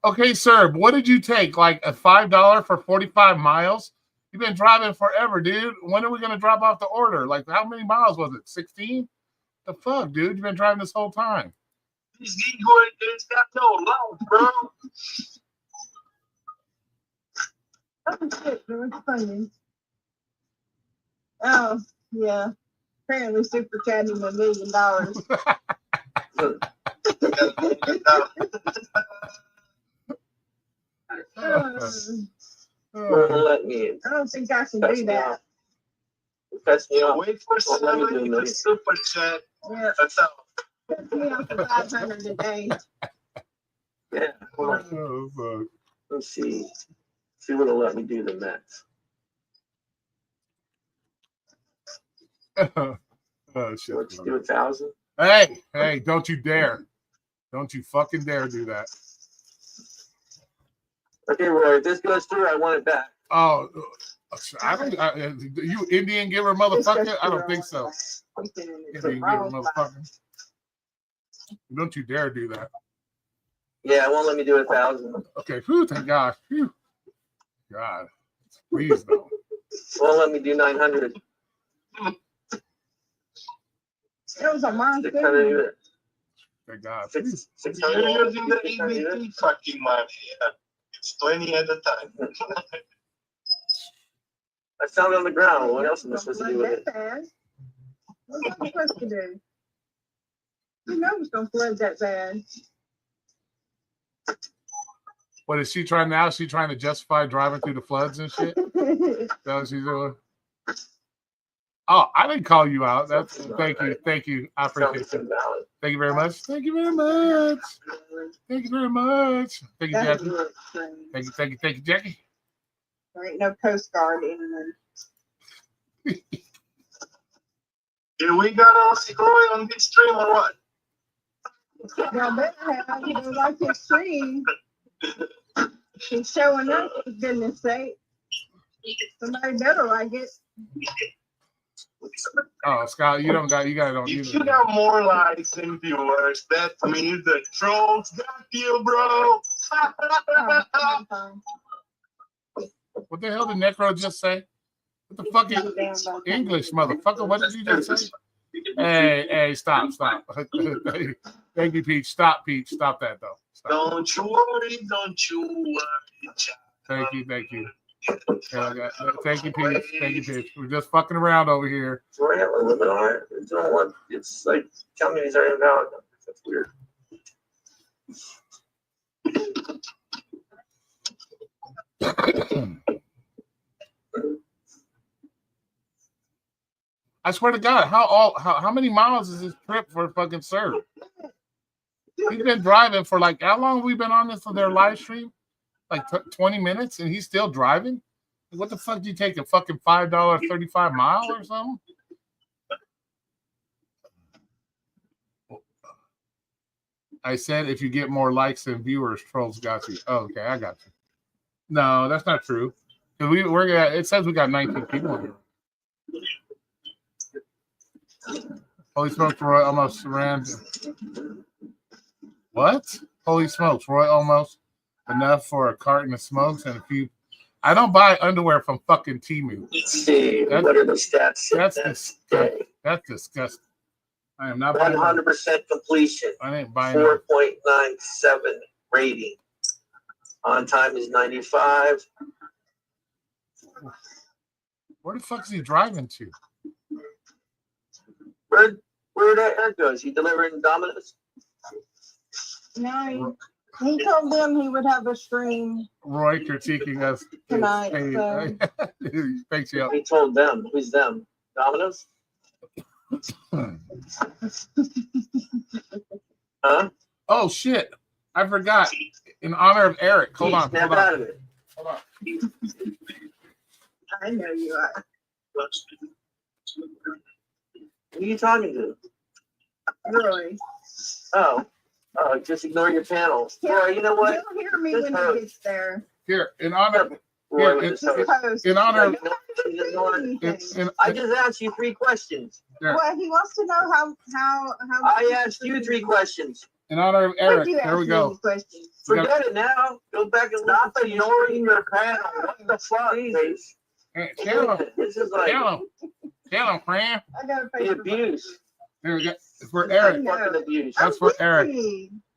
Okay, sir, what did you take? Like a $5 for 45 miles? You've been driving forever, dude. When are we going to drop off the order? Like, how many miles was it? 16? The fuck, dude? You've been driving this whole time. These gig workers got no love, bro. Oh, shit, that's funny. Oh, yeah. Apparently, super chatting $1 million. Let me in. I don't think I can do that. Cuts me off. Wait for somebody to super chat. Yeah, That's all. cuts me off for 500 a day. Yeah. Hold on. Oh, fuck. Let's see. See what'll let me do the max. Oh, shit. Let's do 1,000. Hey, don't you dare. Don't you fucking dare do that. Okay, Roy, if this goes through, I want it back. Oh, you Indian giver motherfucker? I don't think so. Indian giver motherfucker. Don't you dare do that. Yeah, it won't let me do 1,000. Okay, whew, thank God. Whew. God, please no. Won't let me do 900. It was a monster. 600 either. Thank God. 600. You're using the EBT fucking money. It's 20 at a time. I found it on the ground. What else am I supposed to do with it? What am I supposed to do? You know it's gonna flood that bad. What is she trying now? Is she trying to justify driving through the floods and shit? That's what she's doing. Oh, I didn't call you out. That's thank you. I appreciate it. Thank you very much. Thank you very much. Thank you very much. Thank you, That's Jackie. really strange. Thank you, Jackie. There ain't no Coast Guard in there. Here we got Roy on this stream or what? Y'all better have, you know, like his stream. He's showing up, for goodness sake. Somebody better like it. Oh, Scott, you got If you got more likes than viewers, that means the trolls got you, bro. What the hell did Necro just say? What the fuck is English, motherfucker? What did you just say? Hey, stop. Thank you, Peach. Stop that, though. Stop. Don't you worry. Thank you. Thank you, Peach. We're just fucking around over here. Do I have a limit on it? It's not one. It's like telling me these are invalid. That's weird. I swear to God, how many miles is this trip for fucking Sir? He's been driving for like how long have we been on this for their live stream? Like 20 minutes, and he's still driving. What the fuck do you take a fucking $5 35 mile or something? I said if you get more likes than viewers, trolls got you. Oh, okay, I got you. No, that's not true. It says we got 19 people here. Holy smokes, Roy almost ran. What? Holy smokes, Roy almost enough for a carton of smokes and a few. I don't buy underwear from fucking Temu. Let's see. What are the stats? That's disgusting. That's disgusting. I am not buying 100% completion. I ain't buying 4.97 rating. On time is 95. Where the fuck is he driving to? Where that air goes? He delivering Domino's? No, he told them he would have a stream Roy critiquing us tonight. Thanks, yo. He told them. Who's them? Domino's? Huh? Oh shit! I forgot. In honor of Eric, hold on. Out of it. Hold on. I know you are. Who are you talking to? Really? Oh, just ignore your panels. Yeah, you know what? You'll hear me when he gets there. Here, in honor. Roy, Just post. In honor of. I just asked you 3 questions. Yeah. Well, he wants to know how. I asked you 3 questions. In honor of Eric, Would you there we ask go. me questions? Forget it now. Go back and stop ignoring your panel. What the fuck? Jesus. Hey, tell him, This is like Fran. I gotta pay the for abuse. There we go. It's for Eric. Fucking abuse. That's for Eric.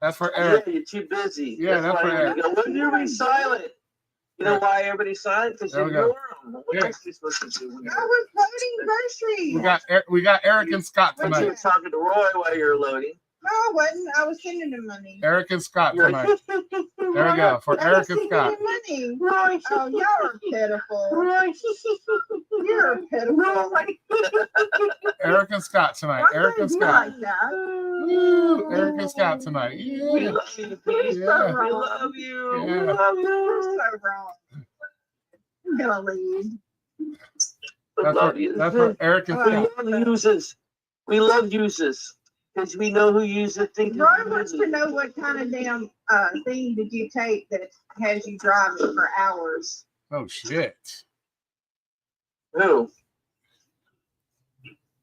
That's for Eric. Yeah, you're too busy. Yeah, that's why for Eric. when you're everybody silent. You know why everybody's silent? Because you There we go. ignore them. What Yeah. else are you supposed to do? I was loading groceries. We got Eric and Scott But you tonight. were talking to Roy while you were loading. No, I wasn't. I was sending him money. Eric and Scott You're tonight. like, There we go. For I Eric was and sending Scott. him money. Roy. Oh, y'all are pitiful. Roy. You're pitiful. Eric and Scott tonight. Why Eric would and you Scott. like that? Woo, Eric and Scott tonight. We Yeah. love you, Pete. Yeah. We love you. We Yeah. love You're you. so wrong. I'm gonna leave. We That's love for, you. that's for Eric and All Scott. right. We love users. We love users. Because we know who uses things. Roy wants to know what kind of damn thing did you take that has you driving for hours? Oh shit. Who?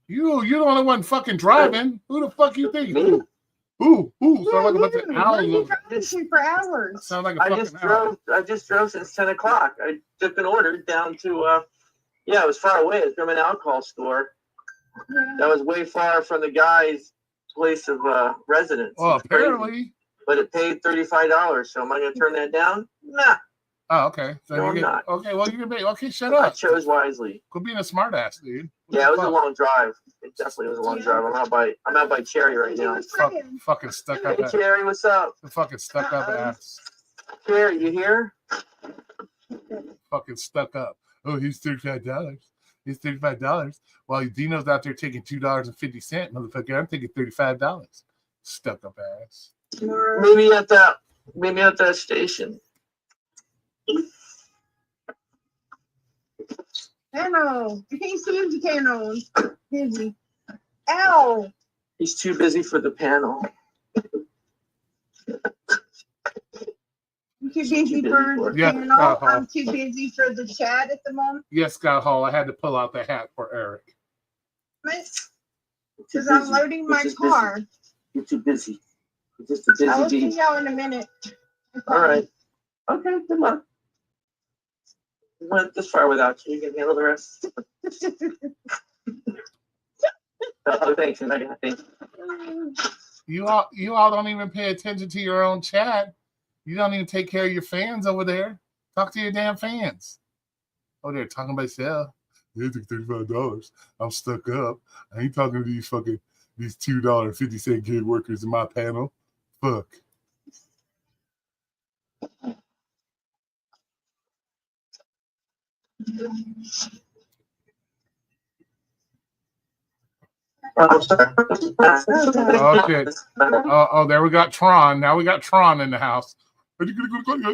You're the only one fucking driving. Who the fuck you think? Me? Who? Yeah, Sound like a bunch you. of What are you owls. driving to for hours? Sound like a I fucking just owl. drove since 10 o'clock. I took an order down to it was far away. It's from an alcohol store. Yeah. That was way far from the guy's place of residence. Well, It's crazy. apparently. But it paid $35. So am I gonna turn that down? Nah. Oh, okay. So No, you I'm get, not. okay, well, you can be, okay, shut I up. chose wisely. Quit being a smart ass, dude. What Yeah, the it was a fuck? long drive. It definitely was a long drive. I'm out by Cherry right now. Fucking stuck up Hey, ass. Cherry, what's up? The fucking stuck up ass. Cherry, you here? Fucking stuck up. Oh, he's $35. He's $35. While Dino's out there taking $2.50, motherfucker. I'm taking $35. Stuck up ass. Maybe at that station. Cano. You can't see the canos. Busy. Ow. He's too busy for the panel. You too busy for the Yeah, panel. I'm too busy for the chat at the moment. Yes, Scott Hall. I had to pull out the hat for Eric. Because I'm loading my car. You're too busy. You're just a I'll busy see bee. y'all in a minute. All right. Okay, good luck. We went this far without you. You can handle the rest. Oh, thanks. Thanks. You all don't even pay attention to your own chat. You don't even take care of your fans over there. Talk to your damn fans. Oh, they're talking about yourself. They took $35. I'm stuck up. I ain't talking to these $2.50 gig workers in my panel. Fuck. Oh, sorry. Oh shit. Oh, there we got Tron. Now we got Tron in the house.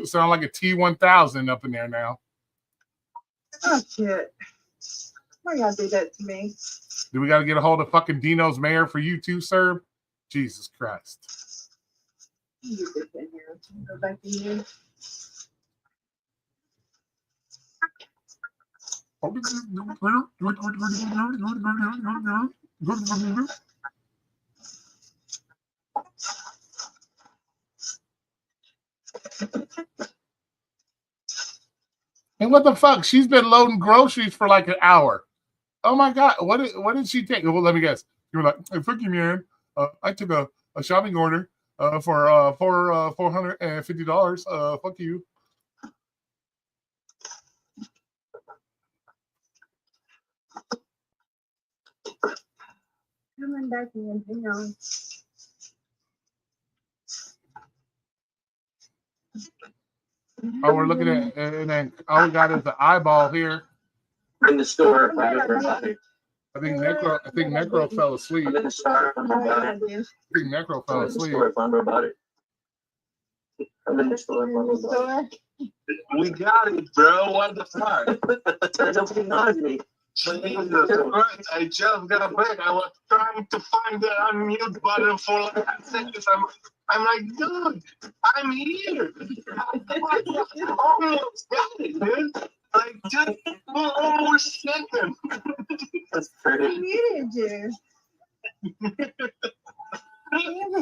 Sound like a T-1000 up in there now. Oh shit. Why y'all do that to me? Do we got to get a hold of fucking Dino's mayor for you too, sir? Jesus Christ. You get this in here. Go back in here. And what the fuck? She's been loading groceries for like an hour. Oh my God. What did she take? Well, let me guess. You were like, hey, fuck you, man. I took a shopping order for $450. Fuck you. Coming back in, hang on. Oh, we're looking at, and then all we got is the eyeball here. In the store. I think Necro fell asleep. I'm in the store. I think Necro fell asleep. About it. I'm in the store. We got it, bro. What the fuck? Don't acknowledge me. Jesus Christ, I just got back. I was trying to find the unmute button for like 10 seconds. I'm like, dude, I'm here. I almost got it, dude. Like, just 1 more second. That's I pretty. muted you. Damn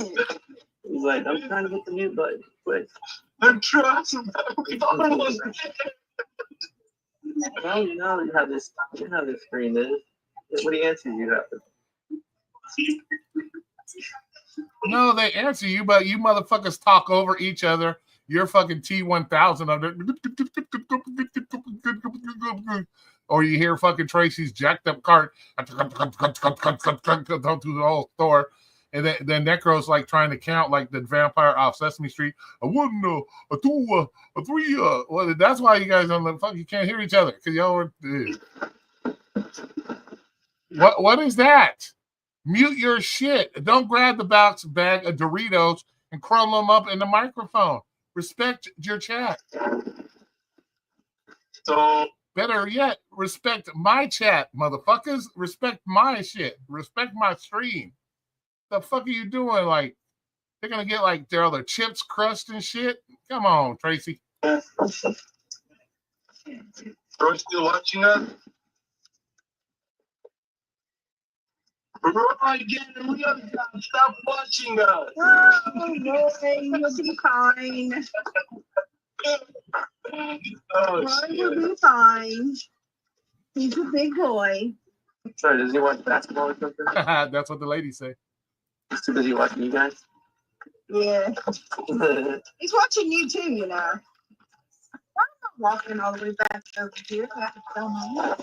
it. He's like, I'm trying to get the mute button. Quick. I'm trying. We almost got it. Now you know you have this. You know how this screen is. What do you answer? You have to. No, they answer you, but you motherfuckers talk over each other. You're fucking T-1000 under, or you hear fucking Tracy's jacked up cart through the whole store, and then Necro's like trying to count like the vampire off Sesame Street. A 1, a 2, a 3. Well, that's why you guys don't fuck. You can't hear each other because y'all are. What is that? Mute your shit. Don't grab the box bag of Doritos and crumble them up in the microphone. Respect your chat. So, better yet, respect my chat, motherfuckers. Respect my shit. Respect my stream. The fuck are you doing? Like, they're gonna get like their other chips crushed and shit. Come on, Tracy. are you still watching us? Right, we gotta stop watching us. Oh, boy, you'll be fine. Oh, Roy will be fine. He's a big boy. Sorry, does he watch basketball or something? That's what the ladies say. He's too busy watching you guys. Yeah. He's watching you too, you know. walking all the way back over here. I have to tell my mom.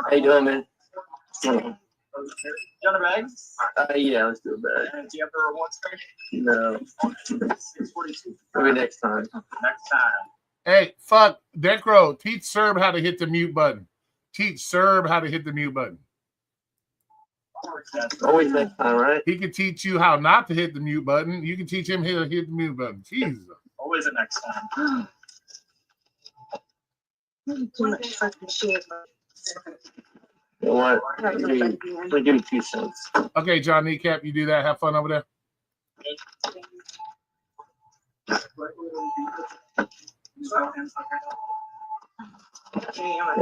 How you doing, man? You want a bag? Yeah, let's do a bag. Do you have the rewards card? No. 642. Maybe next time. Next time. Hey, fuck, Decro, teach Serb how to hit the mute button. Teach Serb how to hit the mute button. Always next time, right? He can teach you how not to hit the mute button. You can teach him how to hit the mute button. Jesus. Always the next time. Too much fucking shit. You know what? I'll give you 2 cents. Okay, John Kneecap, you do that. Have fun over there. There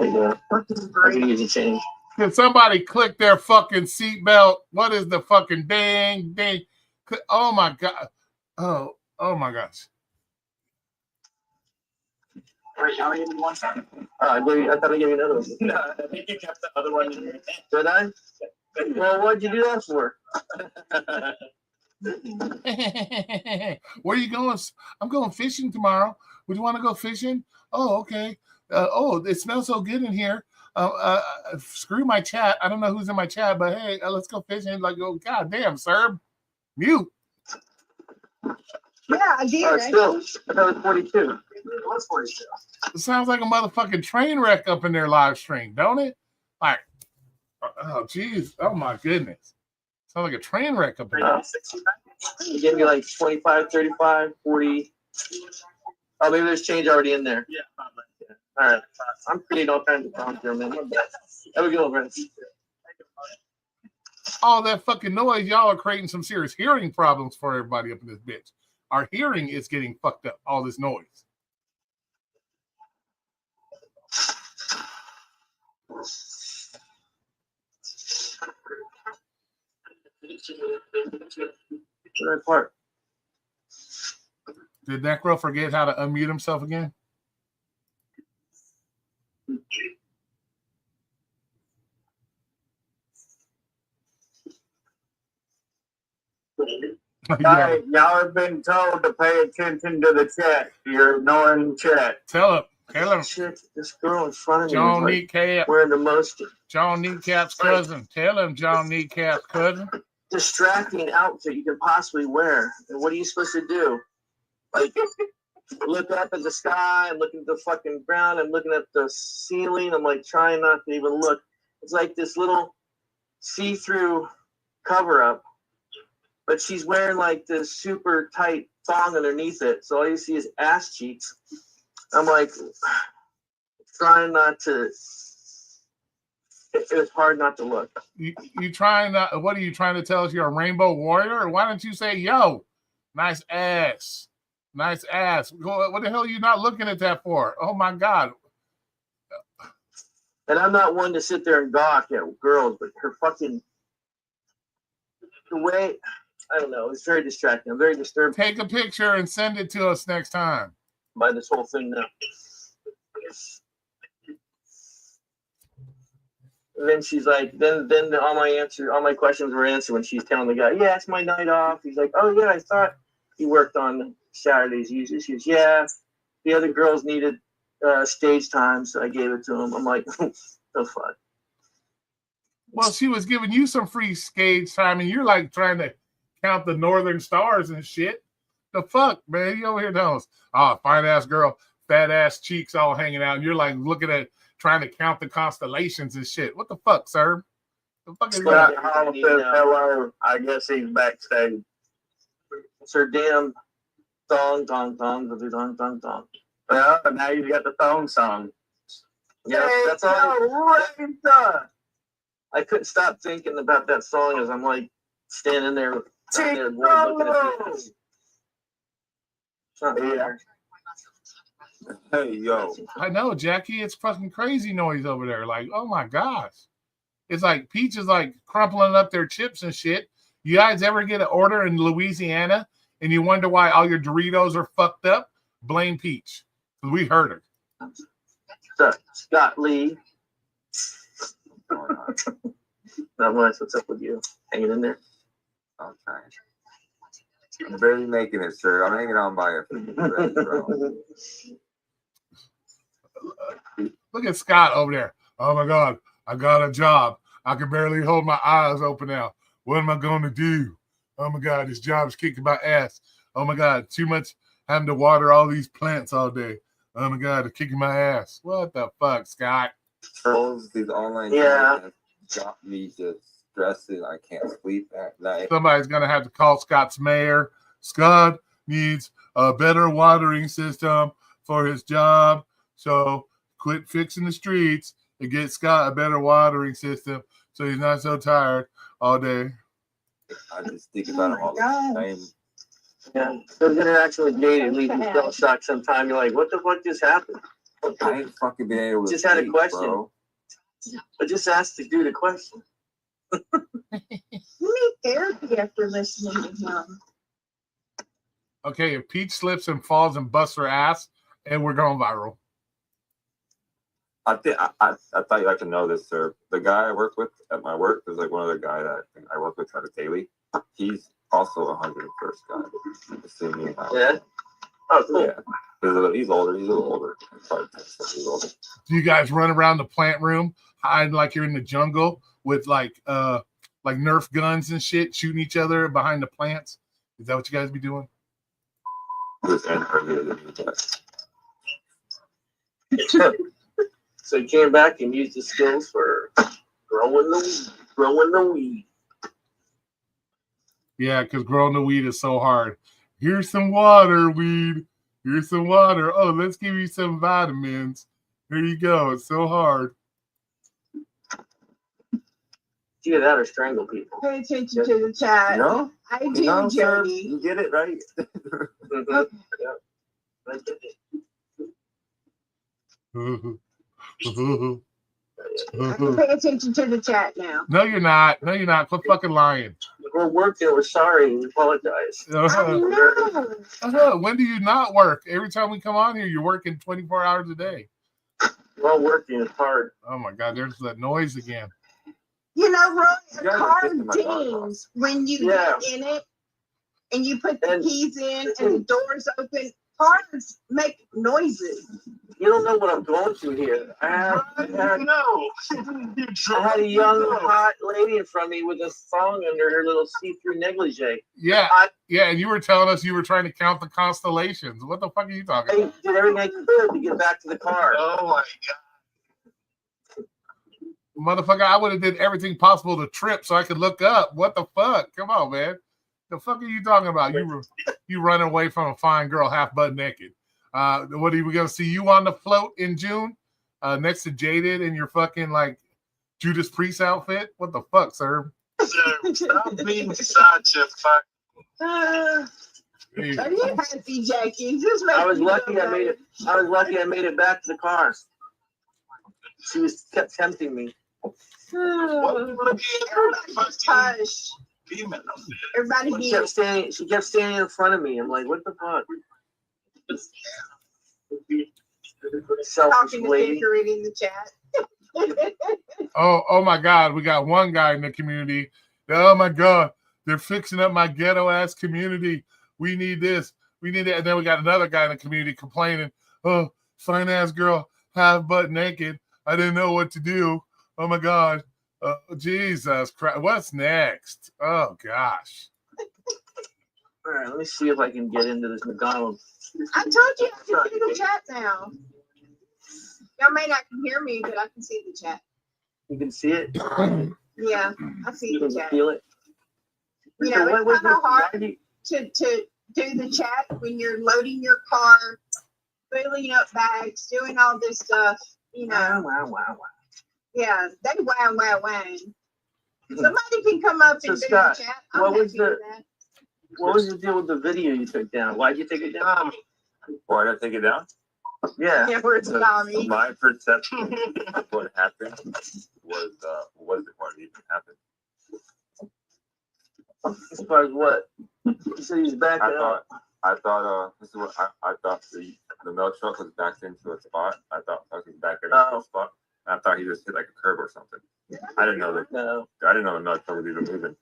you go. I can use a change. Can somebody click their fucking seatbelt? What is the fucking ding, ding? Oh my God. Oh my gosh. Wait, I only gave you 1 time. I thought I gave you another one. No, I think you kept the other one in your hand. Did I? Well, what'd you do that for? Where are you going? I'm going fishing tomorrow. Would you want to go fishing? Oh, okay. It smells so good in here. Screw my chat. I don't know who's in my chat, but hey, let's go fishing. Like, oh, God damn, Serb. Mute. Yeah, I did. Still, I thought it was 42. It was 42. It sounds like a motherfucking train wreck up in their live stream, don't it? Like, oh, jeez. Oh, my goodness. Sounds like a train wreck up in there. You gave me like 25, 35, 40. Oh, maybe there's change already in there. Yeah. All right. I'm creating all kinds of problems here, man. Have a good one, man. All that fucking noise, y'all are creating some serious hearing problems for everybody up in this bitch. Our hearing is getting fucked up, all this noise. Right part. Did Necro forget how to unmute himself again? Yeah. Hey, y'all have been told to pay attention to the chat. You're ignoring chat. Tell him. Shit, this girl in front of me John was Kneecap. wearing the most John Kneecap's cousin. Tell him, John Kneecap's cousin. distracting outfit you can possibly wear. And what are you supposed to do? Like, look up at the sky, I'm looking at the fucking ground, I'm looking at the ceiling, I'm like trying not to even look. It's like this little see-through cover-up, but she's wearing like this super tight thong underneath it, so all you see is ass cheeks. I'm like trying not to. It was hard not to look. You trying not? What are you trying to tell us? You're a rainbow warrior? Or why don't you say, "Yo, nice ass, nice ass"? What the hell are you not looking at that for? Oh my God! And I'm not one to sit there and gawk at girls, but her fucking the way, I don't know, it's very distracting. I'm very disturbed Take a picture and send it to us next time. by this whole thing now. And then she's like, then all my questions were answered when she's telling the guy, yeah, it's my night off. He's like, oh yeah, I thought he worked on Saturdays usually. She goes, yeah, the other girls needed stage time, so I gave it to him. I'm like, the fuck. Well, she was giving you some free stage time, and you're like trying to count the northern stars and shit. The fuck, man? You over here telling us, oh, fine ass girl, fat ass cheeks all hanging out, and you're like looking at trying to count the constellations and shit. What the fuck, sir? The fuck is that? Hall says hello. I guess he's backstage. It's her damn thong. Well, now you got the thong song. Yeah, that's all. I couldn't stop thinking about that song as I'm like standing there looking at this. It's not there. Hey, yo. I know, Jackie. It's fucking crazy noise over there. Like, oh my gosh. It's like Peach is like crumpling up their chips and shit. You guys ever get an order in Louisiana and you wonder why all your Doritos are fucked up? Blame Peach. We heard her. Scott Lee. Not much. What's up with you? Hanging in there. I'm trying. I'm barely making it, sir. I'm hanging on by a thread, bro. Look at Scott over there. Oh my God, I got a job. I can barely hold my eyes open now. What am I going to do? Oh my God, this job is kicking my ass. Oh my God, too much having to water all these plants all day. Oh my God, it's kicking my ass. What the fuck, Scott? These online Yeah. games have got me just stressing. I can't sleep at night. Somebody's going to have to call Scott's mayor. Scott needs a better watering system for his job. So quit fixing the streets and get Scott a better watering system so he's not so tired all day. I just think about it all the time. Yeah. Those interaction with Jade leaves you shell shocked sometime. You're like, what the fuck just happened? I ain't fucking been able to Just had a sleep, question. bro. I just asked the dude a question. You need therapy after listening to him. Okay, if Peach slips and falls and busts her ass, and we're going viral. I think I thought you'd like to know this, sir. The guy I work with at my work, there's like one other guy that I work with kind of daily. He's also a 101st guy. The same me. Yeah. Oh, cool. Yeah. He's older. He's a little older. Probably 10 years older. Do you guys run around the plant room, hide like you're in the jungle with like Nerf guns and shit, shooting each other behind the plants? Is that what you guys be doing? This end earlier than you guys. So he came back and used his skills for growing the weed. Yeah, because growing the weed is so hard. Here's some water, weed. Here's some water. Oh, let's give you some vitamins. Here you go. It's so hard. Either that or strangle people. Pay attention to the chat. No? I do, You know, sir, Jody. you get it, right? Mhm. Yeah. I get it. Pay attention to the chat now. No, you're not. No, you're not. Quit fucking lying. We're working. We're sorry. We apologize. I know. When do you not work? Every time we come on here, you're working 24 hours a day. We're all working. It's hard. Oh my God, there's that noise again. You know, Roy, You a guys are car pissing my dog off. dings when you Yeah. get in it and you put the And- keys in and the doors open. Cars make noises. You don't know what I'm going through here. I had No. a young hot lady in front of me with a thong under her little see-through negligee. Yeah, I- yeah, and you were telling us you were trying to count the constellations. What the fuck are you talking I about? did everything I could to get back to the car. Oh my God. Motherfucker, I would have did everything possible to trip so I could look up. What the fuck? Come on, man. The fuck are you talking about? You running away from a fine girl half butt naked. What are we gonna see you on the float in June? Next to Jaded in your fucking like Judas Priest outfit? What the fuck, sir? Sir, stop being such a fuck. Hey, Are you happy, Jackie? Just make I was me lucky feel I made it. better. I was lucky I made it back to the car. She kept tempting me. What do you want to be? Everybody just hush. Female. Everybody She be kept standing in front of me. I'm like, what the fuck? Selfish talking to lady. Secret in the chat. oh my God, we got one guy in the community. Oh my God, they're fixing up my ghetto ass community. We need this. We need that. And then we got another guy in the community complaining. Oh, fine ass girl, half butt naked. I didn't know what to do. Oh my God. Jesus Christ. What's next? Oh gosh. All right, let me see if I can get into this McDonald's. I told you I can see the chat now. Y'all may not can hear me, but I can see the chat. You can see it. Yeah, I see You the can chat. feel it. You So know, what it's was kind of this? hard Why do you- to do the chat when you're loading your car, filling up bags, doing all this stuff. You know, Wow. yeah, they wow. Somebody can come up So, and do Scott, the chat. what I'm was happy with the- that. What was the deal with the video you took down? Why'd you take it down? Why did I take it down? Yeah. Yeah, where it's Tommy. My perception of what happened was what even happened. As far as what? You said he's backing up. I thought this is what I thought the milk truck was backed into a spot. I thought he was backing into a spot. I thought he just hit like a curb or something. I didn't know No. the milk truck was even moving.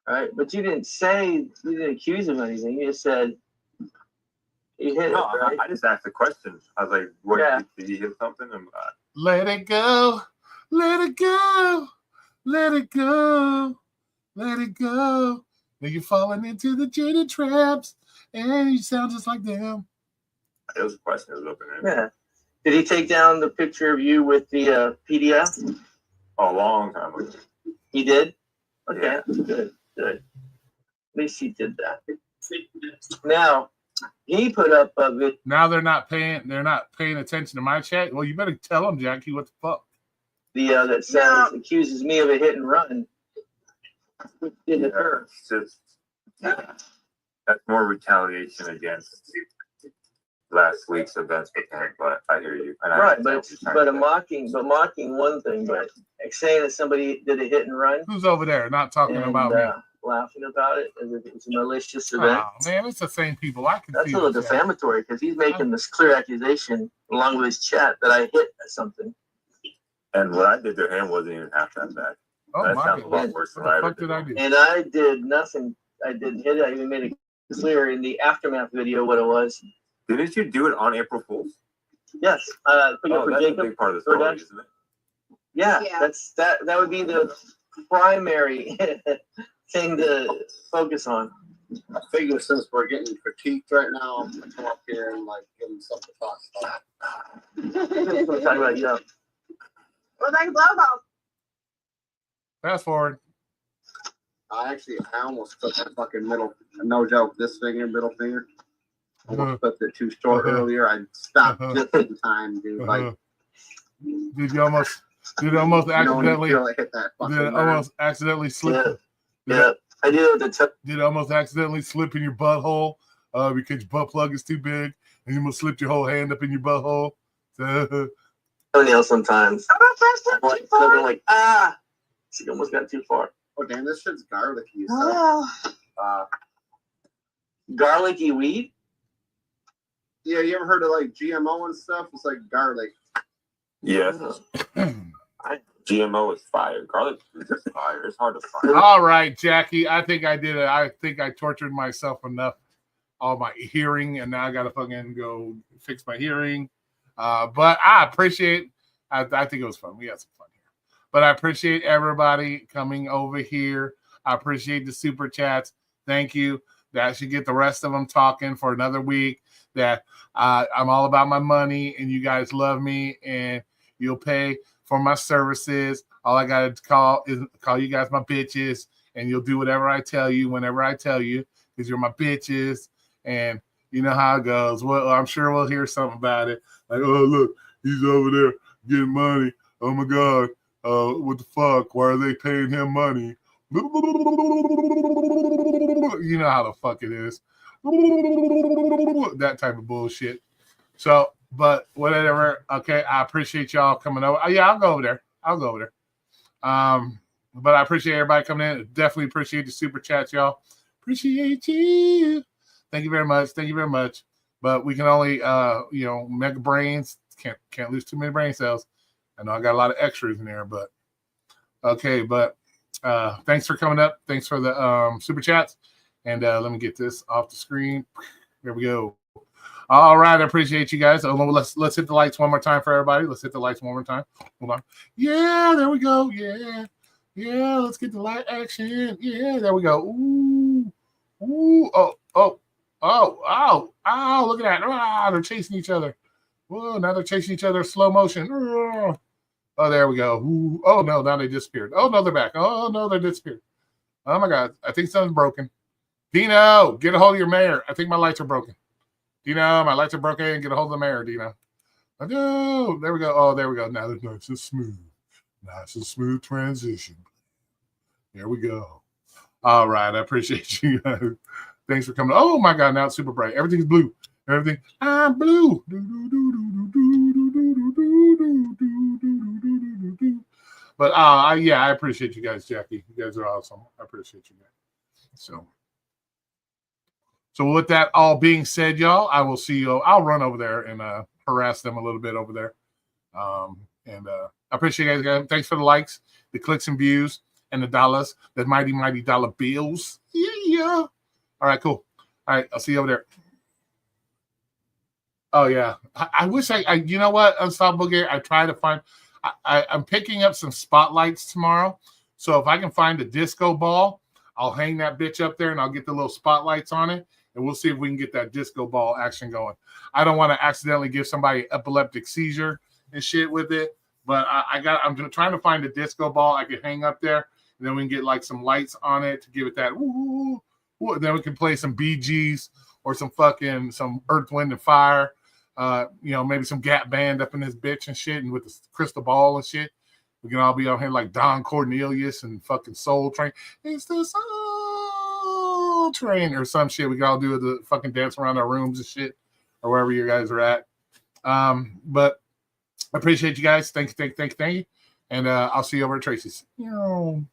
right? But you didn't accuse him of anything. You just said he hit No, it, right? I just asked a question. I was like, "What? Yeah. Did he hit something?" And, Let it go. Let it go. Let it go. Let it go. Now you're falling into the jaded traps, and you sound just like them. it was a question. It was open. Yeah. Did he take down the picture of you with the PDF? A long time ago. He did? Okay, Yeah. good. At least he did that. Now, he put up a video. Now they're not paying attention to my chat. Well, you better tell them, Jackie, what the fuck. That says accuses me of a hit and run. Did it hurt? It's just, that's more retaliation against last week's events with him, but I hear you. And Right, but mocking one thing, but saying that somebody did a hit and run. Who's over there not talking about me? Laughing about it as if it's a malicious event. Oh, man, it's the same people. I can That's see a little the defamatory because he's making this clear accusation along with his chat that I hit something. And what I did to him wasn't even half that bad. Oh, That my sounds a God. lot worse than What I the ever fuck did I do? And I did nothing. I didn't hit it. I even made it clear in the aftermath video what it was. Didn't you do it on April Fool's? Yes. Pick up for That's a Jacob. big part of the story, DoorDash. isn't it? Yeah, Yeah. that would be the primary thing to focus on. I figure since we're getting critiqued right now, I'm gonna come up here and like give them something to talk about. We'll talk about you. Well, like logo. Fast forward. I almost took my fucking no joke, middle finger. Almost put it too short earlier. I stopped just in time, dude. Like, Did you almost accidentally hit that fucking accidentally slip? Yeah, I did the Did it almost accidentally slip in your butthole because your butt plug is too big and you almost slipped your whole hand up in your butthole? toenail sometimes. I'm like, she almost got too far. Oh damn, this shit's garlicky. So, Oh. Garlicky weed? yeah, you ever heard of like GMO and stuff? It's like garlic. Yes. GMO is fire. Garlic is just fire. It's hard to find. All right, Jackie. I think I did it. I think I tortured myself enough on my hearing, and now I got to fucking go fix my hearing. But I appreciate. I think it was fun. We had some fun here. But I appreciate everybody coming over here. I appreciate the super chats. Thank you. That should get the rest of them talking for another week. That I'm all about my money, and you guys love me, and you'll pay for my services. All I got to call you guys my bitches, and you'll do whatever I tell you whenever I tell you because you're my bitches, and you know how it goes. Well, I'm sure we'll hear something about it. Like, oh, look, he's over there getting money. Oh, my God. What the fuck? Why are they paying him money? You know how the fuck it is. That type of bullshit. So, but whatever. Okay, I appreciate y'all coming over. Yeah, I'll go over there. But I appreciate everybody coming in. Definitely appreciate the super chats, y'all. Appreciate you. Thank you very much. But we can only, mega brains. Can't lose too many brain cells. I know I got a lot of extras in there, but okay. But thanks for coming up. Thanks for the super chats. And let me get this off the screen. There we go. All right, I appreciate you guys. Let's hit the lights one more time for everybody. Let's hit the lights one more time. Hold on. Yeah, there we go. Yeah. Let's get the light action. Yeah, there we go. Ooh. Oh. Look at that. They're chasing each other. Whoa, now they're chasing each other slow motion. Oh, there we go. Ooh. Oh no, now they disappeared. Oh no, they're back. Oh no, they disappeared. Oh my God, I think something's broken. Dino, get a hold of your mayor. I think my lights are broken. Dino, my lights are broken. Get a hold of the mayor, Dino. Oh, no. There we go. Oh, there we go. Now it's nice and smooth. Nice and smooth transition. There we go. All right. I appreciate you guys. Thanks for coming. Oh, my God. Now it's super bright. Everything's blue. I'm blue. But, I appreciate you guys, Jackie. You guys are awesome. I appreciate you guys. So with that all being said, y'all, I will see you. I'll run over there and harass them a little bit over there. I appreciate you guys. Thanks for the likes, the clicks and views. and the dollars, the mighty, mighty dollar bills. Yeah. All right, cool. All right, I'll see you over there. Oh, yeah. I wish I you know what, Unstoppable Gary, I try to find, I'm picking up some spotlights tomorrow. So if I can find a disco ball, I'll hang that bitch up there and I'll get the little spotlights on it. And we'll see if we can get that disco ball action going. I don't want to accidentally give somebody an epileptic seizure and shit with it. But I'm trying to find a disco ball I can hang up there. And then we can get like some lights on it to give it that woo. Then we can play some Bee Gees or some Earth, Wind, and Fire. Maybe some Gap Band up in this bitch and shit, and with the crystal ball and shit. We can all be on here like Don Cornelius and fucking Soul Train. It's the Soul Train or some shit. We can all do the fucking dance around our rooms and shit or wherever you guys are at. But I appreciate you guys. Thank you. And I'll see you over at Tracy's. You know.